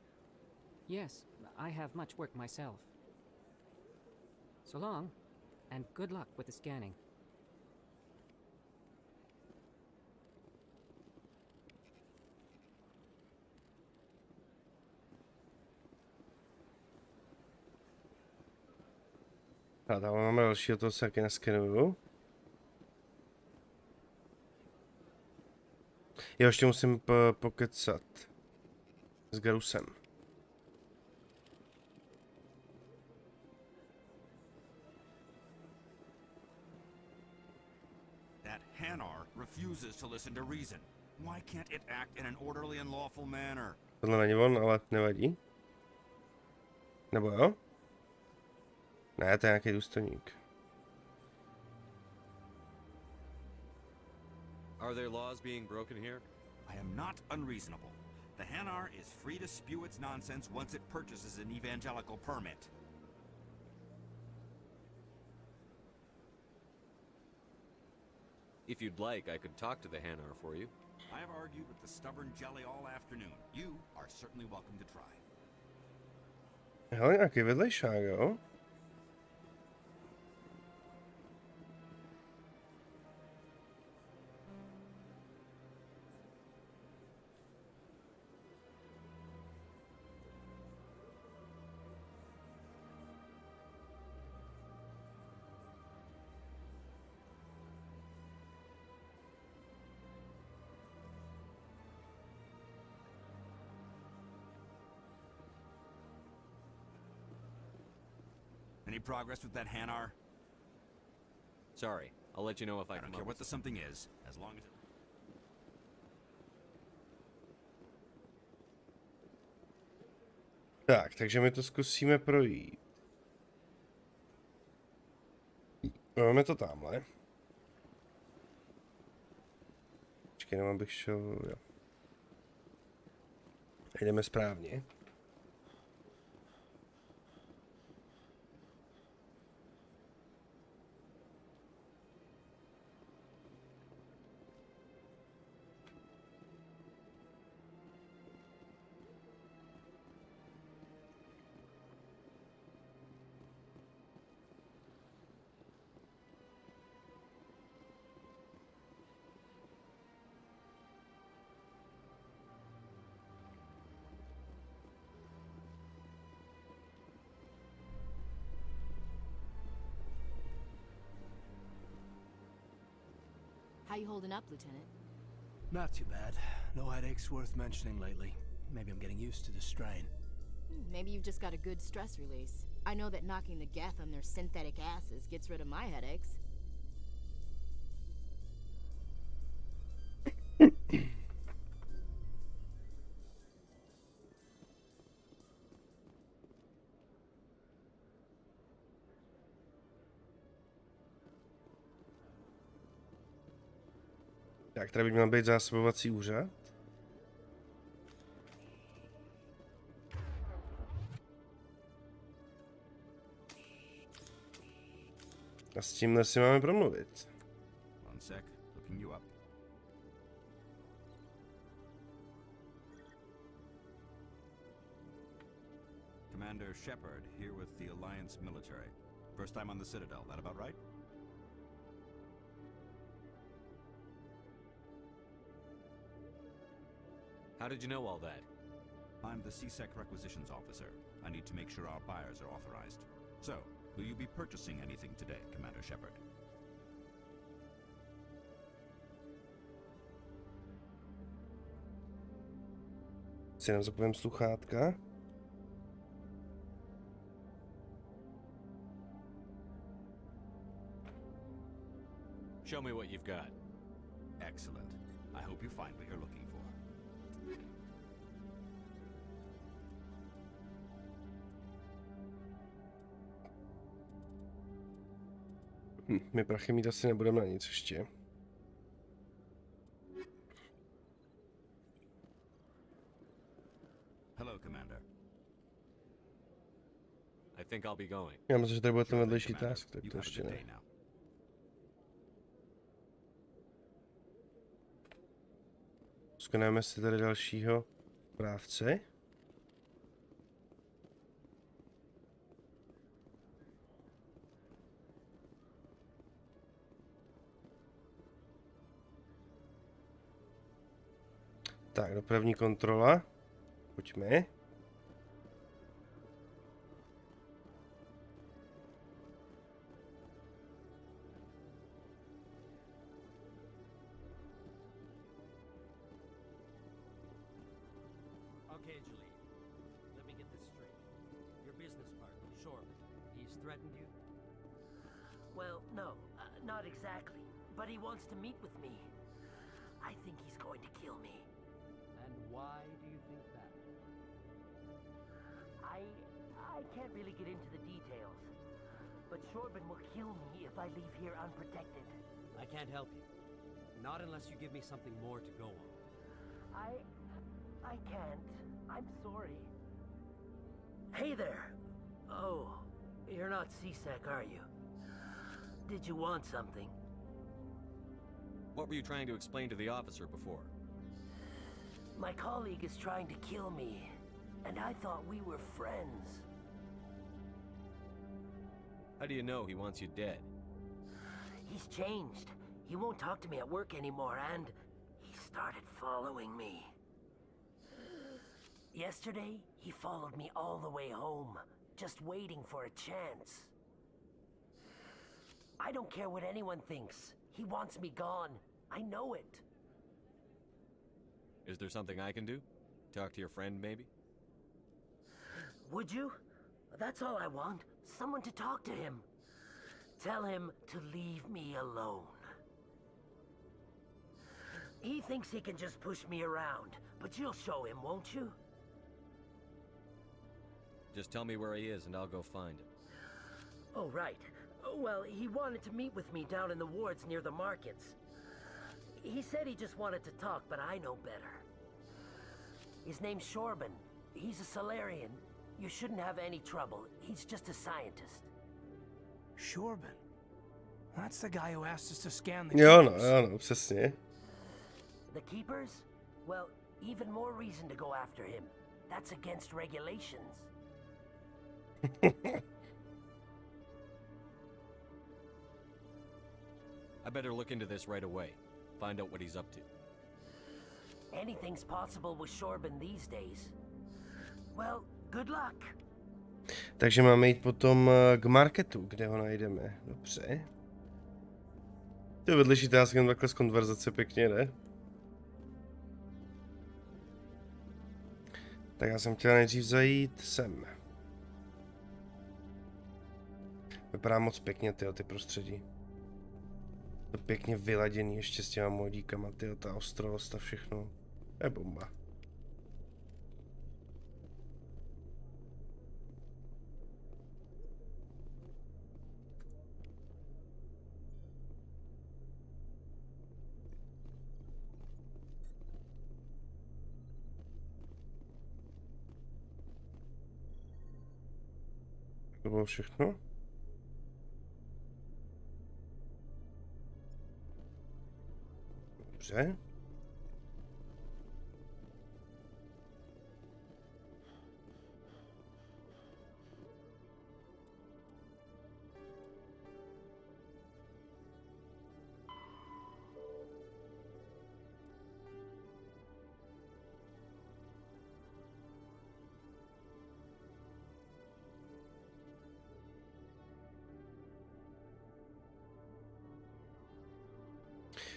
Yes, I have much work myself. So long, and good luck with the scanning. A tam máme dalšího, toho se taky naskenuju. Jo, ještě musím pokecat s Garusem. That Hanar refuses to listen to reason. Why can't it act in an orderly and lawful manner? Tohle není on, ale nevadí. Nebo jo? Ne, to je nějaký důstojník. Are there laws being broken here? I am not unreasonable. The Hanar is free to spew its nonsense once it purchases an evangelical permit. If you'd like, I could talk to the Hanar for you. I have argued with the stubborn jelly all afternoon. You are certainly welcome to try. Hele, nějaký vedlejšák, jo? Any progress with that Hanar? Sorry, I'll let you know if I don't come care up what with the something is, as long as it... Tak, takže my to zkusíme projít. Máme to tamhle. Počkej, jenom bych šel, jo. Jdeme správně. How you holding up, Lieutenant? Not too bad. No headaches worth mentioning lately. Maybe I'm getting used to the strain. Maybe you've just got a good stress release. I know that knocking the geth on their synthetic asses gets rid of my headaches. Tak, tady by měl být zásobovací úřad. A s tímhle si máme promluvit. One sec, looking you up. Commander Shepard, here with the Alliance military. First time on the Citadel, that about right? How did you know all that? I'm the CSEC requisitions officer. I need to make sure our buyers are authorized. So, will you be purchasing anything today, Commander Shepard? Si nám zapovím sluchátka. Show me what you've got. Excellent. I hope you find what you're looking for. My prachy mít asi nebudeme na nic ještě. Hello, Commander. I think I'll be going. Já myslím, že tady bude ten vedlejší task, tak to ještě ne. Zkonujeme si tady dalšího správce. Tak, dopravní kontrola. Pojďme. Okay, Julie. Let me get this straight. Your business partner, Shorman, he's threatened you? Well, no, not exactly. But he wants to meet with me. I think he's going to kill me. And why do you think that? I can't really get into the details. But Shorban will kill me if I leave here unprotected. I can't help you. Not unless you give me something more to go on. I can't. I'm sorry. Hey there. Oh, you're not CSEC, are you? Did you want something? What were you trying to explain to the officer before? My colleague is trying to kill me, and I thought we were friends. How do you know he wants you dead? He's changed. He won't talk to me at work anymore, and he started following me. Yesterday, he followed me all the way home, just waiting for a chance. I don't care what anyone thinks. He wants me gone. I know it. Is there something I can do? Talk to your friend, maybe? Would you? That's all I want. Someone to talk to him. Tell him to leave me alone. He thinks he can just push me around, but you'll show him, won't you? Just tell me where he is and I'll go find him. Oh, right. Well, he wanted to meet with me down in the wards near the markets. He said he just wanted to talk, but I know better. His name's Shorban. He's a Solarian. You shouldn't have any trouble. He's just a scientist. Shorban? That's the guy who asked us to scan the Jo, keepers. no, přesně. The keepers? Well, even more reason to go after him. That's against regulations. I better look into this right away. Find out what he's up to. Anything's possible with Shorban these days. Well, good luck. Takže máme jít potom k marketu, kde ho najdeme. Dobře. To vedlejší táskem takhle z konverzace pěkně jde. Tak já jsem chtěl nejdřív zajít sem. Vypadá moc pěkně, ty prostředí. To pěkně vyladěný ještě s těma modíkama, ta ostrovost a všechno. Je bomba. To bylo všechno? Dobře.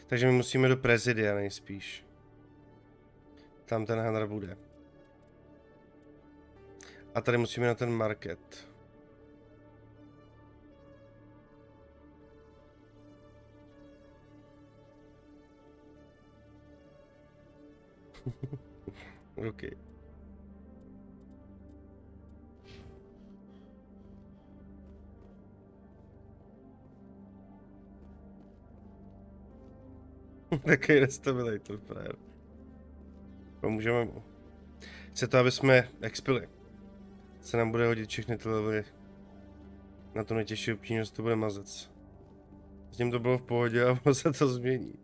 Takže my musíme do prezidia nejspíš. Tam ten handler bude. A tady musíme na ten market. OK. Takový restaurator, frajer. Pomůžeme mu. Chce to, aby jsme expili. Se nám bude hodit všechny ty levely. Na to nejtěžší obtížnost to bude mazec. S ním to bylo v pohodě a ono se to změní.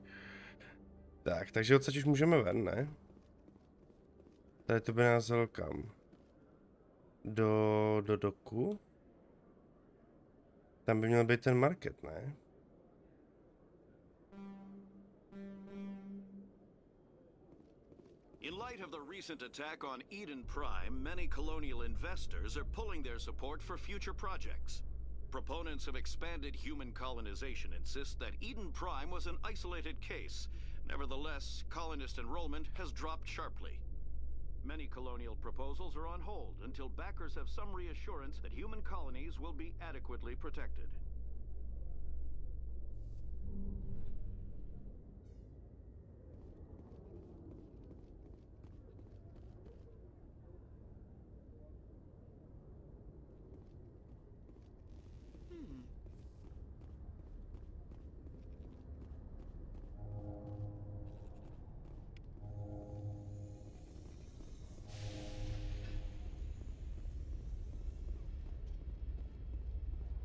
Tak, takže odsaď už můžeme ven, ne? Tady to by nás vzalo kam? Do doku? Tam by měl být ten market, ne? In light of the recent attack on Eden Prime, many colonial investors are pulling their support for future projects. Proponents of expanded human colonization insist that Eden Prime was an isolated case. Nevertheless, colonist enrollment has dropped sharply. Many colonial proposals are on hold until backers have some reassurance that human colonies will be adequately protected.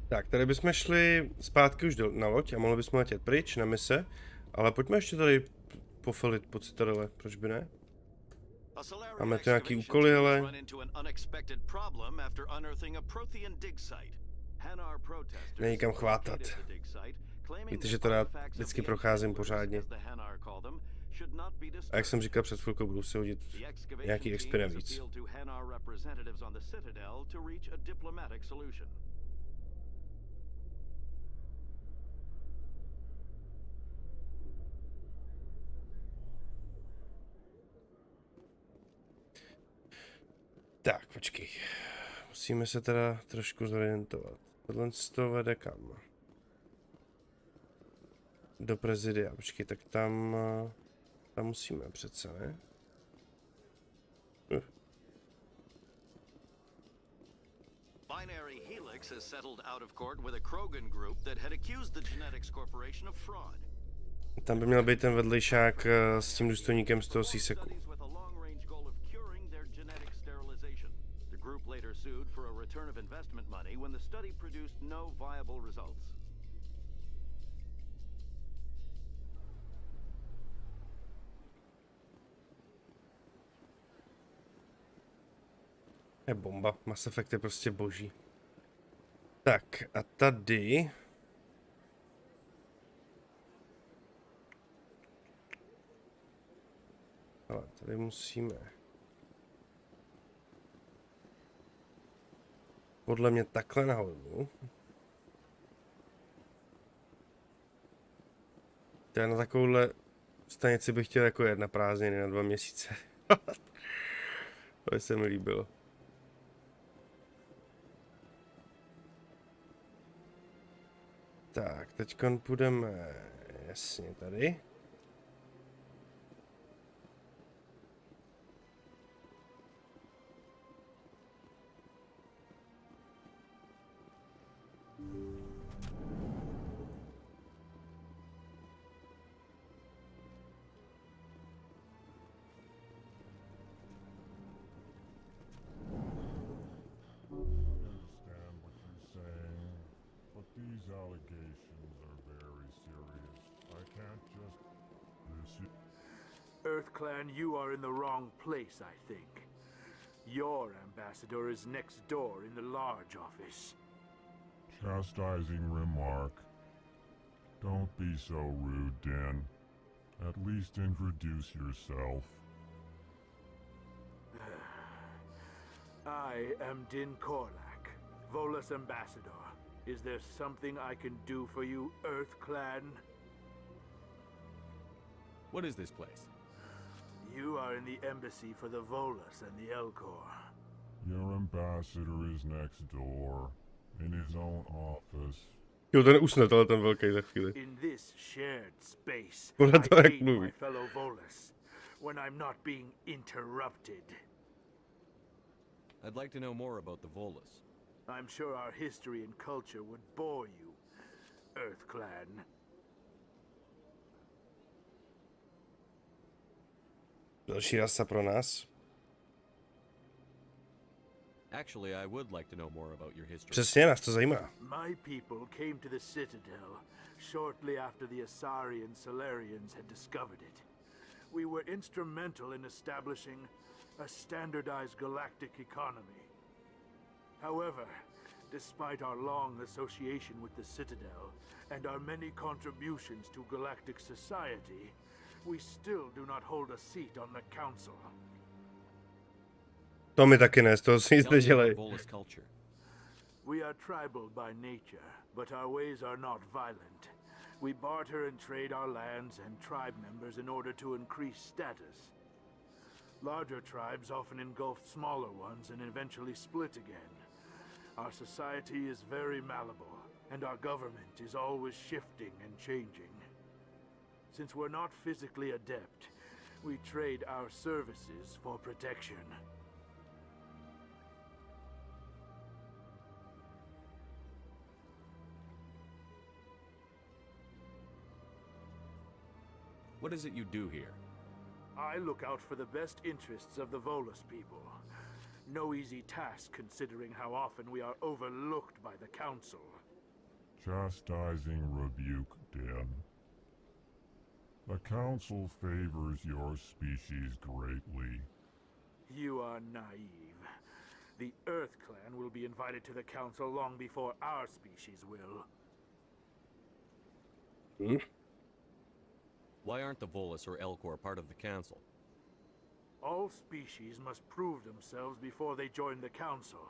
Tak, tady bychom šli zpátky už na loď a mohli bychom letět pryč na mise, ale pojďme ještě tady pofilit po citadele, proč by ne? Máme tu nějaký úkoly, ale... Není kam chvátat. Víte, že to rád vždycky procházím pořádně. A jak jsem říkal před chvilkou, budu si hodit nějaký XP navíc. Tak, počkej. Musíme se teda trošku zorientovat. Tohle to vede kam? Do prezidia. Počkej, tak tam musíme přece, ne? Binary Helix has settled out of court with a Krogan group that had accused the Genetics Corporation of fraud. Tam by měl být ten vedlejšák s tím důstojníkem z toho C-seku. The group later sued for a return of investment money when the study produced no viable results. Je bomba. Mass Effect je prostě boží. Tak a tady... Ale tady musíme... Podle mě takhle nahoru. Já na takovouhle stanici bych chtěl jako jet na prázdniny na 2 měsíce. To se mi líbilo. Tak, teďkon půjdeme jasně tady. These allegations are very serious. I can't just... EarthClan, you are in the wrong place, I think. Your ambassador is next door in the large office. Chastising remark. Don't be so rude, Dan. At least introduce yourself. I am Din Korlak, Volus ambassador. Is there something I can do for you, EarthClan? What is this place? You are in the embassy for the Volus and the Elcor. Your ambassador is next door, in his own office. Jo, ten usne, tohle ten velký za chvíli. In this shared space, Podle I toho, jak hate mluví. my fellow Volus when I'm not being interrupted. I'd like to know more about the Volus. I'm sure our history and culture would bore you, EarthClan. Další rasa pro nás. Actually, I would like to know more about your history. Přesně, nás to zajímá. My people came to the Citadel shortly after the Asari and Solarians had discovered it. We were instrumental in establishing a standardized galactic economy. However, despite our long association with the Citadel and our many contributions to galactic society, we still do not hold a seat on the Council. To mi taky ne, z toho si nic Tell me nedělej. about Volus culture. We are tribal by nature, but our ways are not violent. We barter and trade our lands and tribe members in order to increase status. Larger tribes often engulf smaller ones and eventually split again. Our society is very malleable, and our government is always shifting and changing. Since we're not physically adept, we trade our services for protection. What is it you do here? I look out for the best interests of the Volus people. No easy task considering how often we are overlooked by the Council. Chastising rebuke, Dan. The Council favors your species greatly. You are naive. The EarthClan will be invited to the Council long before our species will. Why aren't the Volus or Elcor part of the Council? All species must prove themselves before they join the Council.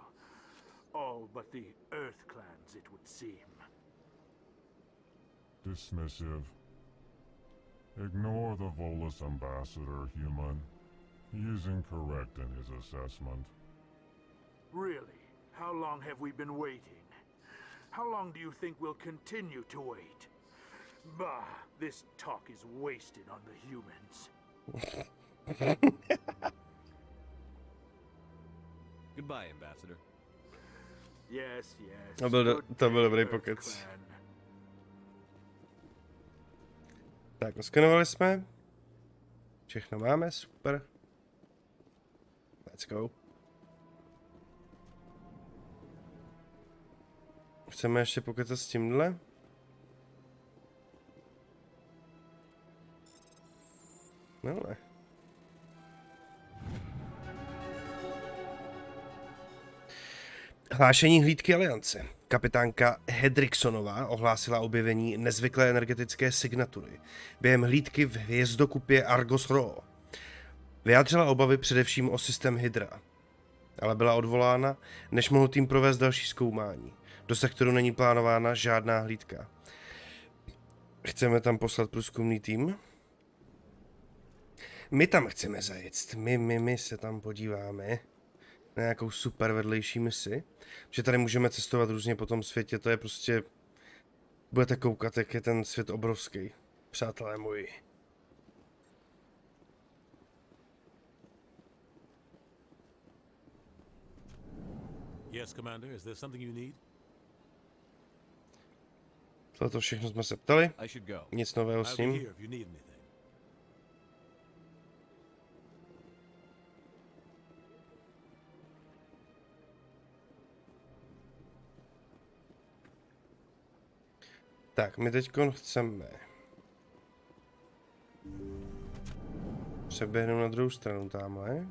All but the EarthClans, it would seem. Dismissive. Ignore the Volus ambassador, human. He is incorrect in his assessment. Really? How long have we been waiting? How long do you think we'll continue to wait? Bah, this talk is wasted on the humans. Goodbye, Ambassador. Yes, yes. To byl dobrý pokec. Tak, oskenovali jsme. Všechno máme, super. Let's go. Chceme ještě pokecat s tímhle? No ne. Hlášení hlídky aliance. Kapitánka Hedricksonová ohlásila objevení nezvyklé energetické signatury během hlídky v hvězdokupě Argos Rho. Vyjádřila obavy především o systém Hydra, ale byla odvolána, než mohl tým provést další zkoumání. Do sektoru není plánována žádná hlídka. Chceme tam poslat průzkumný tým? My tam chceme zajet. My se tam podíváme na nějakou super vedlejší misi. Že tady můžeme cestovat různě po tom světě, to je prostě... Budete koukat, jak je ten svět obrovský. Přátelé moji. Yes, Commander, is there something you need? Tohle všechno jsme se ptali. Nic nového s ním. Tak, my teďkon chceme přeběhnout na druhou stranu tamhle.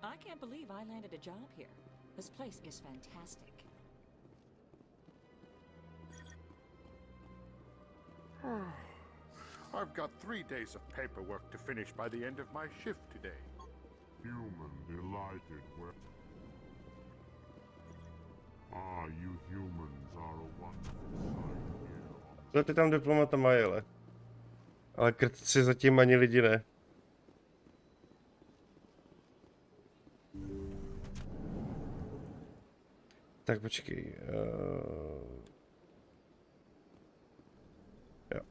I can't believe I landed a job here. This place is fantastic. I've got 3 days of paperwork to finish by the end of my shift today. Human delighted where... Ah, you humans are a wonderful sight here. Ty tam diplomata mají, ale krtci zatím ani lidi ne. Tak počkej. Jo.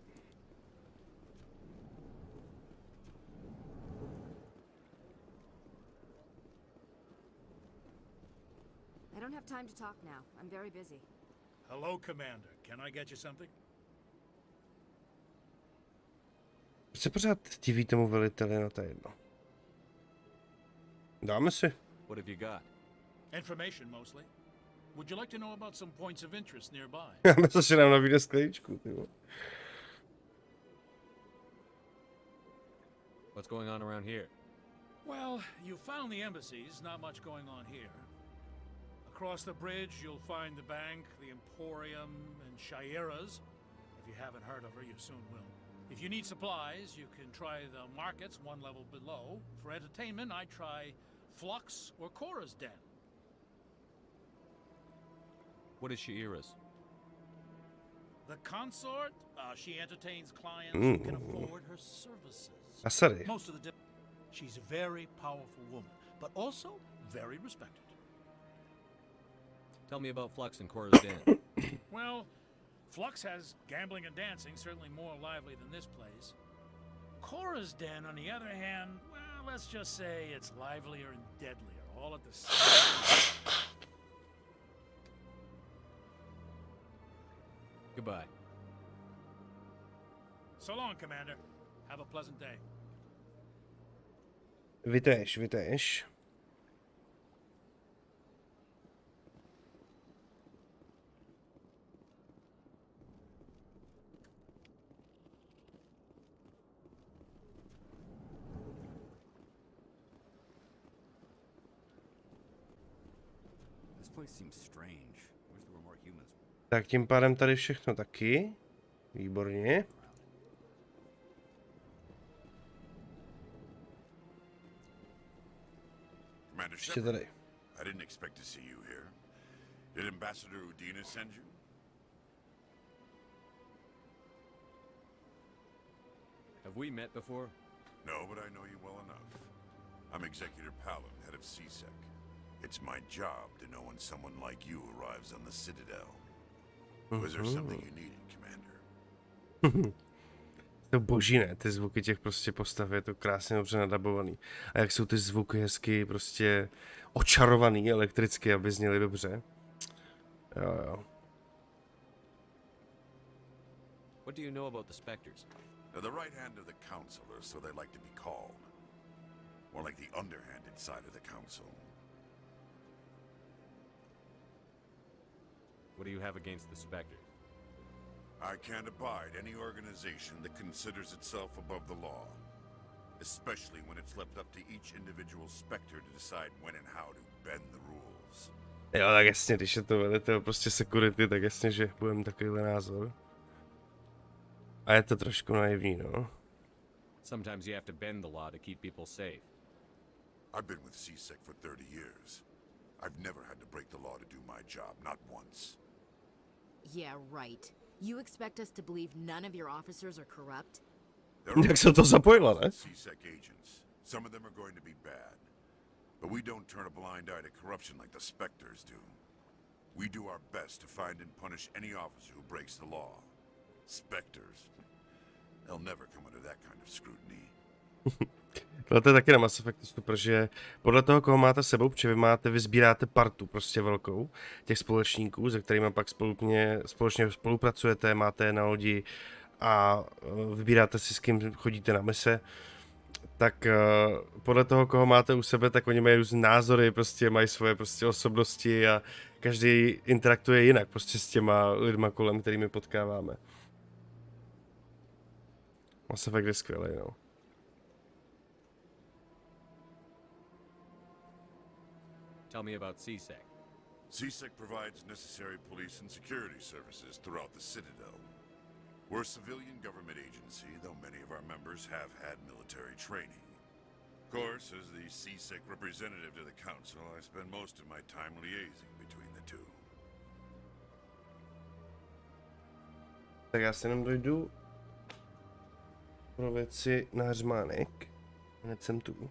I don't have time to talk now. I'm very busy. Hello, Commander. Can I get you something? Proč se pořád diví tomu veliteli, no to je jedno. Dáme si. What have you got? Information, mostly. Would you like to know about some points of interest nearby? Já myslím, že nám nabídne skleničku, ty vole. What's going on around here? Well, you found the embassies, not much going on here. Across the bridge, you'll find the bank, the Emporium, and Shaira's. If you haven't heard of her, you soon will. If you need supplies, you can try the markets one level below. For entertainment, I'd try Flux or Cora's Den. What is Shaira's? The consort, she entertains clients who can afford her services. Sorry. Most of the she's a very powerful woman, but also very respected. Tell me about Flux and Cora's Den. Well, Flux has gambling and dancing, certainly more lively than this place. Cora's Den, on the other hand, well, let's just say it's livelier and deadlier, all at the same time. Goodbye. So long, Commander. Have a pleasant day. Vitéž. This place seems strange. Wish there were more humans. Tak tím pádem tady všechno taky. Výborně. Commander Ještě Shepard, tady. I didn't expect to see you here. Did Ambassador Udina send you? Have we met before? No, but I know you well enough. I'm Executor Palin, head of CSEC. It's my job to know when someone like you arrives on the Citadel. Was there something you needed, Commander? To boží, ne? Ty zvuky těch prostě postav, je to krásně dobře nadabovaný. A jak jsou ty zvuky hezky prostě očarovaný elektricky, aby zněly dobře. Jo. What do you know about the Spectres? They're the right hand of the Council, or so they like to be called. More like the underhanded side of the Council. What do you have against the Spectres? I can't abide any organization that considers itself above the law. Especially when it's left up to each individual Spectre to decide when and how to bend the rules. Jo, tak jasně, když je to velitel prostě security, tak jasně, že budeme takovýhle názor. A je to trošku naivní, no. Sometimes you have to bend the law to keep people safe. I've been with CSEC for 30 years. I've never had to break the law to do my job, not once. Yeah, right. You expect us to believe none of your officers are corrupt? Jak se to zapojilo, ne? CSEC agents. Some of them are going to be bad. But we don't turn a blind eye to corruption like the Spectres do. We do our best to find and punish any officer who breaks the law. Spectres. They'll never come under that kind of scrutiny. Tohle je taky na Mass Effectu super, že podle toho, koho máte s sebou, protože vy sbíráte partu prostě velkou těch společníků, se kterými pak společně spolupracujete, máte je na lodi a vybíráte si, s kým chodíte na mise, tak podle toho, koho máte u sebe, tak oni mají různé názory, prostě mají svoje prostě osobnosti a každý interaktuje jinak prostě s těma lidma kolem, kterými potkáváme. Mass Effect je skvělý, no. Tell me about CSEC. CSEC provides necessary police and security services throughout the Citadel. We're a civilian government agency, though many of our members have had military training. Of course, as the CSEC representative to the Council, I spend most of my time liaising between the two. Tak já si jenom dojdu pro věci na hřmánek. Hned jsem tu.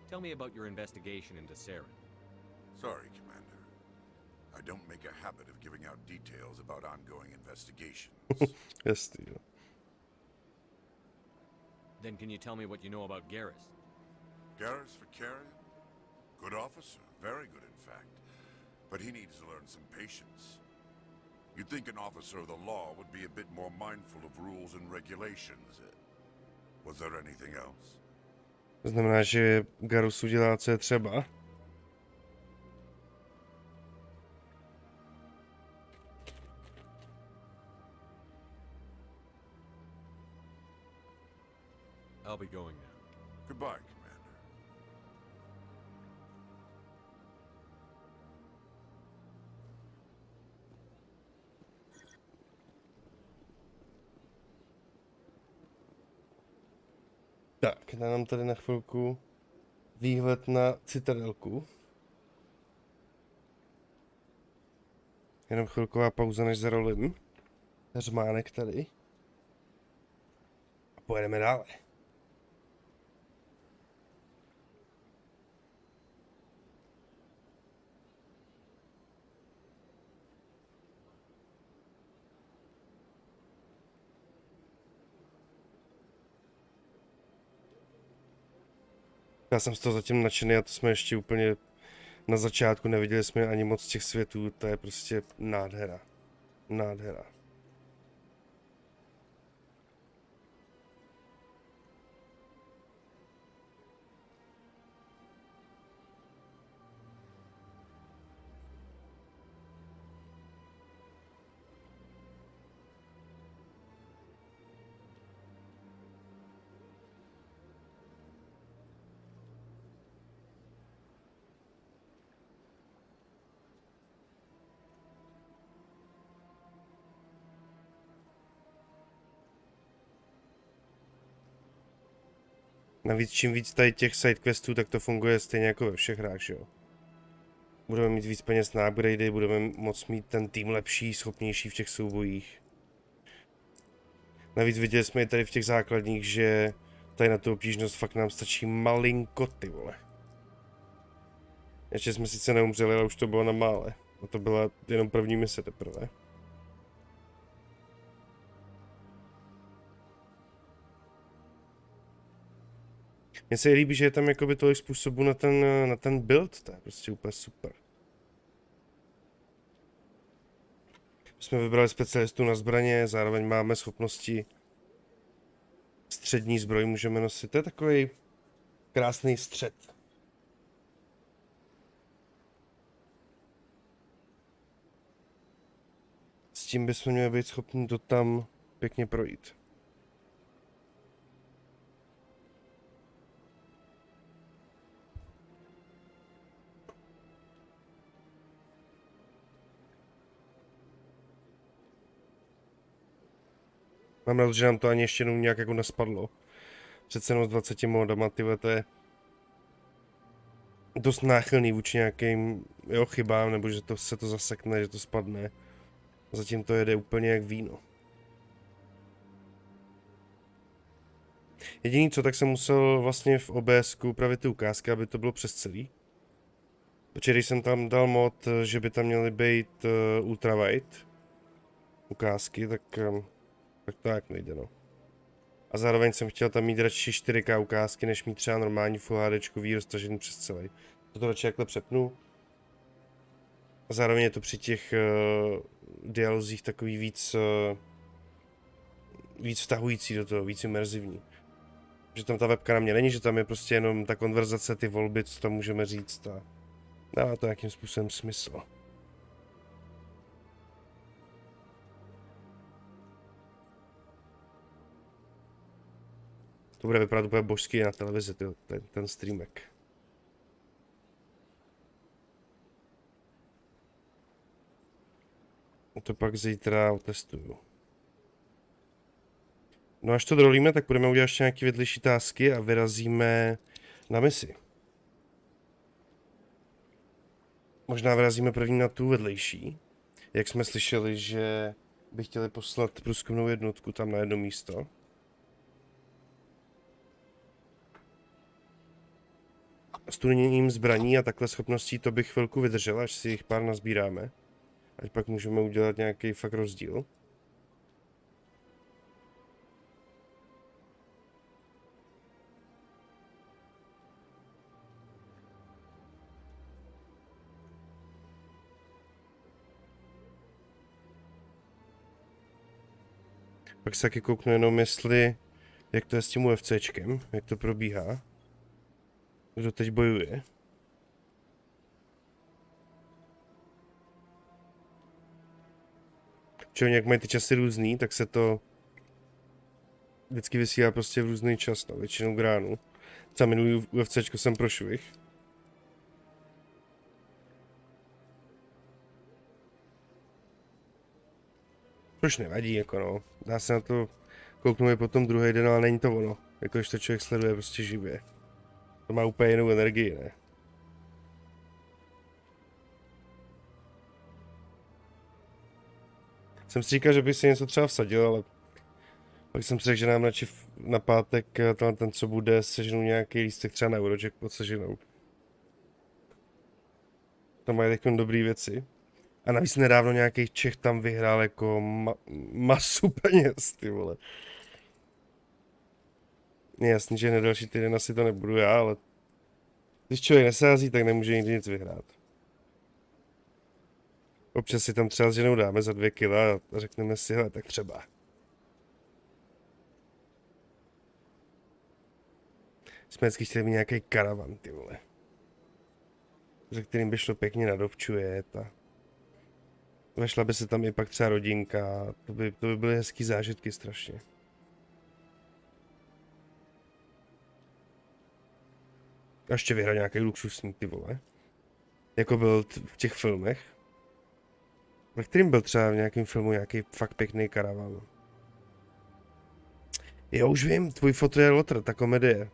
Tell me about your investigation into Saren. Sorry, Commander. I don't make a habit of giving out details about ongoing investigations. Yes, Steve. Then can you tell me what you know about Garrus? Garrus Vicarian? Good officer. Very good, in fact. But he needs to learn some patience. You'd think an officer of the law would be a bit more mindful of rules and regulations. Was there anything else? To znamená, že Garus udělá, co je třeba. I'll be going now. Goodbye, Commander. Tak, dám tady na chvilku výhled na citadelku. Jenom chvilková pauza, než zarolím. Řmánek tady. A pojedeme dále. Já jsem z toho zatím nadšený a to jsme ještě úplně na začátku, neviděli jsme ani moc těch světů, to je prostě nádhera. Nádhera. Navíc čím víc tady těch sidequestů, tak to funguje stejně jako ve všech hrách, že jo. Budeme mít víc peněz na upgradey, budeme moct mít ten tým lepší, schopnější v těch soubojích. Navíc viděli jsme i tady v těch základních, že tady na tu obtížnost fakt nám stačí malinko, ty vole. Ještě jsme sice neumřeli, ale už to bylo na mále. A to byla jenom první mise teprve. Mně se líbí, že je tam jakoby tolik způsobů na ten build, to je prostě úplně super. Jsme vybrali specialistu na zbraně, zároveň máme schopnosti střední zbroj můžeme nosit, to je takový krásný střed. S tím bychom měli být schopni to tam pěkně projít. Mám rád, že nám to ani ještě jenom nějak jako nespadlo. Přece jenom s 20 módama, tyhle, to je dost náchylný vůči nějakým chybám, nebo že se to zasekne, že to spadne. Zatím to jede úplně jak víno. Jediný co, tak jsem musel vlastně v OBS-ku upravit ty ukázky, aby to bylo přes celý. Protože když jsem tam dal mod, že by tam měly být ultrawide ukázky, tak to jak nejde, no. A zároveň jsem chtěl tam mít radši 4K ukázky, než mít třeba normální Full HDčkový roztažený přes celý. To radši takhle přepnu. A zároveň je to při těch dialozích takový víc vtahující do toho, víc imerzivní. Že tam ta webka na mě není, že tam je prostě jenom ta konverzace, ty volby, co tam můžeme říct a dává to nějakým způsobem smysl. To bude vypadat úplně božský na televizi, ten streamek. To pak zítra otestuju. No až to drolíme, tak budeme udělat ještě nějaké vedlejší tásky a vyrazíme na misi. Možná vyrazíme první na tu vedlejší. Jak jsme slyšeli, že by chtěli poslat průzkumnou jednotku tam na jedno místo. Studením zbraní a takhle schopností to bych chvilku vydržel, až si jich pár nazbíráme. Ať pak můžeme udělat nějaký fakt rozdíl. Pak se taky kouknu jenom, jestli, jak to je s tím UFCčkem, jak to probíhá. Kdo teď bojuje. Čili jak mají ty časy různý, tak se to vždycky vysílá prostě v různý čas, no, většinou k ránu. Třeba minulý UFCčko jsem prošvih. Proč nevadí, jako no. Dá se na to kouknout i potom druhý den, ale není to ono. Jako když to člověk sleduje prostě živě. To má úplně jinou energii, ne? Jsem si říkal, že bych si něco třeba vsadil, ale pak jsem si řekl, že nám radši na pátek ten, co bude, seženou nějaký lístek třeba na Eurojackpot seženou. Tam mají takové dobré věci. A navíc nedávno nějaký Čech tam vyhrál jako masu peněz, ty vole. Je jasný, že na další týden asi to nebudu já, ale když člověk nesází, tak nemůže nikdy nic vyhrát. Občas si tam třeba s ženou dáme za 2 kila a řekneme si, hele, tak třeba. Jsme vždycky chtěli mít nějaký karavan, ty vole. Za kterým by šlo pěkně na dovču jet a vešla by se tam i pak třeba rodinka, to by byly hezký zážitky strašně. A ještě vyhrát nějaký luxusní, ty vole. Jako byl v těch filmech. Ve kterým byl třeba v nějakém filmu nějaký fakt pěkný karavan. Jo, už vím, tvůj foto je lotr, ta komedie.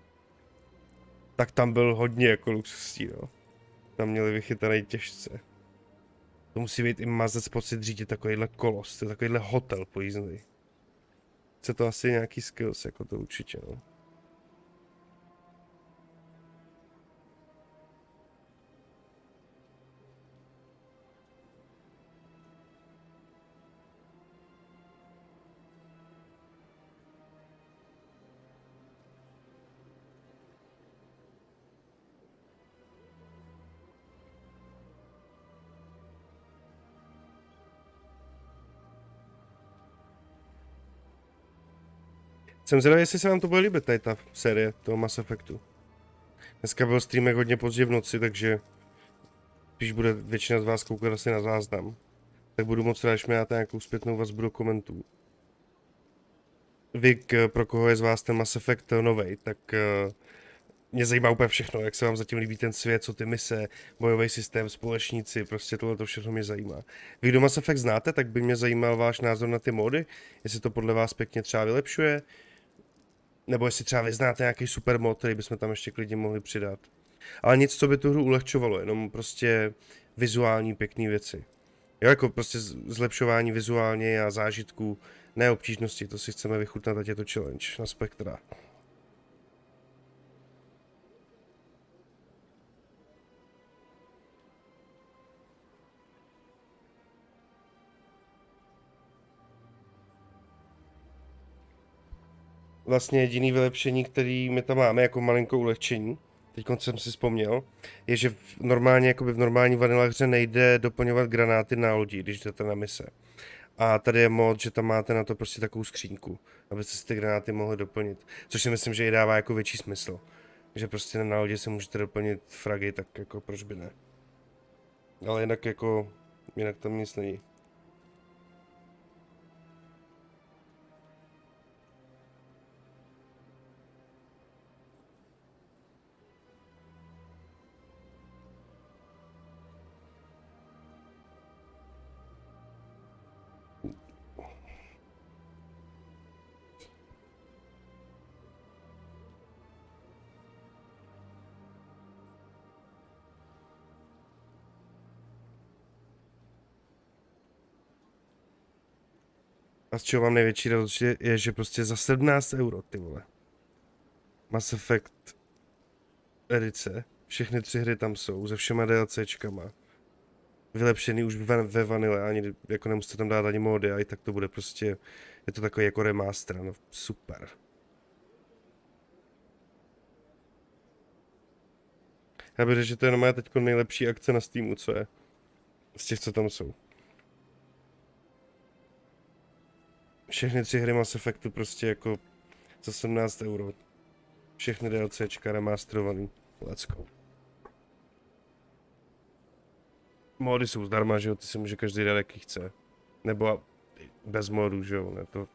Tak tam byl hodně jako luxusní, no. Tam měli vychytaný těžce. To musí být i mazec pocit řídit takovýhle kolos, to je takovýhle hotel pojízdný. Chce to asi nějaký skills, jako to určitě, no. Jsem zvědavý, jestli se vám to bude líbit, tady ta série toho Mass Effectu. Dneska byl streamek hodně pozdě v noci, takže když bude většina z vás koukat asi na záznam, tak budu moc rád, když mi dáte nějakou zpětnou vazbu do komentů. Vy, pro koho je z vás ten Mass Effect novej, tak mě zajímá úplně všechno, jak se vám zatím líbí ten svět, co ty mise, bojový systém, společníci, prostě tohle to všechno mě zajímá. Vy, kdo Mass Effect znáte, tak by mě zajímal váš názor na ty módy, jestli to podle vás pěkně třeba vylepšuje, nebo jestli třeba vy znáte nějaký super mod, který bychom tam ještě klidně mohli přidat. Ale nic, co by tu hru ulehčovalo, jenom prostě vizuální pěkné věci. Jo, jako prostě zlepšování vizuálně a zážitků, ne obtížnosti, to si chceme vychutnat, ať je to challenge na Spektra. Vlastně jediný vylepšení, který my tam máme jako malinkou ulehčení, teď jsem si vzpomněl, je, že normálně, jakoby v normální vanilla hře nejde doplňovat granáty na lodi, když jdete na mise. A tady je mod, že tam máte na to prostě takovou skřínku, abyste si ty granáty mohli doplnit. Což si myslím, že i dává jako větší smysl. Že prostě na lodi si můžete doplnit fragy, tak jako proč by ne. Ale jinak tam nic není. A z čeho mám největší radost je, že prostě za 17 euro, ty vole. Mass Effect edice, všechny 3 hry tam jsou, se všema DLCčkama. Vylepšený už ve vanile, ani jako nemusíte tam dát ani módy, a i tak to bude prostě, je to takový jako remaster, no super. Já bych řekl, že to je jenom teď nejlepší akce na Steamu, co je. Z těch, co tam jsou. Všechny 3 hry Mass Effectu prostě jako za 17 euro. Všechny DLCčka remasterovaný. Let's go. Módy jsou zdarma, že jo, ty si může každý dát, jaký chce. Nebo bez módů, že jo, ne to...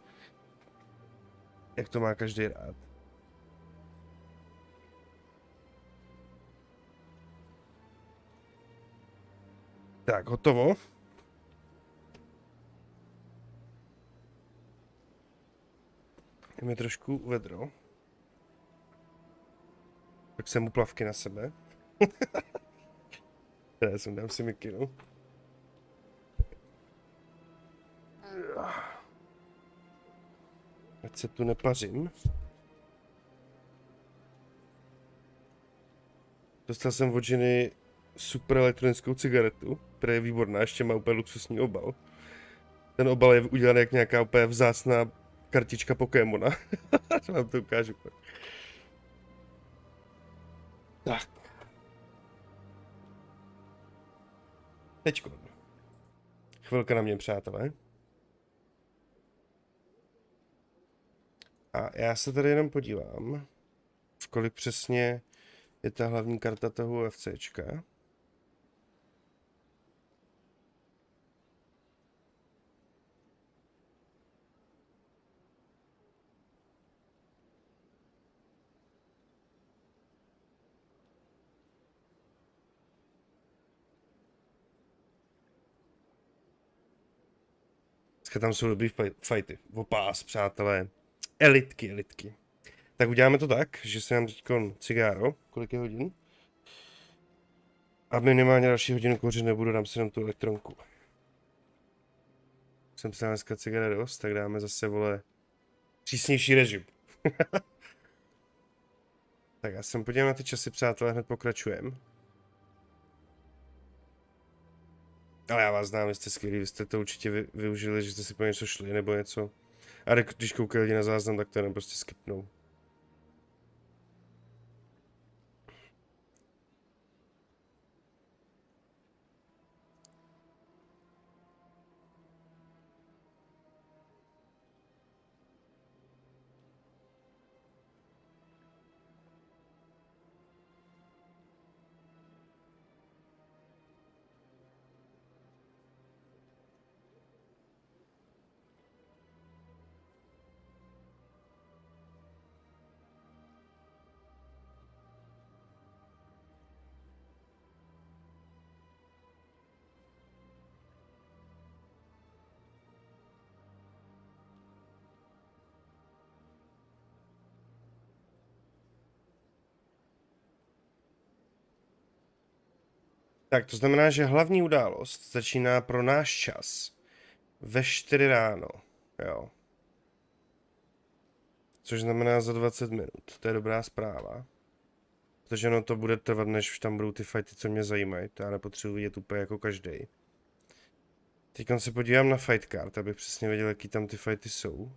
Jak to má každý rád. Tak, hotovo. Je mi trošku vedro. Tak jsem mu plavky na sebe. Já jsem dám si mikinu. Ať se tu nepařím. Dostal jsem od ženy super elektronickou cigaretu, která je výborná, ještě má úplně luxusní obal. Ten obal je udělaný jak nějaká úplně vzácná kartička Pokémona. Vám to ukážu. Tak. Teďko. Chvilka na mě, přátelé. A já se tady jenom podívám, v kolik přesně je ta hlavní karta toho UFCčka. Dneska tam jsou dobrý fighty. Opás, přátelé. Elitky. Tak uděláme to tak, že se nám teďkon cigáro. Kolik je hodin? A minimálně další hodinu kouřit nebudu, dám si jenom tu elektronku. Jsem si dneska cigára dost, tak dáme zase, vole, přísnější režim. Tak já jsem podívám na ty časy, přátelé, hned pokračujem. Ale já vás znám, vy jste skvělí, vy jste to určitě využili, že jste si po něco šli nebo něco. A když koukají lidi na záznam, tak to jenom prostě skipnou. Tak to znamená, že hlavní událost začíná pro náš čas ve 4 ráno, jo. Což znamená za 20 minut, to je dobrá zpráva. Protože ono to bude trvat, než tam budou ty fighty, co mě zajímají, to já nepotřebuji vidět úplně jako každý. Teď se podívám na fight card, abych přesně věděl, jaký tam ty fighty jsou.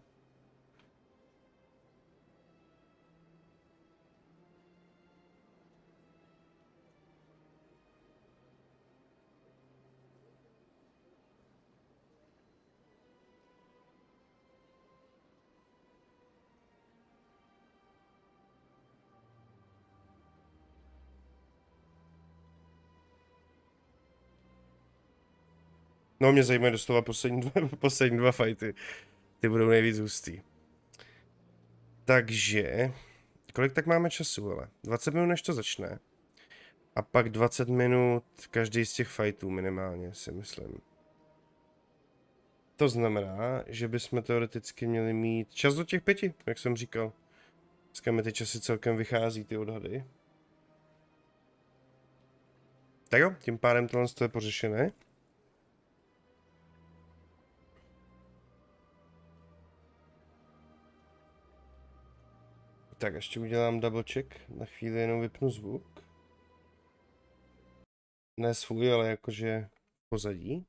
No, mě zajímají doslova poslední dva fighty. Ty budou nejvíc hustý. Takže, kolik tak máme času, ale? 20 minut, než to začne. A pak 20 minut každý z těch fightů minimálně, si myslím. To znamená, že bychom teoreticky měli mít čas do těch 5, jak jsem říkal. Dneska mi ty časy celkem vychází, ty odhady. Tak jo, tím pádem tohle je pořešené. Tak ještě udělám double check, na chvíli jenom vypnu zvuk. Ne svůj, ale jakože pozadí.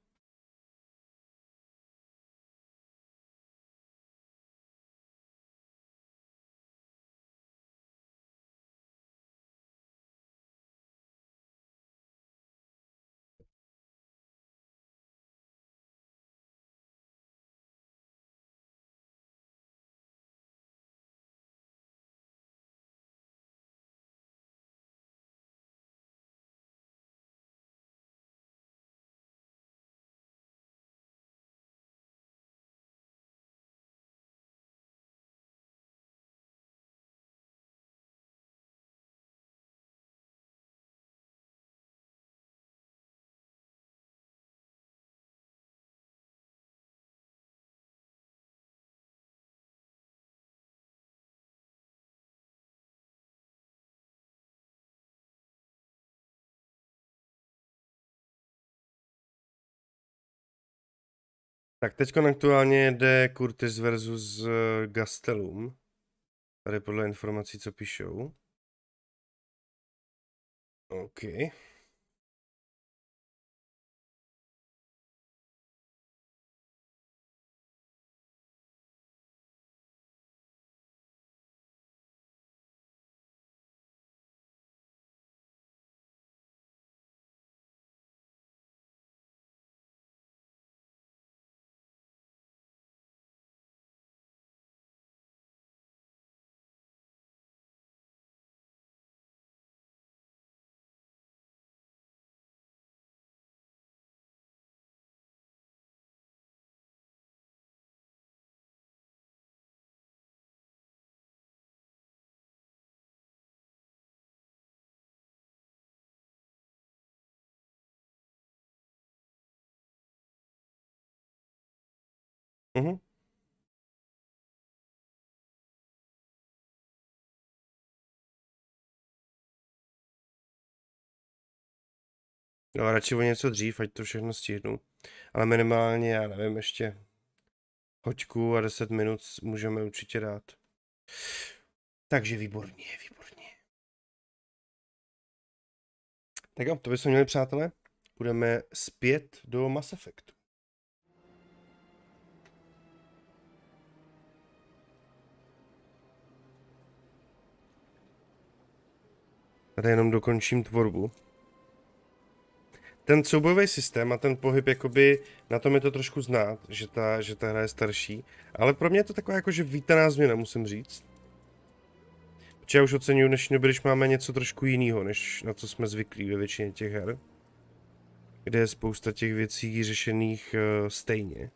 Tak teď aktuálně jde Curtis versus Gastelum. Tady podle informací, co píšou. OK. Mhm. No, radši o něco dřív, ať to všechno stihnu. Ale minimálně, já nevím, ještě hoďku a 10 minut můžeme určitě dát. Takže výborně, výborně. Tak jo, to bychom měli, přátelé. Půjdeme zpět do Mass Effectu. Tady jenom dokončím tvorbu. Ten soubojový systém a ten pohyb, jakoby, na tom je to trošku znát, že ta hra je starší. Ale pro mě je to taková jakože vítaná změna, musím říct. Protože já už oceňuji dnešní doby, když máme něco trošku jiného, než na co jsme zvyklí ve většině těch her. Kde je spousta těch věcí řešených stejně.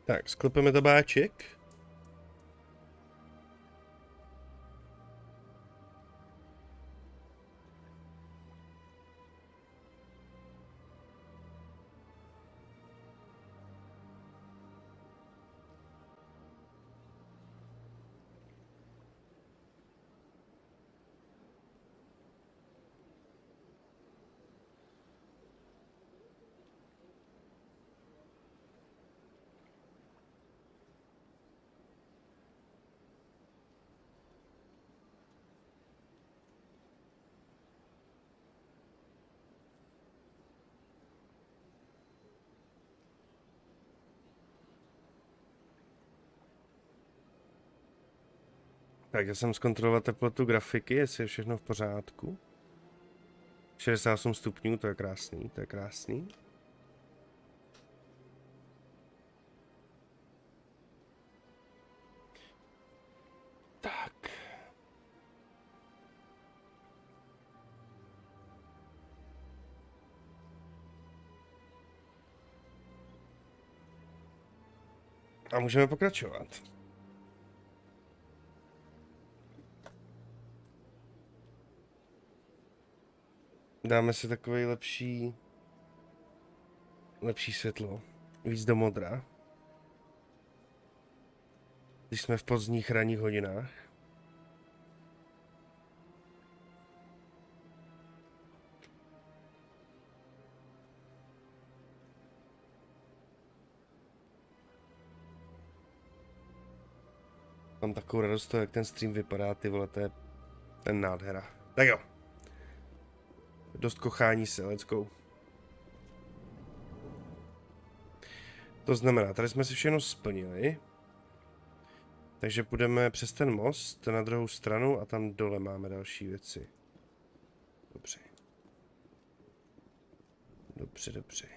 Tak, sklepeme tabáček. Tak, já jsem zkontroloval teplotu grafiky, jestli je všechno v pořádku. 68 stupňů, to je krásný, to je krásný. Tak. A můžeme pokračovat. Dáme si takový lepší světlo. Víc do modra. Když jsme v pozdních ranních hodinách. Mám takovou radost toho, jak ten stream vypadá, ty vole, to je ten nádhera. Tak jo. Dost kochání se, let's go. To znamená, tady jsme si všechno splnili. Takže půjdeme přes ten most na druhou stranu a tam dole máme další věci. Dobře. Dobře, dobře.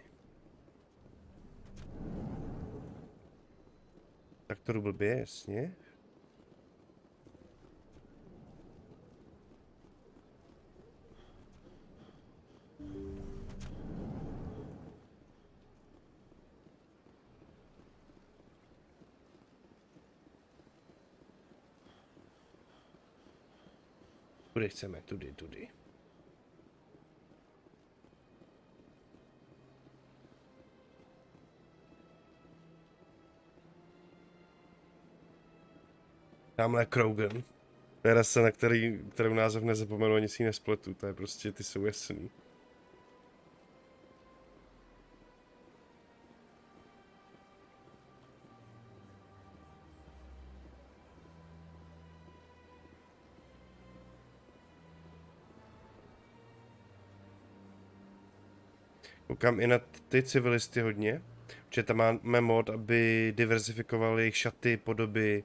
Tak to jdu blbě, jasně. Kudy chceme? Tudy. Tamhle Krogan. To je rasa, na kterou název nezapomenu, ani si ji nespletu, to je prostě, ty jsou jasný. Koukám i na ty civilisty hodně, protože tam máme mod, aby diverzifikovali jejich šaty, podoby,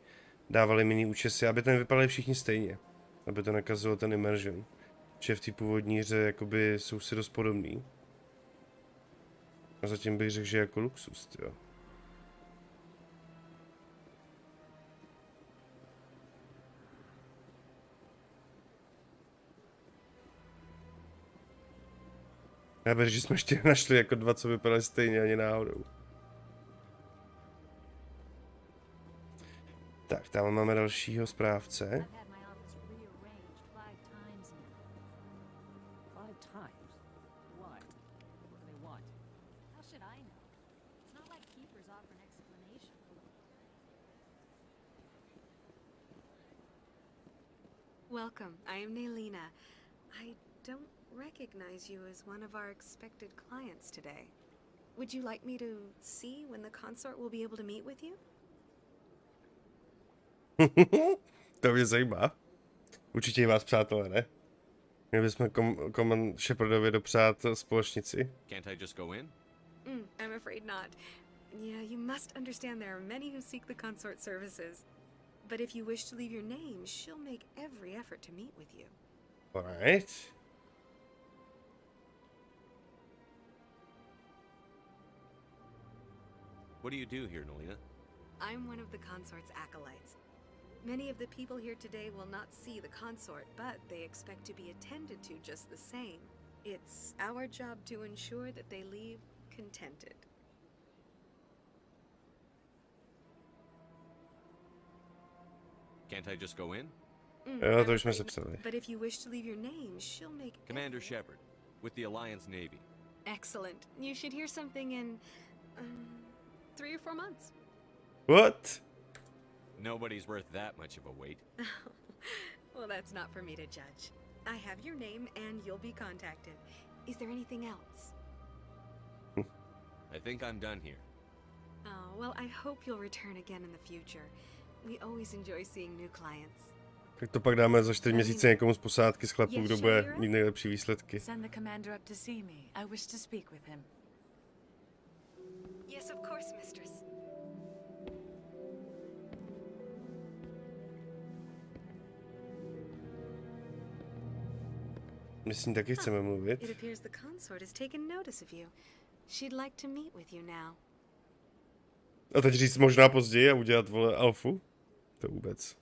dávali jiný účesy, aby tam vypadali všichni stejně. Aby to nekazilo ten immersion. Že v té původní hře jakoby jsou si dost podobný. A zatím bych řekl, že jako luxus, jo. Já bych, že jsme ještě našli jako dva, co vypadaly stejně, ani náhodou. Tak, tam máme dalšího správce. Welcome. I am Naylina. I don't recognize you as one of our expected clients today. Would you like me to see when the consort will be able to meet with you? To mě zajímá. Určitě i vás, přátelé, ne? Měli bychom Command Shepardovi dopřát společnici. Can't I just go in? I'm afraid not. Yeah, you must understand there are many who seek the consort services. But if you wish to leave your name, she'll make every effort to meet with you. Alright. What do you do here, Nolina? I'm one of the consort's acolytes. Many of the people here today will not see the consort, but they expect to be attended to just the same. It's our job to ensure that they leave contented. Can't I just go in? Jo, to už jsme se psali. But if you wish to leave your name, she'll make Commander Shepard, with the Alliance Navy. Excellent. You should hear something in 3 or 4 months. What? Nobody's worth that much of a wait. Well, that's not for me to judge. I have your name and you'll be contacted. Is there anything else? I think I'm done here. Oh, well, I hope you'll return again in the future. We always enjoy seeing new clients. Tak to pak dáme za 4 měsíce někomu z posádky z chlapů, kdo bude mít nejlepší výsledky. Send the commander up to see me. I wish to speak with him. Yes, of course, mistress. My s ní taky chceme mluvit. It appears the consort has taken notice of you. She'd like to meet with you now. A teď říct možná později a udělat, vole, alfu? To vůbec.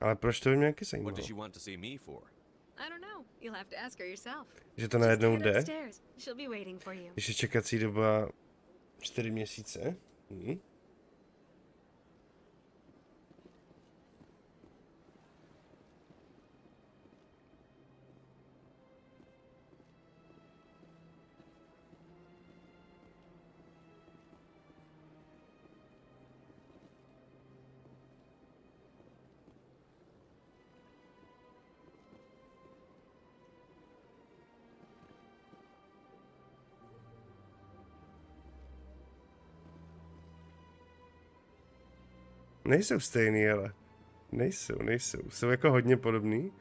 Ale proč to by mě nějaký zajímalo? What does she want to see me for? I don't know. You'll have to ask her yourself. Že to najednou jde? Upstairs. She'll be waiting for you. Když je čekací doba 4 měsíce. Nejsou stejný, ale. Nejsou. Jsou jako hodně podobný,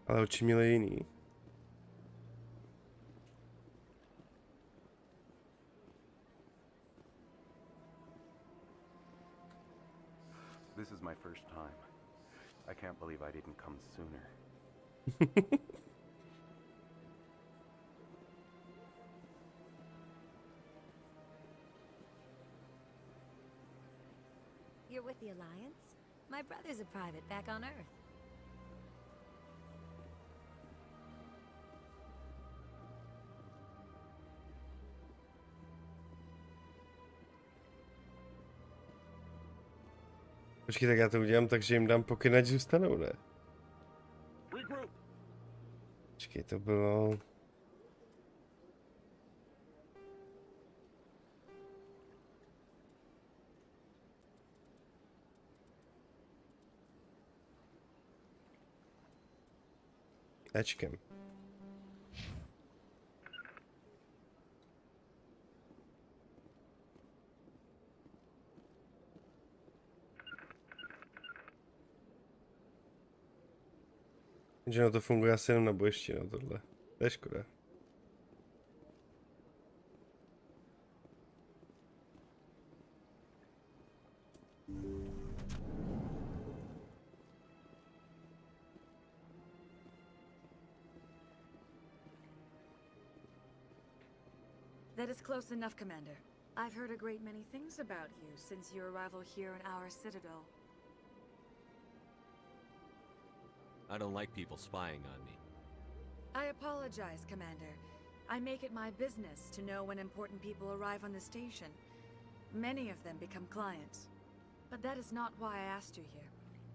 ale očimile jiný. This is my first time. I can't believe I didn't come sooner. You're with the Alliance? My brother's a private back on Earth. Počkej, tak já to udělám tak, že jim dám pokyn, ať zůstanou, ne? Počkej, to bylo... Ečkem. Že no to funguje asi jenom na bojišti, no tohle. To je škoda. That is close enough, Commander. I've heard a great many things about you since your arrival here in our citadel. I don't like people spying on me. I apologize, Commander. I make it my business to know when important people arrive on the station. Many of them become clients. But that is not why I asked you here.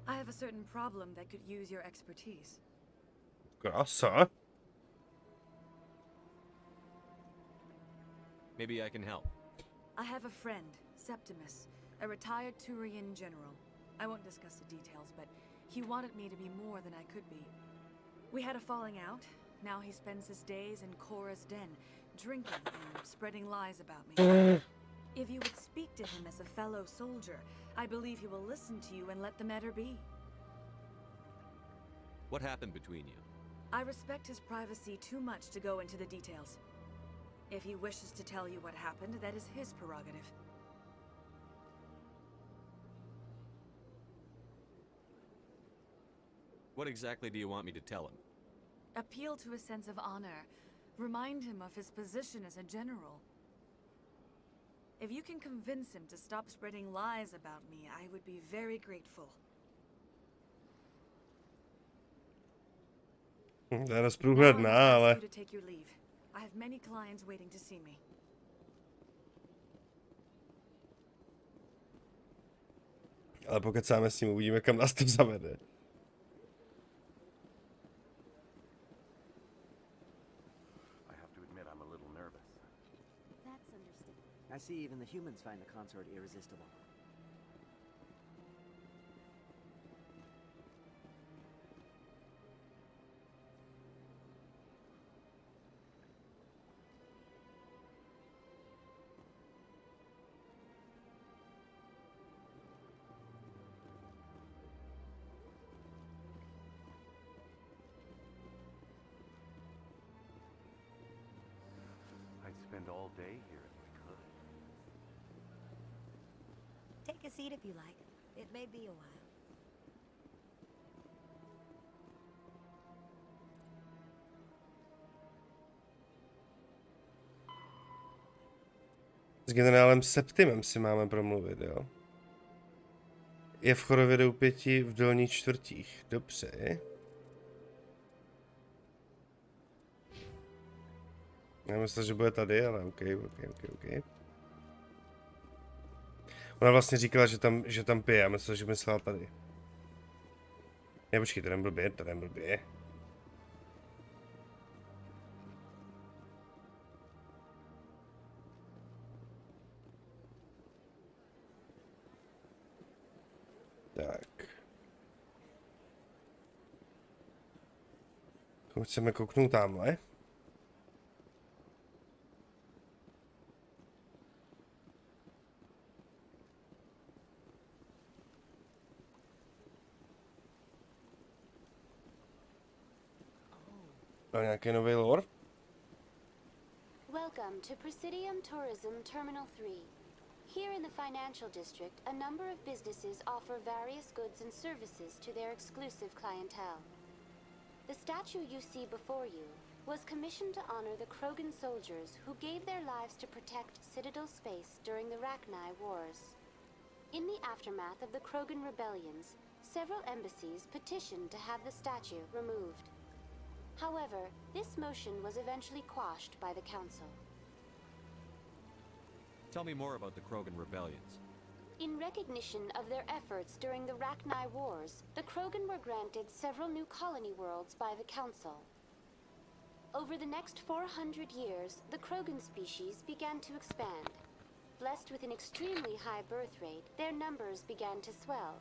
I have a certain problem that could use your expertise. Krása. Maybe I can help. I have a friend, Septimus, a retired Turian general. I won't discuss the details, but he wanted me to be more than I could be. We had a falling out. Now he spends his days in Cora's den, drinking and spreading lies about me. If you would speak to him as a fellow soldier, I believe he will listen to you and let the matter be. What happened between you? I respect his privacy too much to go into the details. If he wishes to tell you what happened, that is his prerogative. What exactly do you want me to tell him? Appeal to his sense of honor. Remind him of his position as a general. If you can convince him to stop spreading lies about me, I would be very grateful. Zaraz průhledná, ale... To take your leave. I have many clients waiting to see me. Ale pokecáme s ním, uvidíme, kam nás to zavede. I see even the humans find the consort irresistible. I'd spend all day here. Take a seat if you like. It may be a while. S generálem Septimem si máme promluvit, jo? Je v Chorově doupěti v dolních čtvrtích. Dobře. Já myslím, že bude tady, ale OK. Ona vlastně říkala, že tam pije, já myslím, že myslela tady. Ne, počkej, to jdem blbě. Tak. Chceme kouknout tamhle. Nějaký nový lore? Welcome to Presidium Tourism Terminal 3. Here in the financial district, a number of businesses offer various goods and services to their exclusive clientele. The statue you see before you was commissioned to honor the Krogan soldiers who gave their lives to protect Citadel space during the Rachni Wars. In the aftermath of the Krogan rebellions, several embassies petitioned to have the statue removed. However, this motion was eventually quashed by the Council. Tell me more about the Krogan rebellions. In recognition of their efforts during the Rachni Wars, the Krogan were granted several new colony worlds by the Council. Over the next 400 years, the Krogan species began to expand. Blessed with an extremely high birth rate, their numbers began to swell.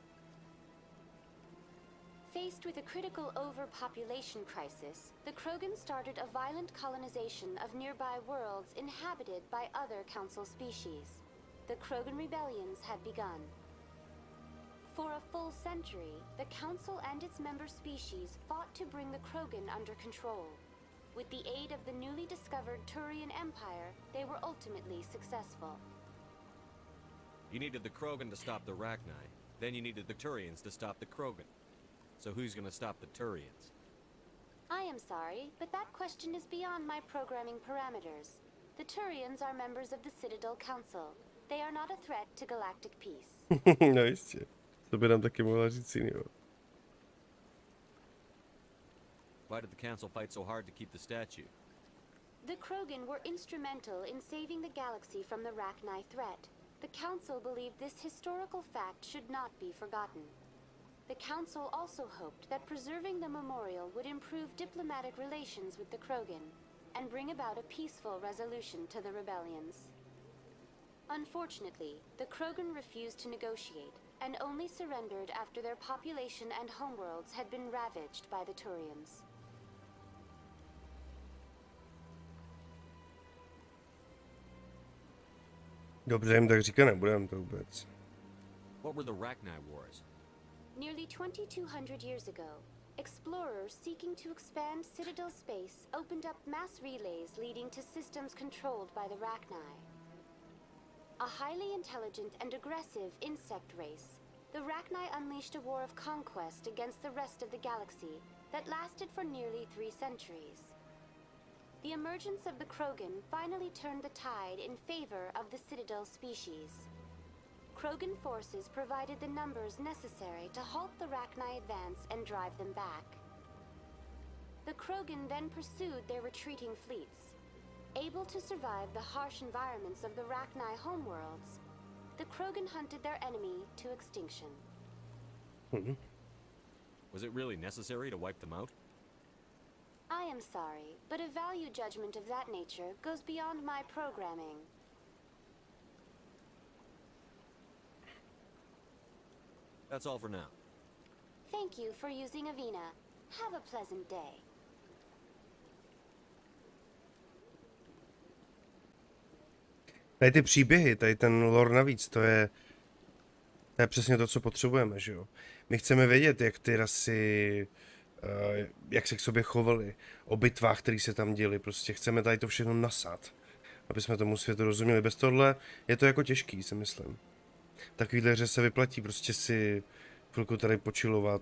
Faced with a critical overpopulation crisis, the Krogan started a violent colonization of nearby worlds inhabited by other Council species. The Krogan rebellions had begun. For a full century, the Council and its member species fought to bring the Krogan under control. With the aid of the newly discovered Turian Empire, they were ultimately successful. You needed the Krogan to stop the Rachni, then you needed the Turians to stop the Krogan. So who's gonna stop the Turians? I am sorry, but that question is beyond my programming parameters. The Turians are members of the Citadel Council. They are not a threat to galactic peace. No jistě. To by nám taky mohla říct jiný, jo. Why did the Council fight so hard to keep the statue? The Krogan were instrumental in saving the galaxy from the Rachni threat. The Council believed this historical fact should not be forgotten. The Council also hoped that preserving the memorial would improve diplomatic relations with the Krogan and bring about a peaceful resolution to the rebellions. Unfortunately, the Krogan refused to negotiate and only surrendered after their population and homeworlds had been ravaged by the Turians. Dobře, jim tak říkat nebudem to vůbec. What were the Rachni Wars? Nearly 2,200 years ago, explorers seeking to expand Citadel space opened up mass relays leading to systems controlled by the Rachni. A highly intelligent and aggressive insect race, the Rachni unleashed a war of conquest against the rest of the galaxy that lasted for nearly 3 centuries. The emergence of the Krogan finally turned the tide in favor of the Citadel species. Krogan forces provided the numbers necessary to halt the Rachni advance and drive them back. The Krogan then pursued their retreating fleets. Able to survive the harsh environments of the Rachni homeworlds, the Krogan hunted their enemy to extinction. Was it really necessary to wipe them out? I am sorry, but a value judgment of that nature goes beyond my programming. That's all for now. Thank you for using Avina. Have a pleasant day. Tady ty příběhy, tady ten lore navíc, to je přesně to, co potřebujeme, že jo. My chceme vědět, jak ty rasy, jak se k sobě chovali, o bitvách, které se tam děly, prostě chceme tady to všechno nasát, aby jsme tomu světu rozuměli. Bez tohle je to jako těžký, si myslím. Takovýhle hře se vyplatí prostě si chvilku tady počilovat,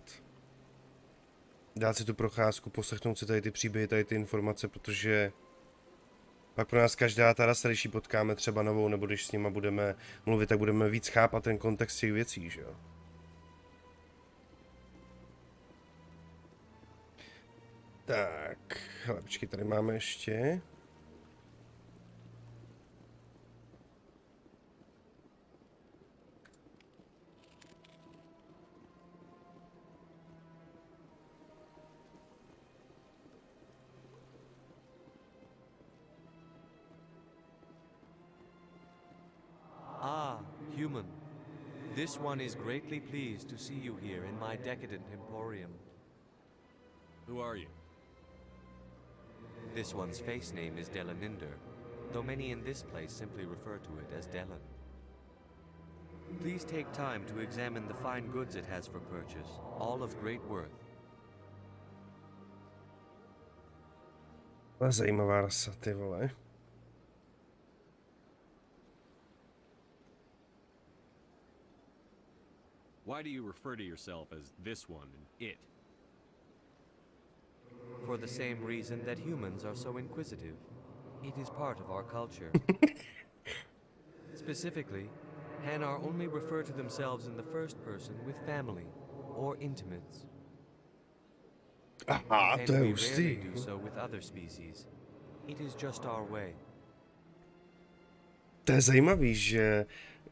dát si tu procházku, poslechnout si tady ty příběhy, tady ty informace, protože pak pro nás každá ta rasa, když ji potkáme třeba novou, nebo když s nima budeme mluvit, tak budeme víc chápat ten kontext těch věcí, že jo. Tak, hele, počkej, tady máme ještě. Ah, human. This one is greatly pleased to see you here in my decadent emporium. Who are you? This one's face name is Delaninder, though many in this place simply refer to it as Delan. Please take time to examine the fine goods it has for purchase, all of great worth. Zajímavá rasa, ty vole. Why do you refer to yourself as this one and it? For the same reason that humans are so inquisitive. It is part of our culture. Specifically, Hanar only refer to themselves in the first person with family or intimates. Aha, And to je we hustý. rarely do so with other species. It is just our way. To je zajímavý, že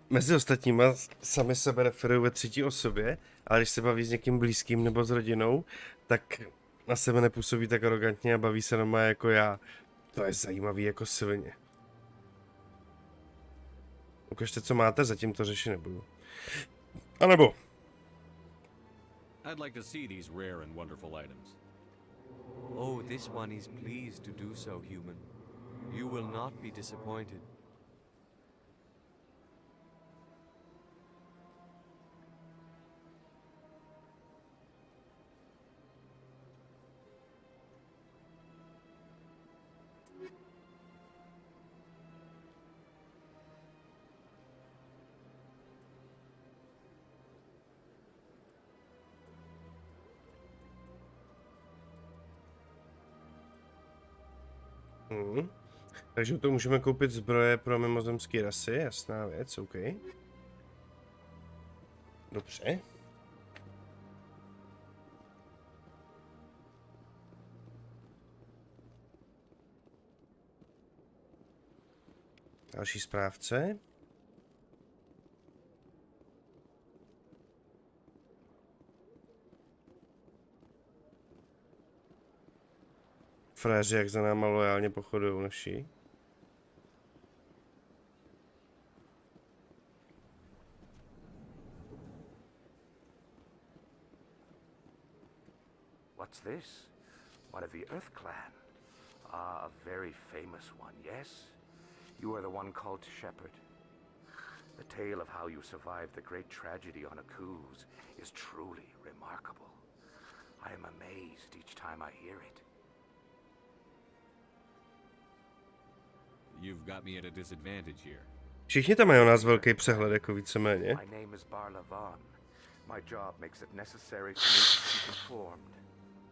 mezi ostatníma sami sebe referují ve třetí osobě, ale když se baví s někým blízkým nebo s rodinou, tak na sebe nepůsobí tak arrogantně a baví se normálně jako já. To je zajímavý jako svině. Ukažte, co máte, zatím to řešit nebudu. A nebo I'd like to see these rare and wonderful items. Oh, this one is pleased to do so, human. You will not be disappointed. Takže to můžeme koupit zbroje pro mimozemské rasy, jasná věc, OK. Dobře. Další správce. Fréři, jak za náma lojálně pochodují naši. What's this? One of the Earth Clan. Ah, a very famous one, yes? You are the one called Shepherd. The tale of how you survived the great tragedy on Akuz is truly remarkable. I am amazed each time I hear it. You've got me at a disadvantage here. Všichni tam mají o nás velký přehled, jako víceméně. My name is Barlavan. My job makes it necessary for me to keep informed.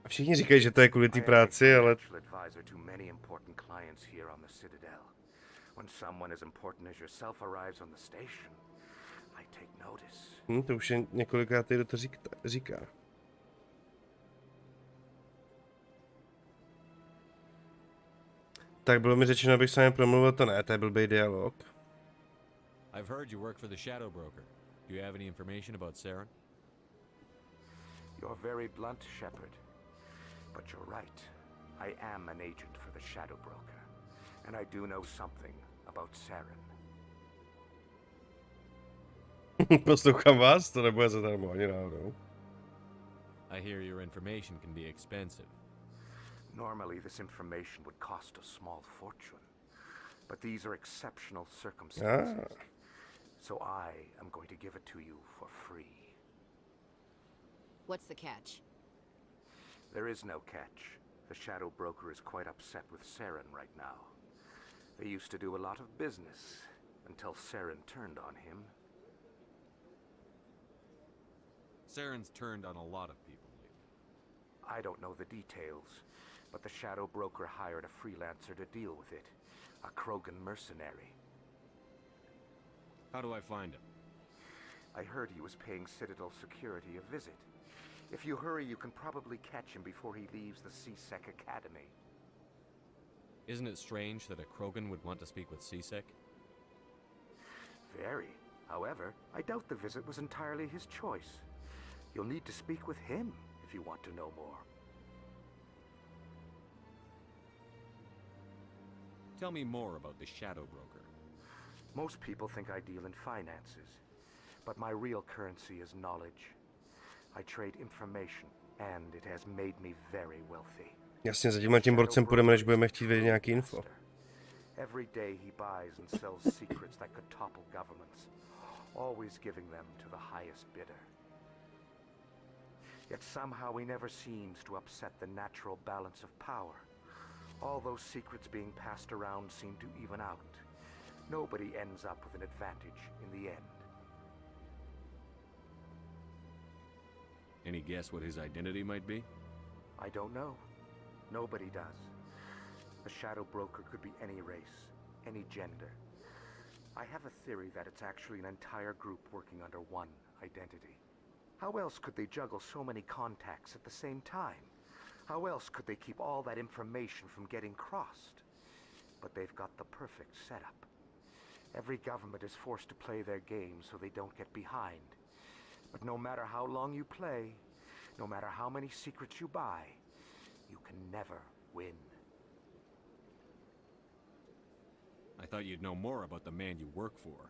A všichni říkají, že to je kvůli té práci, ale... advisor to many important clients here on the Citadel. When someone as important as yourself arrives on the station, I take notice. To už je několikrát, kdo to říká. Tak bylo mi řečeno, abych s vámi promluvil, to ne, to je blbý dialog. I've heard you work for the Shadow Broker. Do you have any information about Saren? You're very blunt, Shepherd. But you're right. I am an agent for the Shadow Broker. And I do know something about Saren. Poslouchám vás, to nebude zadarmo ani náhodou. I hear your information can be expensive. Normally, this information would cost a small fortune, but these are exceptional circumstances. So I am going to give it to you for free. What's the catch? There is no catch. The Shadow Broker is quite upset with Saren right now. They used to do a lot of business until Saren turned on him. Saren's turned on a lot of people lately. I don't know the details, but the Shadow Broker hired a freelancer to deal with it. A Krogan mercenary. How do I find him? I heard he was paying Citadel security a visit. If you hurry, you can probably catch him before he leaves the C-Sec Academy. Isn't it strange that a Krogan would want to speak with C-Sec? Very. However, I doubt the visit was entirely his choice. You'll need to speak with him if you want to know more. Tell me more about the Shadow Broker. Most people think I deal in finances, but my real currency is knowledge. I trade information, and it has made me very wealthy. Jasně, za tímhle tím borcem půjdeme, než budeme chtít vědět nějaký info. Every day he buys and sells secrets that could topple governments, always giving them to the highest bidder. Yet somehow he never seems to upset the natural balance of power. All those secrets being passed around seem to even out. Nobody ends up with an advantage in the end. Any guess what his identity might be? I don't know. Nobody does. The Shadow Broker could be any race, any gender. I have a theory that it's actually an entire group working under one identity. How else could they juggle so many contacts at the same time? How else could they keep all that information from getting crossed? But they've got the perfect setup. Every government is forced to play their game so they don't get behind. But no matter how long you play, no matter how many secrets you buy, you can never win. I thought you'd know more about the man you work for.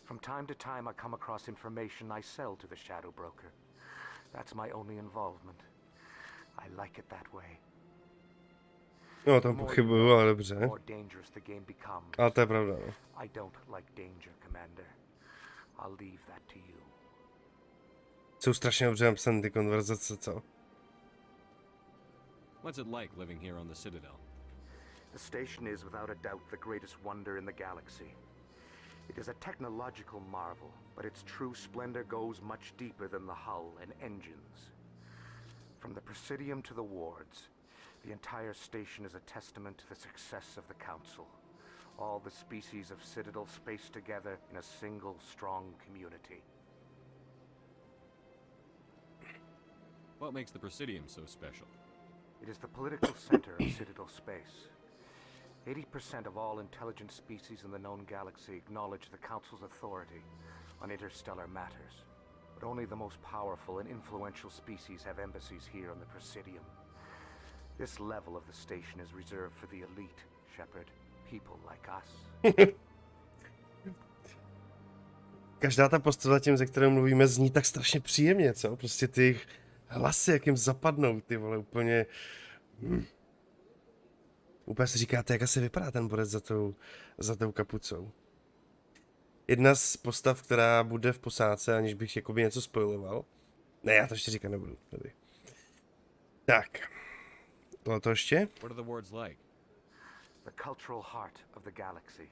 From time to time I come across information I sell to the Shadow Broker. That's my only involvement. I like it that way. No, tam pochybuju, ale dobře. More dangerous the game becomes. Ale to je pravda, no. I don't like danger, Commander. I'll leave that to you. Jsou strašně dobře napsané ty konverzace, co? What's it like living here on the Citadel? The station is without a doubt the greatest wonder in the galaxy. It is a technological marvel, but its true splendor goes much deeper than the hull and engines. From the Presidium to the wards, the entire station is a testament to the success of the Council. All the species of Citadel spaced together in a single strong community. What makes the Presidium so special? It is the political center of Citadel space. 80% of all intelligent species in the known galaxy acknowledge the Council's authority on interstellar matters. But only the most powerful and influential species have embassies here on the Presidium. This level of the station is reserved for the elite, Shepard. People like us. Každá ta postava tím, ze kterou mluvíme, zní tak strašně příjemně, co? Prostě ty hlasy, jak jim zapadnou, ty vole, úplně... Úplně si říkáte, jak asi vypadá ten borec za tou kapucou. Jedna z postav, která bude v posádce, aniž bych jakoby něco spoiloval. Ne, já to ještě říkat nebudu. Dobrý. Tak. Tohle to ještě? What are the wards like? The cultural heart of the galaxy.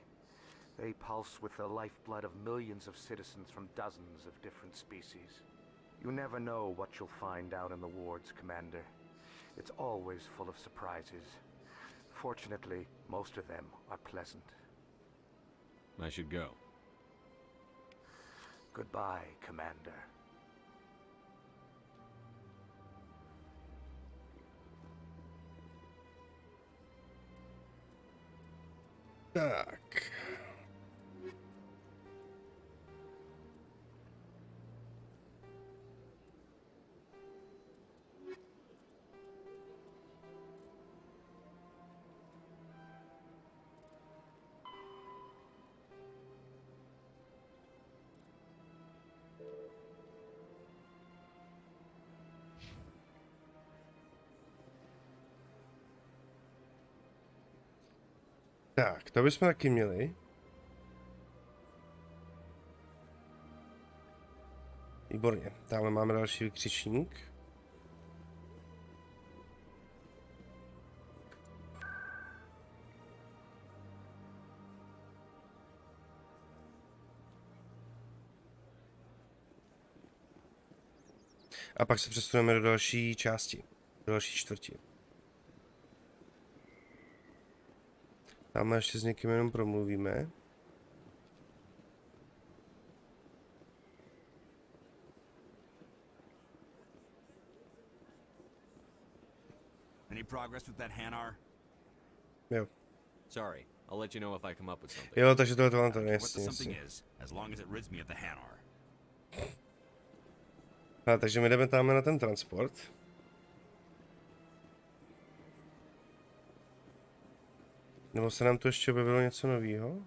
They pulse with the lifeblood of millions of citizens from dozens of different species. You never know what you'll find out in the wards, Commander. It's always full of surprises. Fortunately, most of them are pleasant. I should go. Goodbye, Commander. Tak. Tak, to bychom taky měli. Výborně, tamhle máme další vykřičník. A pak se přesuneme do další části, do další čtvrti. Tam ještě s někým jenom promluvíme. Any progress with that Hanar? Jo. Sorry, I'll let you know if I come up with something. Jo, takže tohle to vám to What the jasně. something is, as long as it rids me of the Hanar. A, takže my jdeme tam na ten transport. Nebo se nám tu ještě objevilo něco nového?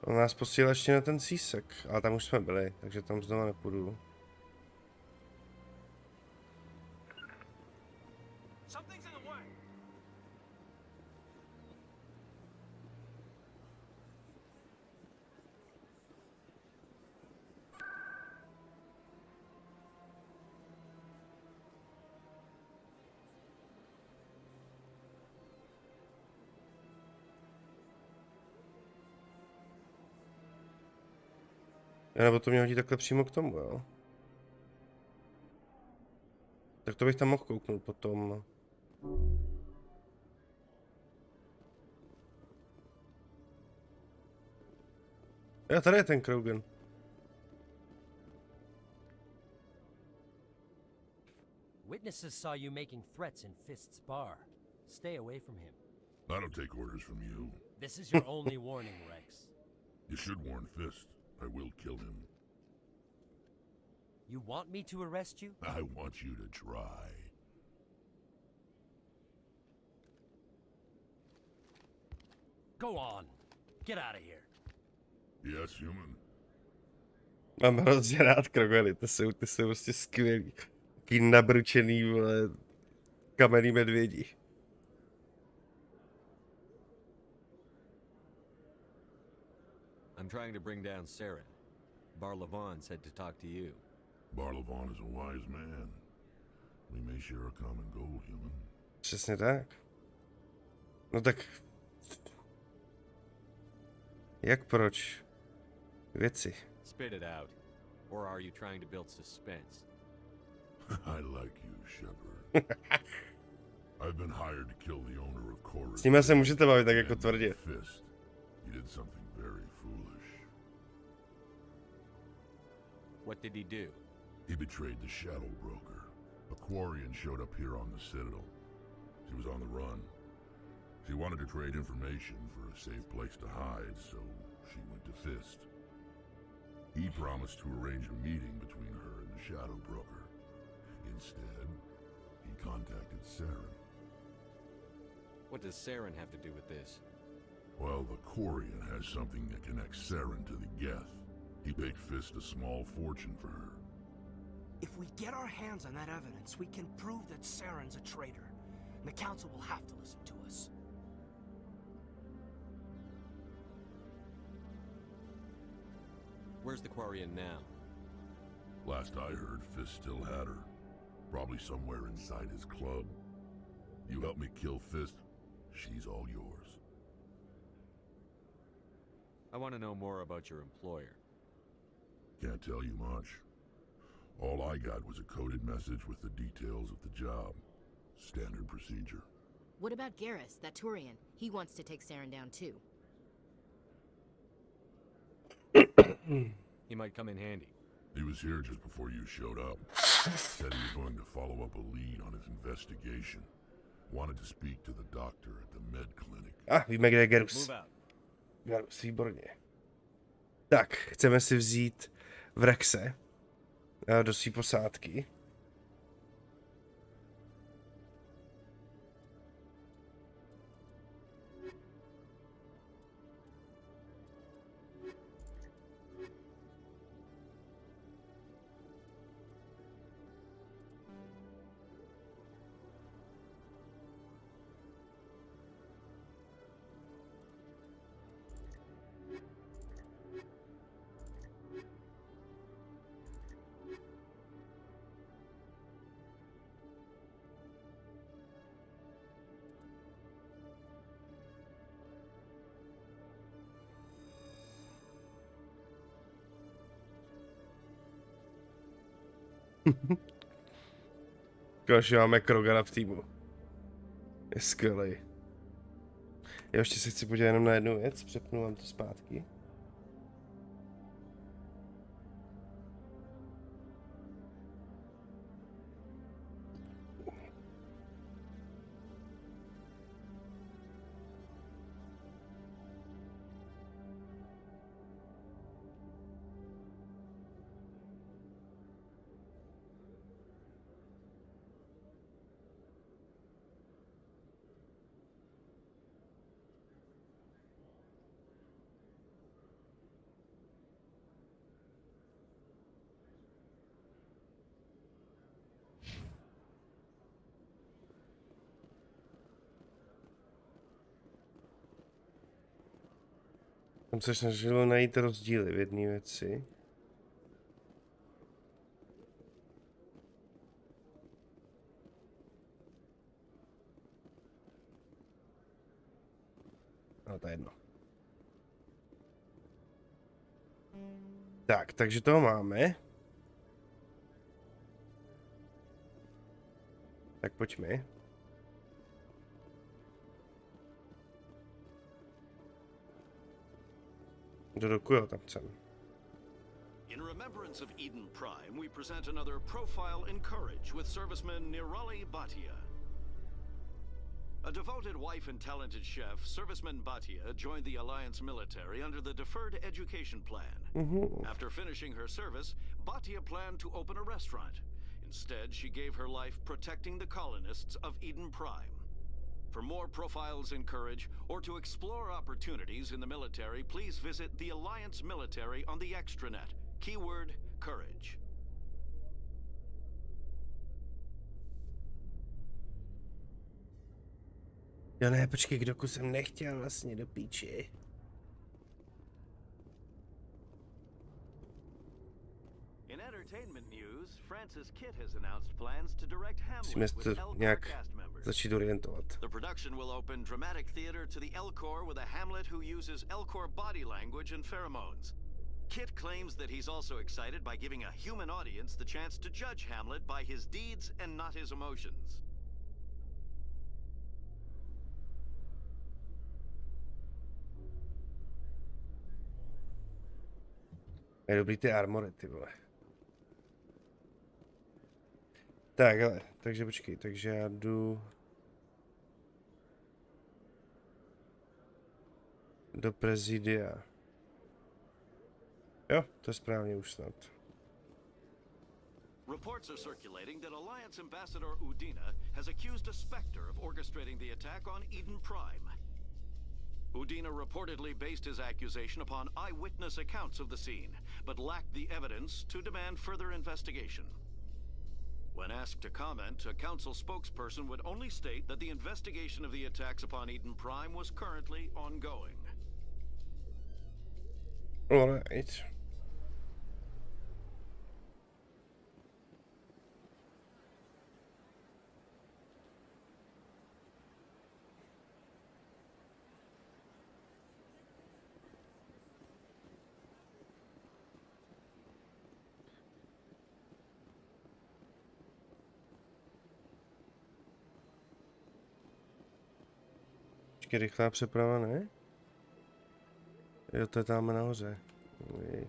On nás posílá ještě na ten císek, ale tam už jsme byli, takže tam znovu nepůjdu. Nebo to mě hodí takhle přímo k tomu, jo? Tak to bych tam mohl kouknout potom. Jo, tady je ten Krogan. Witnesses saw you making threats in Fist's bar. Stay away from him. I don't take orders from you. This is your only warning, Rex. You should warn Fist. I will kill him. You want me to arrest you? I want you to try. Go on. Get out of here. Yes, human. Mám hrozně rád krokody, ty jsou prostě skvělý. Taký nabručený, vole, kamenný medvědí. I'm trying to bring down Saren. Barlavon said to talk to you. Barlavon is a wise man. We may share a common goal, human. Přesně tak. No tak... Jak proč? Věci. Spit it out. Or are you trying to build suspense? I like you, Shepard. I've been hired to kill the owner of Chorus. S nimi se můžete bavit tak jako tvrdě. Fist. He did something very foolish. What did he do? He betrayed the Shadow Broker. A Quarian showed up here on the Citadel. She was on the run. She wanted to trade information for a safe place to hide, so she went to Fist. He promised to arrange a meeting between her and the Shadow Broker. Instead, he contacted Saren. What does Saren have to do with this? Well, the Quarian has something that connects Saren to the Geth. He paid Fist a small fortune for her. If we get our hands on that evidence, we can prove that Saren's a traitor. And the Council will have to listen to us. Where's the Quarian now? Last I heard, Fist still had her. Probably somewhere inside his club. You help me kill Fist, she's all yours. I want to know more about your employer. Can't tell you much. All I got was a coded message with the details of the job. Standard procedure. What about Garrus, that Turian? He wants to take Saren down too. He might come in handy. He was here just before you showed up. Said he was going to follow up a lead on his investigation. Wanted to speak to the doctor at the med clinic. Víme, kde je Garrus. Garrus, výborně. Tak, chceme si vzít Vrexe do své posádky. Konečně máme Krogana v týmu. Je skvělý. Já ještě se chci podívat jenom na jednu věc, přepnu vám to zpátky. Jsem se snažil najít rozdíly v jedné věci. No, to je jedno. Tak, takže toho máme. Tak pojďme. Do roku, jo, tam chcem. In remembrance of Eden Prime, we present another profile in courage with serviceman Nirali Bhatia. A devoted wife and talented chef, serviceman Bhatia joined the Alliance military under the Deferred Education Plan. After finishing her service, Bhatia planned to open a restaurant. Instead, she gave her life protecting the colonists of Eden Prime. For more profiles in courage, or to explore opportunities in the military, please visit the Alliance Military on the extranet. Keyword, courage. Jo ne, počkej, k doku jsem nechtěl vlastně do píči. In entertainment news, Francis Kitt has announced plans to direct Musíme Hamlet se with to Elcor nějak cast members. začít orientovat. The production will open dramatic theater to the Elcor with a Hamlet who uses Elcor body language and pheromones. Kitt claims that he's also excited by giving a human audience the chance to judge Hamlet by his deeds and not his emotions. Je dobrý ty armory, ty vole. Tak, ale, takže počkej, takže já jdu do prezidia. Jo, to je správně už snad. Reports are circulating that Alliance Ambassador Udina has accused a Spectre of orchestrating the attack on Eden Prime. Udina reportedly based his accusation upon eyewitness accounts of the scene, but lacked the evidence to demand further investigation. When asked to comment, a council spokesperson would only state that the investigation of the attacks upon Eden Prime was currently ongoing. All right. Počkej, rychlá přeprava, ne? Jo, to je tam nahoře. Ujej.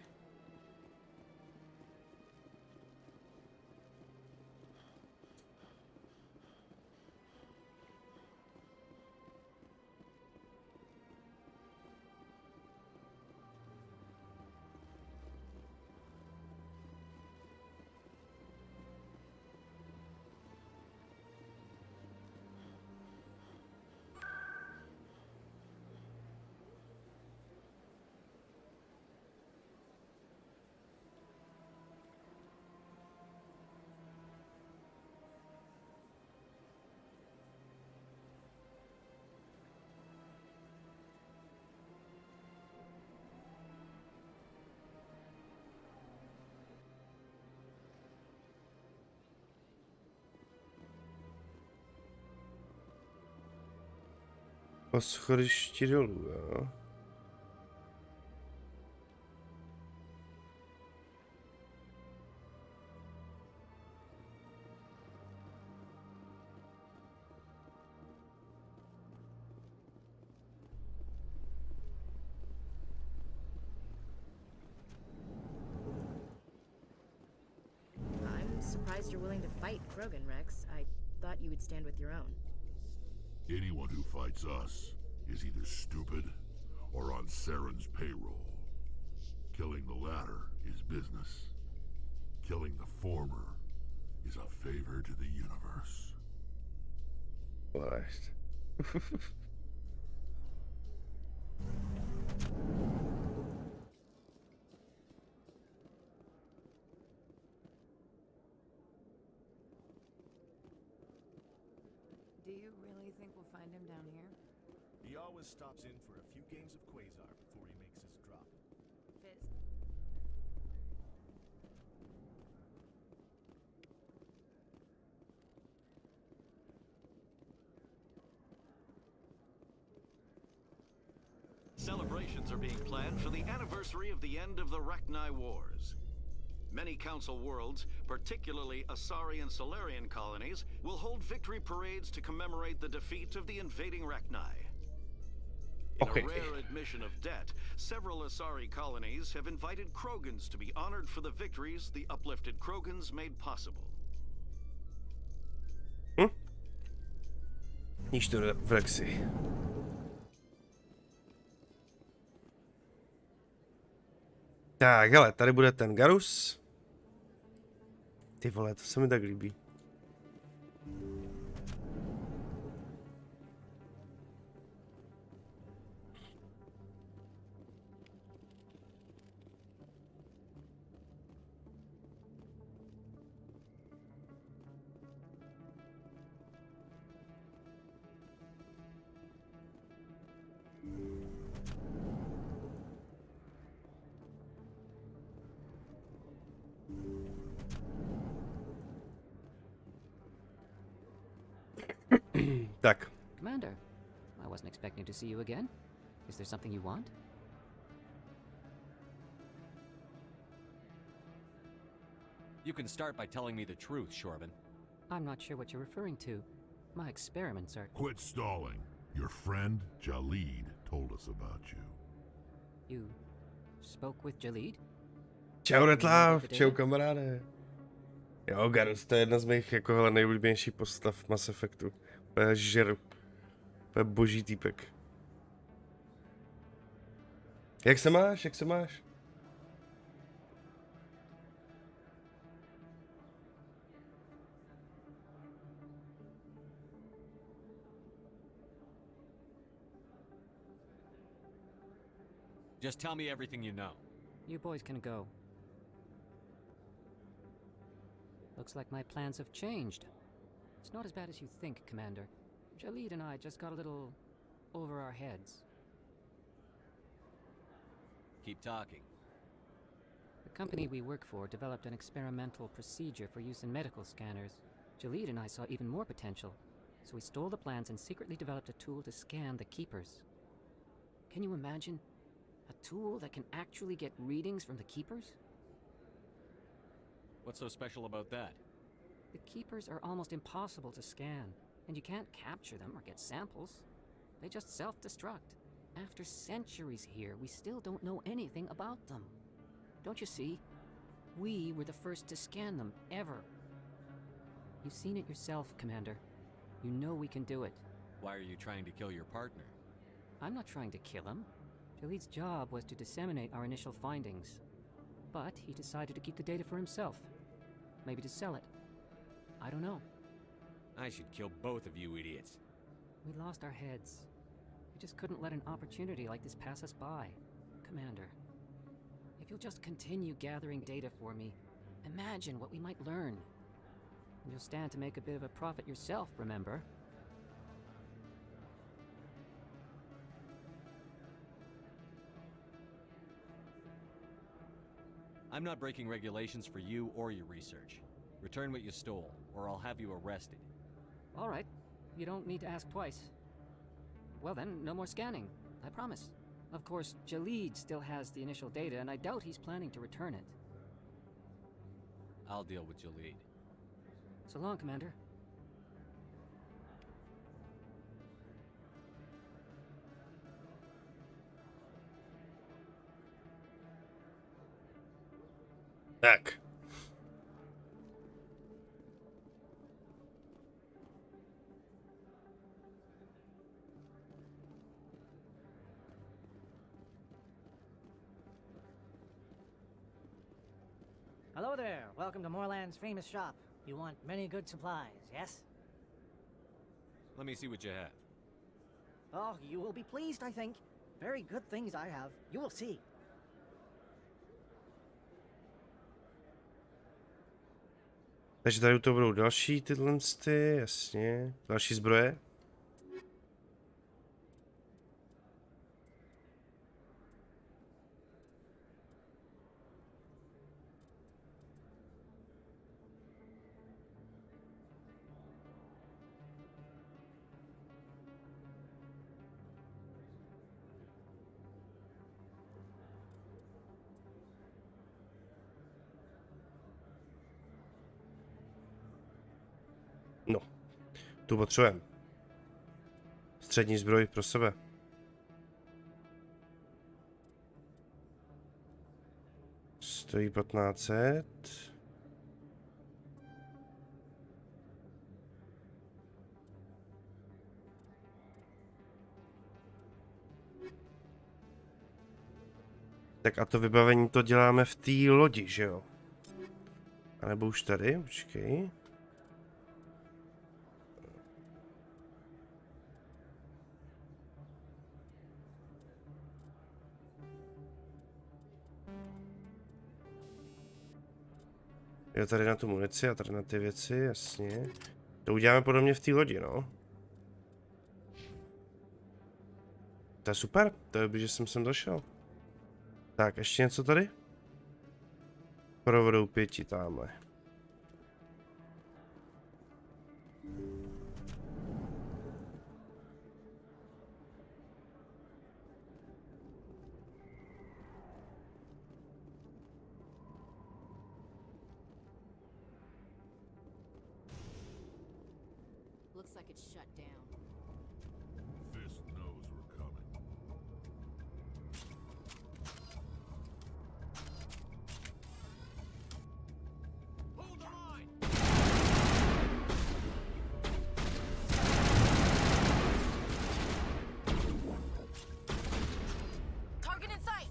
Po schodišti dolů, jo. I'm surprised you're willing to fight Krogan, Rex. I thought you would stand with your own. Anyone who fights us is either stupid or on Saren's payroll. Killing the latter is business. Killing the former is a favor to the universe. What? Do you really think we'll find him down here? He always stops in for a few games of Quasar before he makes his drop. Fizz. Celebrations are being planned for the anniversary of the end of the Rachni Wars. Many Council worlds, particularly Asari and Solarian colonies, will hold victory parades to commemorate the defeat of the invading Rachni. In a rare admission of debt, several Asari colonies have invited Krogans to be honored for the victories the uplifted Krogans made possible. Níž to v Rexi. Tak, hele, tady bude ten Garus. Ty vole, to se mi tak líbí. Tak. Commander, I wasn't expecting to see you again. Is there something you want? You can start by telling me the truth, Shorban. I'm not sure what you're referring to. My experiments are... Quit stalling. Your friend, Jalid, told us about you. You spoke with Jalid? Čau Retlav, čau kamaráde. Jo, Garus, to je jedna z mých jako hele, nejoblíbenějších postav v Mass Effectu. To je žeru. To je boží týpek. Jak se máš? Jak se máš? Just tell me everything you know. You boys can go. Looks like my plans have changed. It's not as bad as you think, Commander. Jalid and I just got a little over our heads. Keep talking. The company we work for developed an experimental procedure for use in medical scanners. Jalid and I saw even more potential, so we stole the plans and secretly developed a tool to scan the keepers. Can you imagine? A tool that can actually get readings from the keepers? What's so special about that? The keepers are almost impossible to scan, and you can't capture them or get samples. They just self-destruct. After centuries here, we still don't know anything about them. Don't you see? We were the first to scan them, ever. You've seen it yourself, Commander. You know we can do it. Why are you trying to kill your partner? I'm not trying to kill him. Jalid's job was to disseminate our initial findings. But he decided to keep the data for himself. Maybe to sell it. I don't know. I should kill both of you idiots. We lost our heads. We just couldn't let an opportunity like this pass us by. Commander, if you'll just continue gathering data for me, imagine what we might learn. And you'll stand to make a bit of a profit yourself, remember? I'm not breaking regulations for you or your research. Return what you stole, or I'll have you arrested. All right. You don't need to ask twice. Well then, no more scanning. I promise. Of course, Jalid still has the initial data, and I doubt he's planning to return it. I'll deal with Jalid. So long, Commander. Tak. Hello there. Welcome to Moorland's famous shop. You want many good supplies, yes? Let me see what you have. Oh, you will be pleased, I think. Very good things I have. You will see. Takže tady to budou další tyhle, jasně. Další zbroje. No, tu potřebujeme. Střední zbroj pro sebe. Stojí 1500. Tak a to vybavení to děláme v té lodi, že jo? A nebo už tady, počkej. Jo, tady na tu munici a tady na ty věci, jasně. To uděláme podobně v té lodi, no. To je super, to je dobrý, že jsem sem došel. Tak, ještě něco tady? Provodou 5 tamhle. Looks like it's shut down. Fist knows we're coming. Hold the line! Target in sight!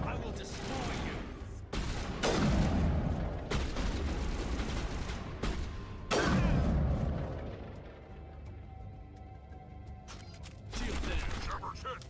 I will destroy you! Shield there! Shepard's hit!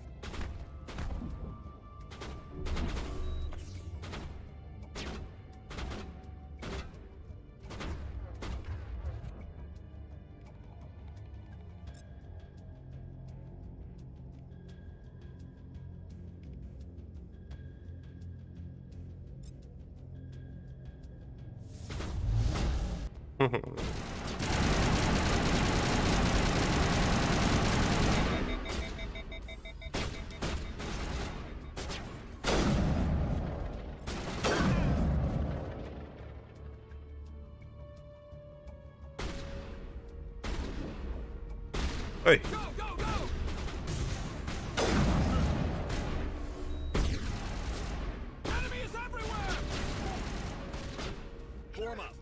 Oj. Go, go, go! Enemy is everywhere! Form up.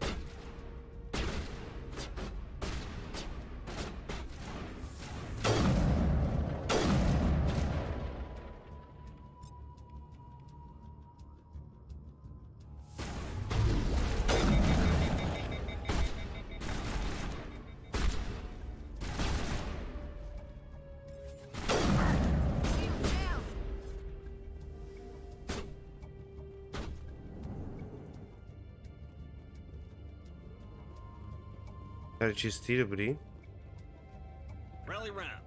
Tady čistý, dobrý. Rally round.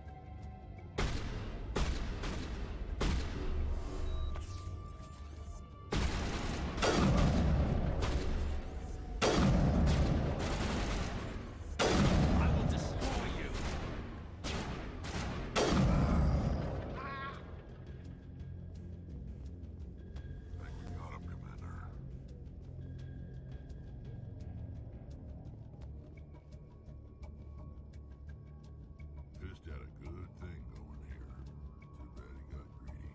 I will destroy you. Think we got him, Commander. Fist had a good thing going here. Too bad he got greedy.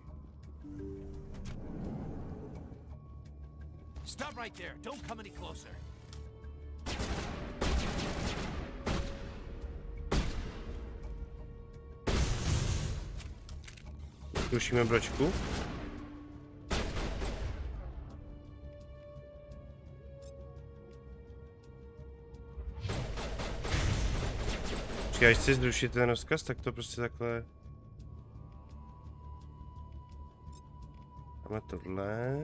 Stop right there. Don't come any closer. Zkoušíme bročku. Počkej, až chci zrušit ten rozkaz, tak to prostě takhle... Dáme tohle.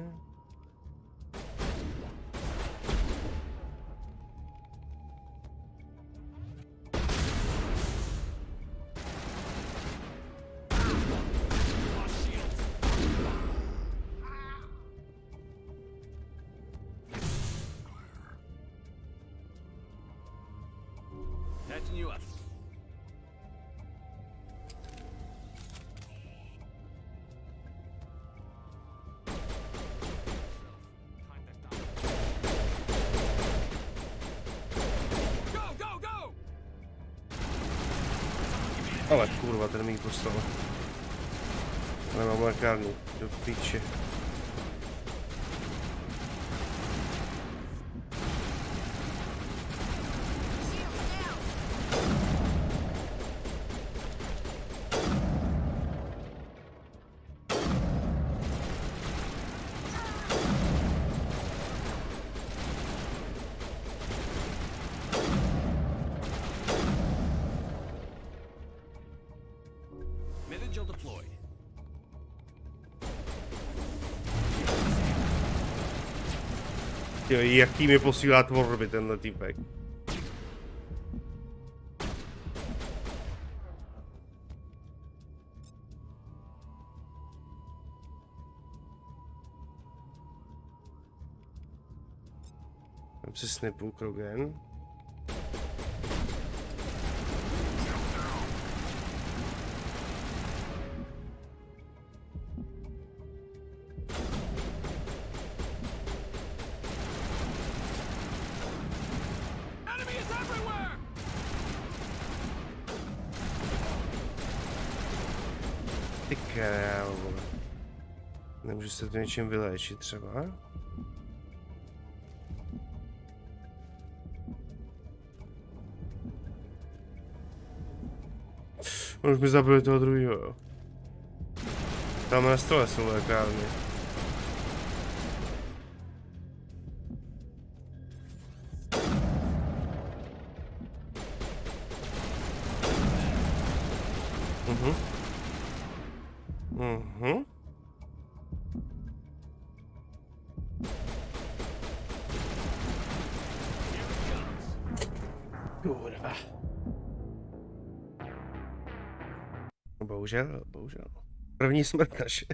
Catching you up. Go, go, go! Ale kurva, ten mi poslal. Nemám lékárnu, do píče. Module deployed. Jo, jaký mi posílá tvorby tenhle týpek. Mám si snipu krogen. Ty krávo. Nemůžu se to něčím vyléčit třeba? On už mi zabil toho druhého, jo. Tam na stole jsou lékárny. Kurva. Bohužel, bohužel. První smrt naše.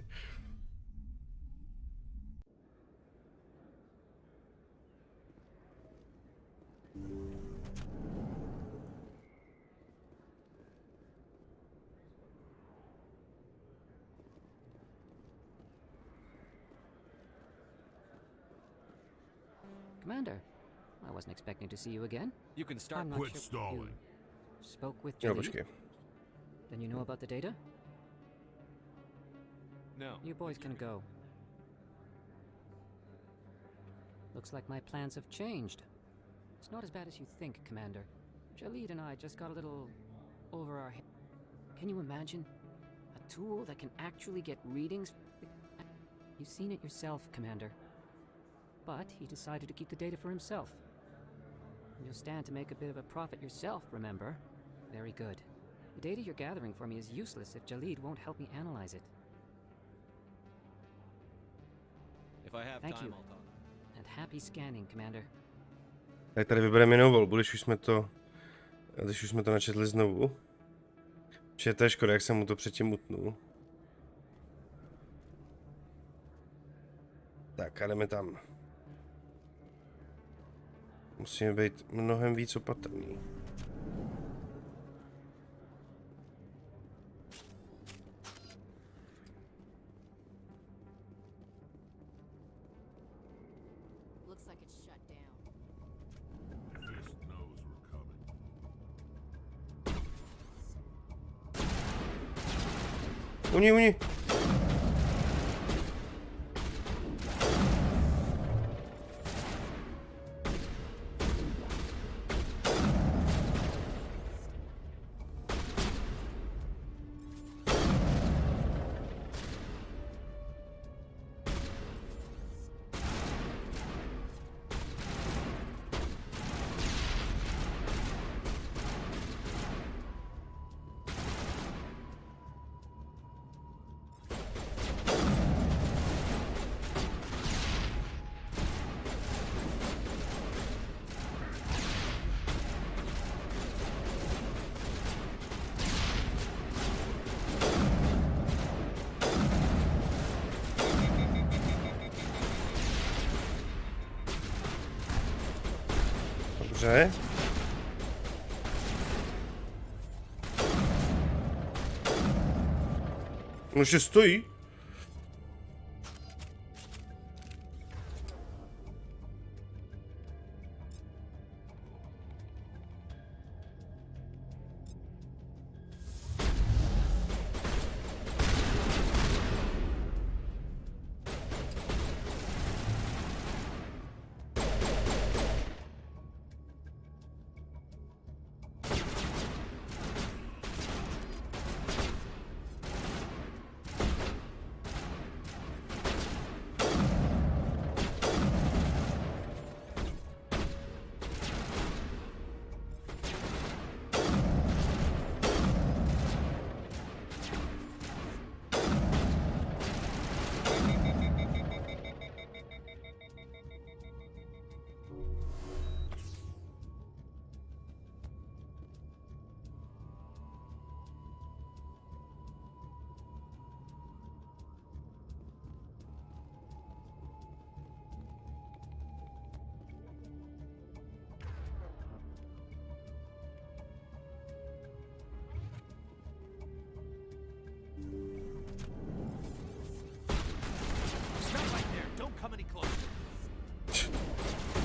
Commander, I wasn't expecting to see you again. You can start. Quit stalling. You spoke with Jo, Jalid? počkej. Then you know about the data? No. You boys can go. Looks like my plans have changed. It's not as bad as you think, Commander. Jalid and I just got a little over our head. Can you imagine? A tool that can actually get readings? You've seen it yourself, Commander. But he decided to keep the data for himself. You'll stand to make a bit of a profit yourself, remember? Very good. The data you're gathering for me is useless if Jalid won't help me analyze it. If I have Thank time, you. I'll talk. And happy scanning, Commander. Tak tady vybereme jinou volbu, když už jsme to načetli znovu. Že to je škoda, jak jsem mu to předtím utnul. Tak a jdeme tam. Musíme být mnohem víc opatrný. Looks like it's shut down. Fist knows we're coming. Uni. Dobře. On ještě stojí.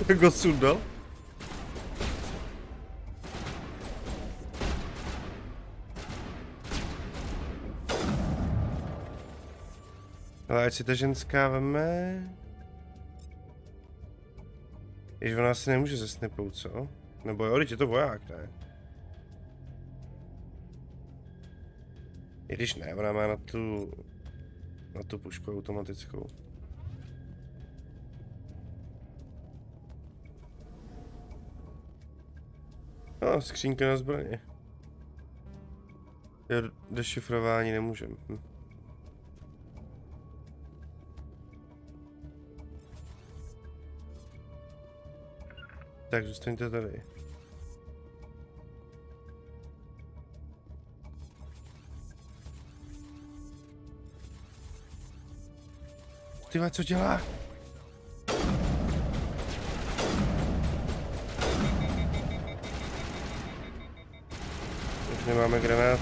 Jak ho sundal? Ale ať si ta ženská veme... Jež ona asi nemůže zesnipnout, co? Nebo jo, teď je to voják, ne? I když ne, ona má na tu pušku automatickou. No, skřínka na zbraně. Dešifrování nemůžem. Tak zůstaňte tady. Ty vole, co dělá? Už nemáme granát.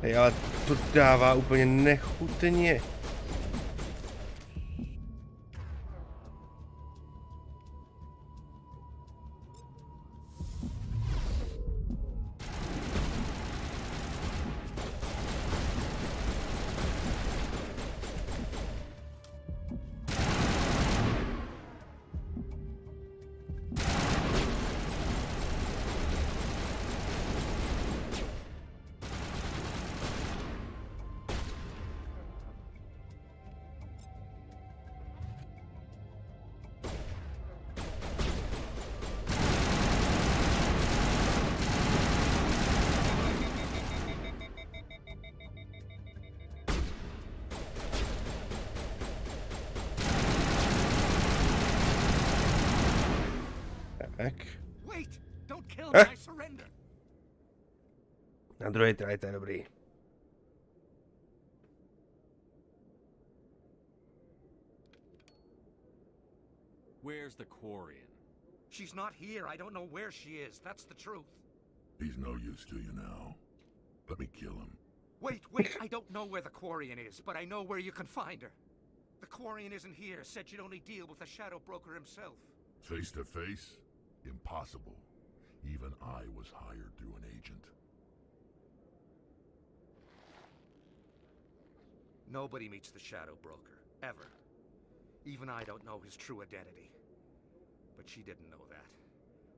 Hej, ale to dává úplně nechutně. Na druhé traje to je dobrý. Where's the Quarian? She's not here. I don't know where she is. That's the truth. He's no use to you now. Let me kill him. Wait. I don't know where the Quarian is, but I know where you can find her. The Quarian isn't here. Said she'd only deal with the Shadow Broker himself. Face to face? Impossible. Even I was hired through an agent. Nobody meets the Shadow Broker, ever. Even I don't know his true identity. But she didn't know that.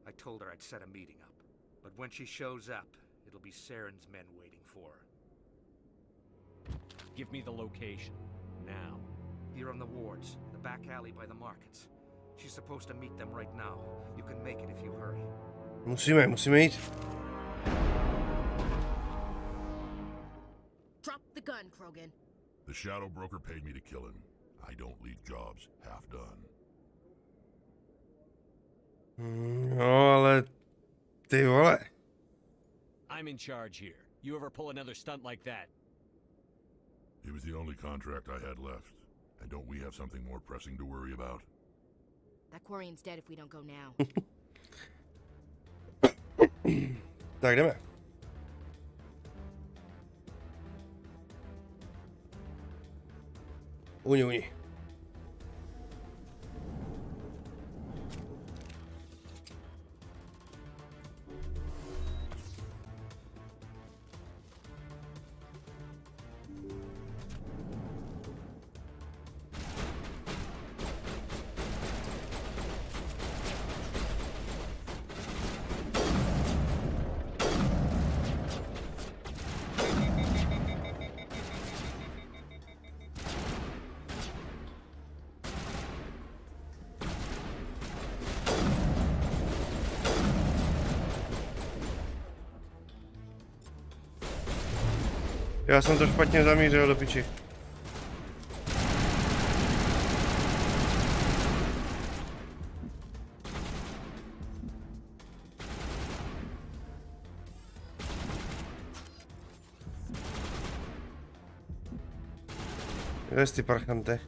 I told her I'd set a meeting up. But when she shows up, it'll be Saren's men waiting for her. Give me the location, now. Here on the wards, the back alley by the markets. She's supposed to meet them right now. You can make it if you hurry. Musíme jít. Drop the gun, Krogan. The Shadow Broker paid me to kill him. I don't leave jobs half done. No, ale ty vole. I'm in charge here. You ever pull another stunt like that? It was the only contract I had left. And don't we have something more pressing to worry about? That Quarian's dead if we don't go now. Tak jdeme. Uni. Já jsem to špatně zamířil do piči. Kde jsi ty parchante?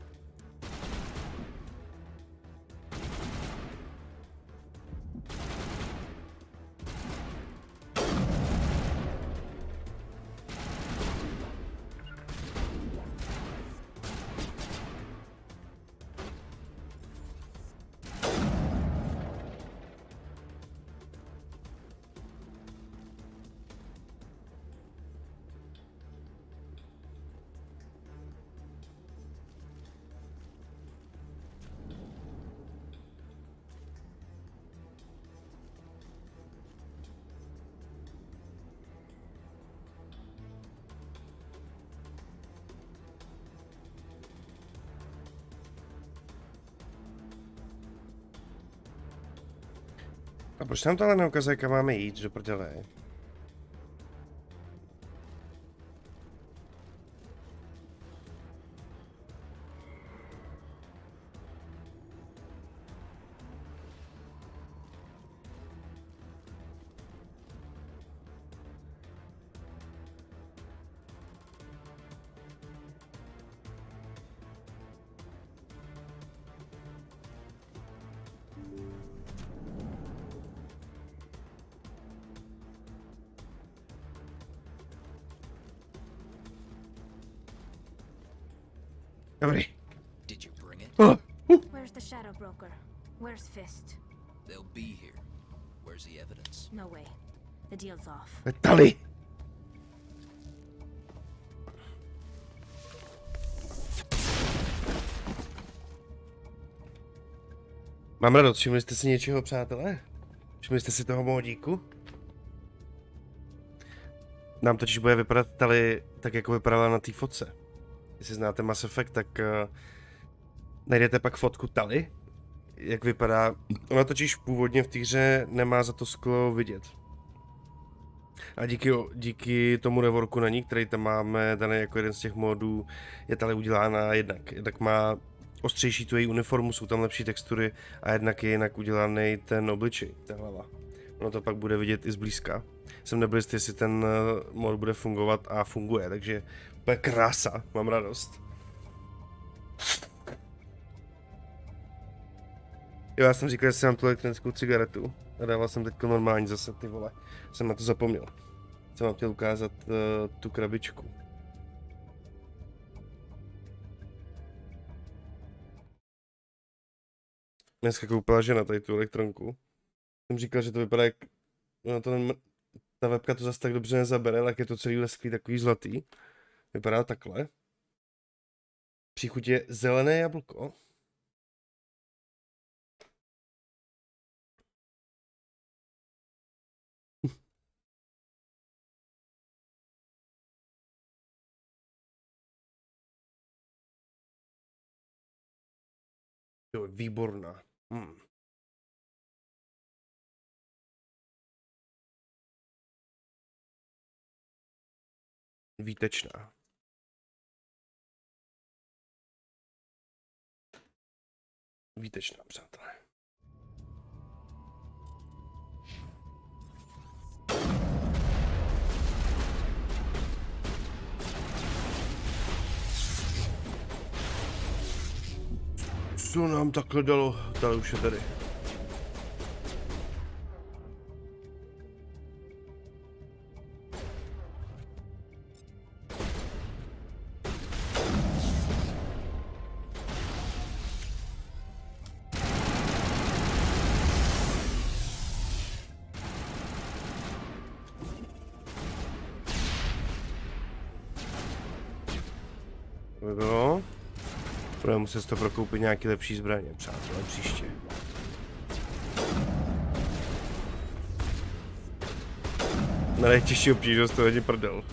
A proč nám to ale neukazuje, kam máme jít, do prdele? Dobrý. Did you bring it? Where's the shadow broker? Where's Fist? They'll be here. Where's the evidence? No way. The deal's off. Tady. Mám radost, všimli jste si něčeho, přátelé? Všimli jste si toho módíku? Nám totiž bude vypadat tady tak, jako vypadala na té fotce. Jestli znáte Mass Effect, tak najdete pak fotku Tali, jak vypadá. Ona totiž původně v té hře nemá za to sklo vidět. A díky tomu reworku na ní, který tam máme, daný jako jeden z těch módů, je Tali udělána jednak. Jednak má ostřejší tu její uniformu, jsou tam lepší textury a jednak je jinak udělaný ten obličej, ta hlava. Ono to pak bude vidět i zblízka. Jsem nebyl jistý, jestli ten mod bude fungovat a funguje, takže to je krása, mám radost. Jo, já jsem říkal, že si mám tu elektronickou cigaretu a dával jsem teď normální zase, ty vole. Jsem na to zapomněl. Jsem vám chtěl ukázat tu krabičku. Dneska koupila žena tady tu elektronku. Jsem říkal, že to vypadá jak... No to ta webka to zase tak dobře nezabere, tak je to celý lesklý takový zlatý. Vypadá takhle. Příchuť je zelené jablko. Jo, výborná. Výtečná. Výtečná, přátelé. Co nám takhle dalo? Tady už je tady. To by bylo. Budeme muset to prokoupit nějaký lepší zbraně, přátelé, příště. Na nejtěžší obtížnost to hodně prdel.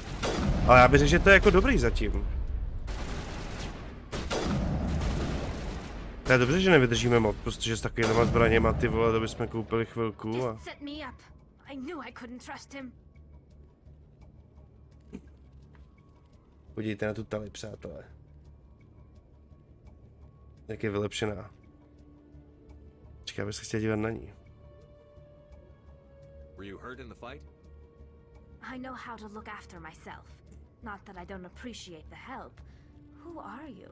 Ale já bych řekl, že to je jako dobrý zatím. To je dobře, že nevydržíme moc, protože s takovýma zbraněma, ty vole, to bychom koupili chvilku a... Podívejte na tu tali, přátelé. Jak je vylepšená. Čeká, abych se chtěl dívat na ní. Were you hurt in the fight? I know how to look after myself. Not that I don't appreciate the help. Who are you?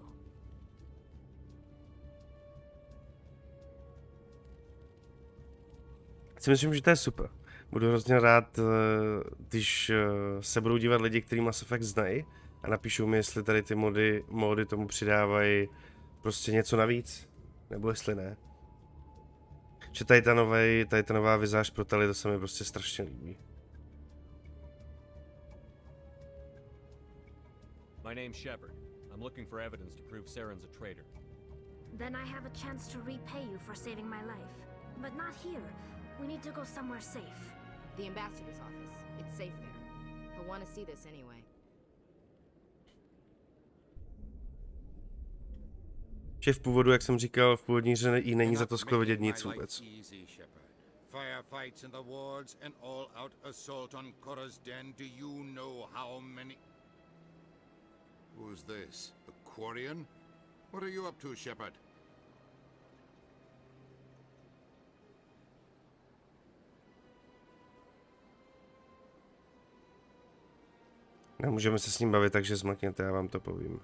Si myslím, že to je super. Budu hrozně rád, když se budou dívat lidi, kteří Mass Effect znají a napíšou mi, jestli tady ty módy tomu přidávají prostě něco navíc, nebo jestli ne. Že tady ta nová vizáž pro Tali, to se mi prostě strašně líbí. My name's Shepard. I'm looking for evidence to prove Saren's a traitor. Then I have a chance to repay you for saving my life. But not here. We need to go somewhere safe. The ambassador's office. It's safe there. He'll want to see this anyway. Že v původu, jak jsem říkal, v původní hře jí není za to sklo vidět nic vůbec. Firefights in the wards and all-out assault on Korra's den. Do you know how many? Who's this? A Quarian? What are you up to, Shepard? Nemůžeme se s ním bavit, takže zmakněte, já vám to povím.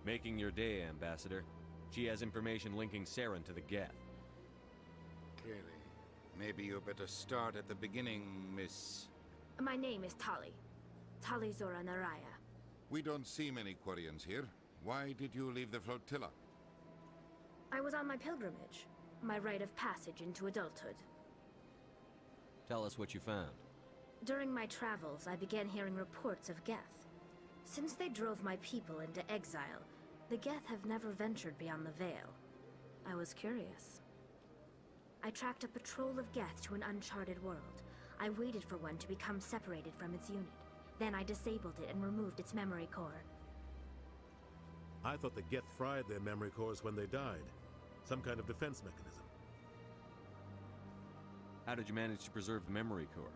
Making your day, Ambassador. She has information linking Saren to the Geth. Clearly. Maybe you better start at the beginning, Miss... My name is Tali. Tali Zora Naraya. We don't see many Quarians here. Why did you leave the flotilla? I was on my pilgrimage. My rite of passage into adulthood. Tell us what you found. During my travels, I began hearing reports of Geth. Since they drove my people into exile, the Geth have never ventured beyond the Veil. I was curious. I tracked a patrol of Geth to an uncharted world. I waited for one to become separated from its unit. Then I disabled it and removed its memory core. I thought the Geth fried their memory cores when they died. Some kind of defense mechanism. How did you manage to preserve the memory core?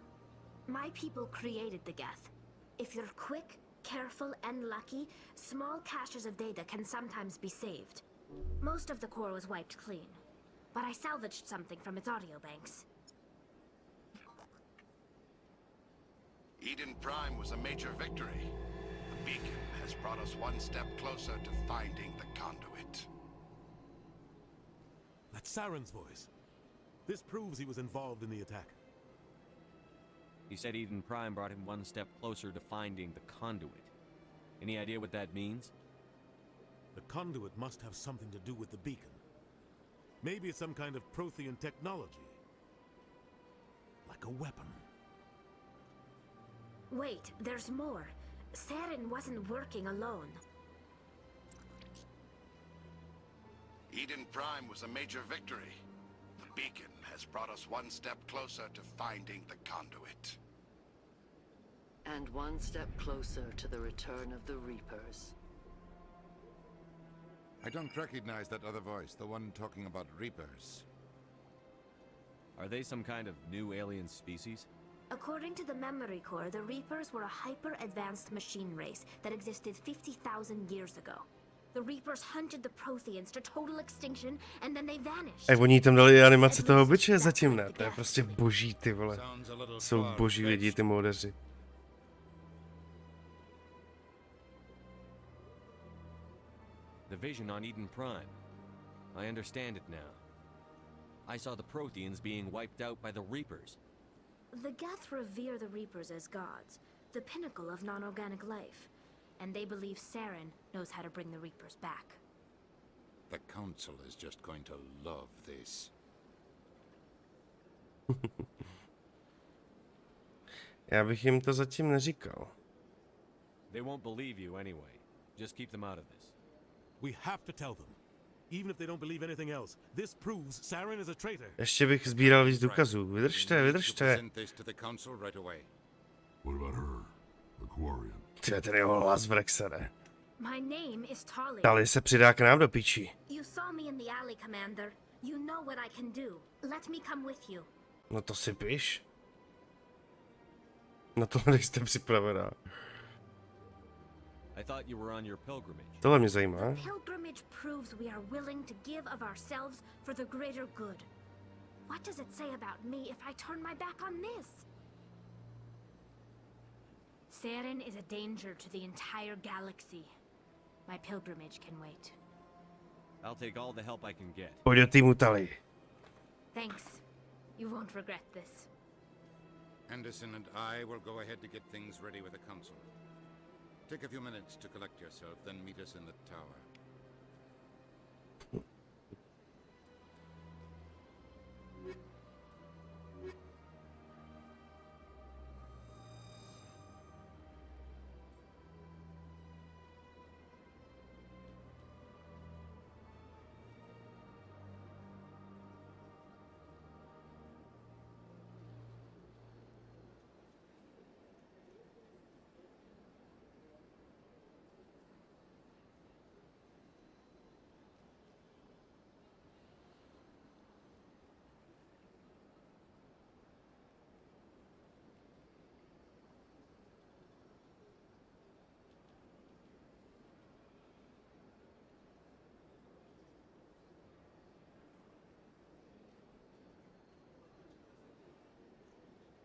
My people created the Geth. If you're quick, careful, and lucky, small caches of data can sometimes be saved. Most of the core was wiped clean, but I salvaged something from its audio banks. Eden Prime was a major victory. The beacon has brought us one step closer to finding the conduit. That's Saren's voice. This proves he was involved in the attack. He said Eden Prime brought him one step closer to finding the conduit. Any idea what that means? The conduit must have something to do with the beacon. Maybe it's some kind of Prothean technology. Like a weapon. Wait, there's more. Saren wasn't working alone. Eden Prime was a major victory. The beacon has brought us one step closer to finding the conduit. And one step closer to the return of the Reapers. I don't recognize that other voice, the one talking about Reapers. Are they some kind of new alien species? According to the memory core, the Reapers were a hyper-advanced machine race that existed 50,000 years ago. The Reapers hunted the Protheans to total extinction and then they vanished. Oni tam dali animace toho obličeje zatím, ne? To je prostě boží, ty vole. Jsou boží lidi, ty módeři. The vision on Eden Prime. I understand it now. I saw the Protheans being wiped out by the Reapers. The Geth revere the Reapers as gods, the pinnacle of non-organic life. And they believe Saren knows how to bring the Reapers back. The Council is just going to love this. Já bych jim to zatím neříkal. They won't believe you anyway. Just keep them out of this. We have to tell them. Even if they don't believe anything else, this proves Saren is a traitor. Ještě bych sbíral víc důkazů. Vydržte, vydržte. What about her? The Quarian. Ty, ten jeho hlas v Rexere. My name is Tali. Tali se přidá k nám do piči. You saw me in the alley, Commander. You know what I can do. Let me come with you. No to si píš. Na to nejste připravená. I thought you were on your pilgrimage. Tohle mě zajímá. Pilgrimage proves we are willing to give of ourselves for the greater good. What does it say about me if I turn my back on this? Saren is a danger to the entire galaxy. My pilgrimage can wait. I'll take all the help I can get. Pojď do týmu Tali. Thanks. You won't regret this. Anderson and I will go ahead to get things ready with the council. Take a few minutes to collect yourself, then meet us in the tower.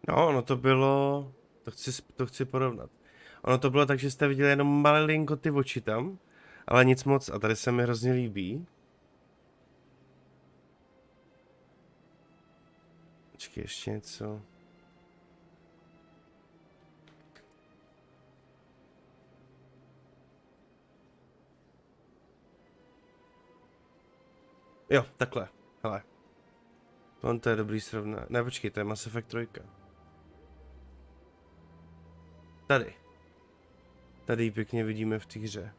No, ono to bylo, to chci porovnat. Ono to bylo tak, že jste viděli jenom malinko ty oči tam, ale nic moc a tady se mi hrozně líbí. Počkej, ještě něco. Jo, takhle, hele. To je dobrý srovnání. Ne, počkej, to je Mass Effect 3. Tady. Tady ji pěkně vidíme v té hře.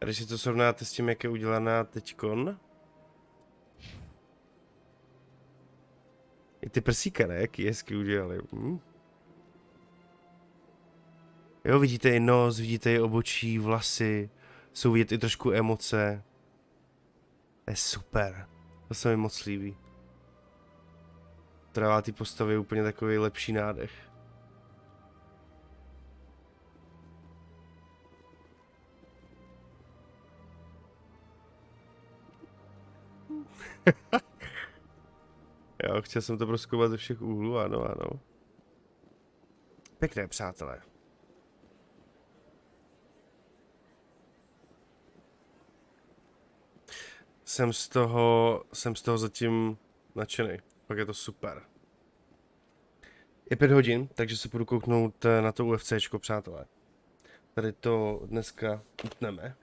A když si to srovnáte s tím, jak je udělaná teďkon. I ty prsíka, ne? Jaký hezky udělali. Jo, vidíte i nos, vidíte i obočí, vlasy. Jsou vidět i trošku emoce. To je super. To se mi moc líbí. To dává ty postavy úplně takový lepší nádech. Jo, chtěl jsem to prozkoumat ze všech úhlů, ano, ano. Pěkné, přátelé. Jsem z toho zatím nadšený. Pak je to super. Je 5 hodin, takže se půjdu kouknout na to UFCčko, přátelé. Tady to dneska utneme.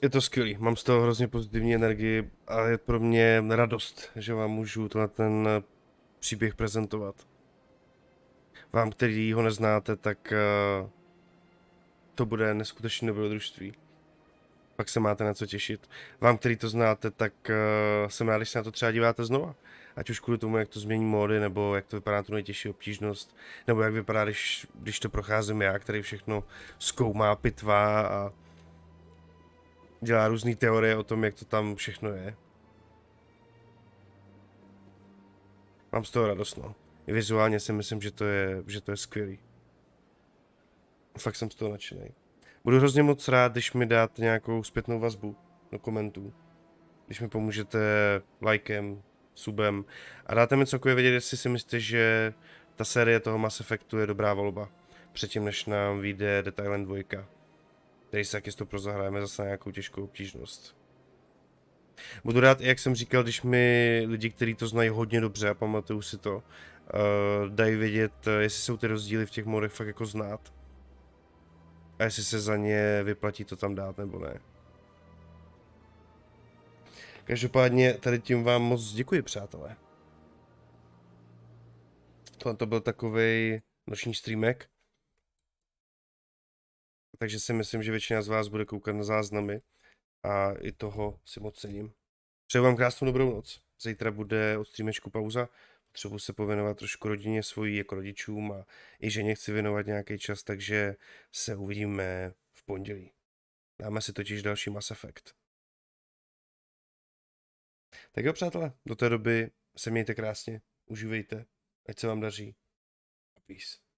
Je to skvělý, mám z toho hrozně pozitivní energii a je pro mě radost, že vám můžu ten příběh prezentovat. Vám, který ho neznáte, tak to bude neskutečné dobrodružství. Pak se máte na co těšit. Vám, který to znáte, tak jsem rád, když se na to třeba díváte znova. Ať už kvůli tomu, jak to změní módy, nebo jak to vypadá tu nejtěžší obtížnost, nebo jak vypadá, když to procházím já, který všechno zkoumá, pitvá a dělá různé teorie o tom, jak to tam všechno je. Mám z toho radost, no. I vizuálně si myslím, že to je skvělý. Fakt jsem z toho nadšený. Budu hrozně moc rád, když mi dáte nějakou zpětnou vazbu do komentů. Když mi pomůžete lajkem, subem a dáte mi cokoliv vědět, jestli si myslíte, že ta série toho Mass Effectu je dobrá volba. Předtím, než nám vyjde Detailem 2. Tady se taky pro zahrajeme zase nějakou těžkou obtížnost. Budu rád, jak jsem říkal, když mi lidi, kteří to znají hodně dobře a pamatuju si to, dají vědět, jestli jsou ty rozdíly v těch modech fakt jako znát. A jestli se za ně vyplatí to tam dát nebo ne. Každopádně tady tím vám moc děkuji, přátelé. Tohle to byl takovej noční streamek. Takže si myslím, že většina z vás bude koukat na záznamy. A i toho si moc cením. Přeju vám krásnou dobrou noc. Zítra bude od streamečku pauza. Potřebuji se pověnovat trošku rodině svojí jako rodičům a i ženě chci věnovat nějaký čas, takže se uvidíme v pondělí. Dáme si totiž další Mass Effect. Tak jo, přátelé, do té doby se mějte krásně, užívejte, ať se vám daří. Peace.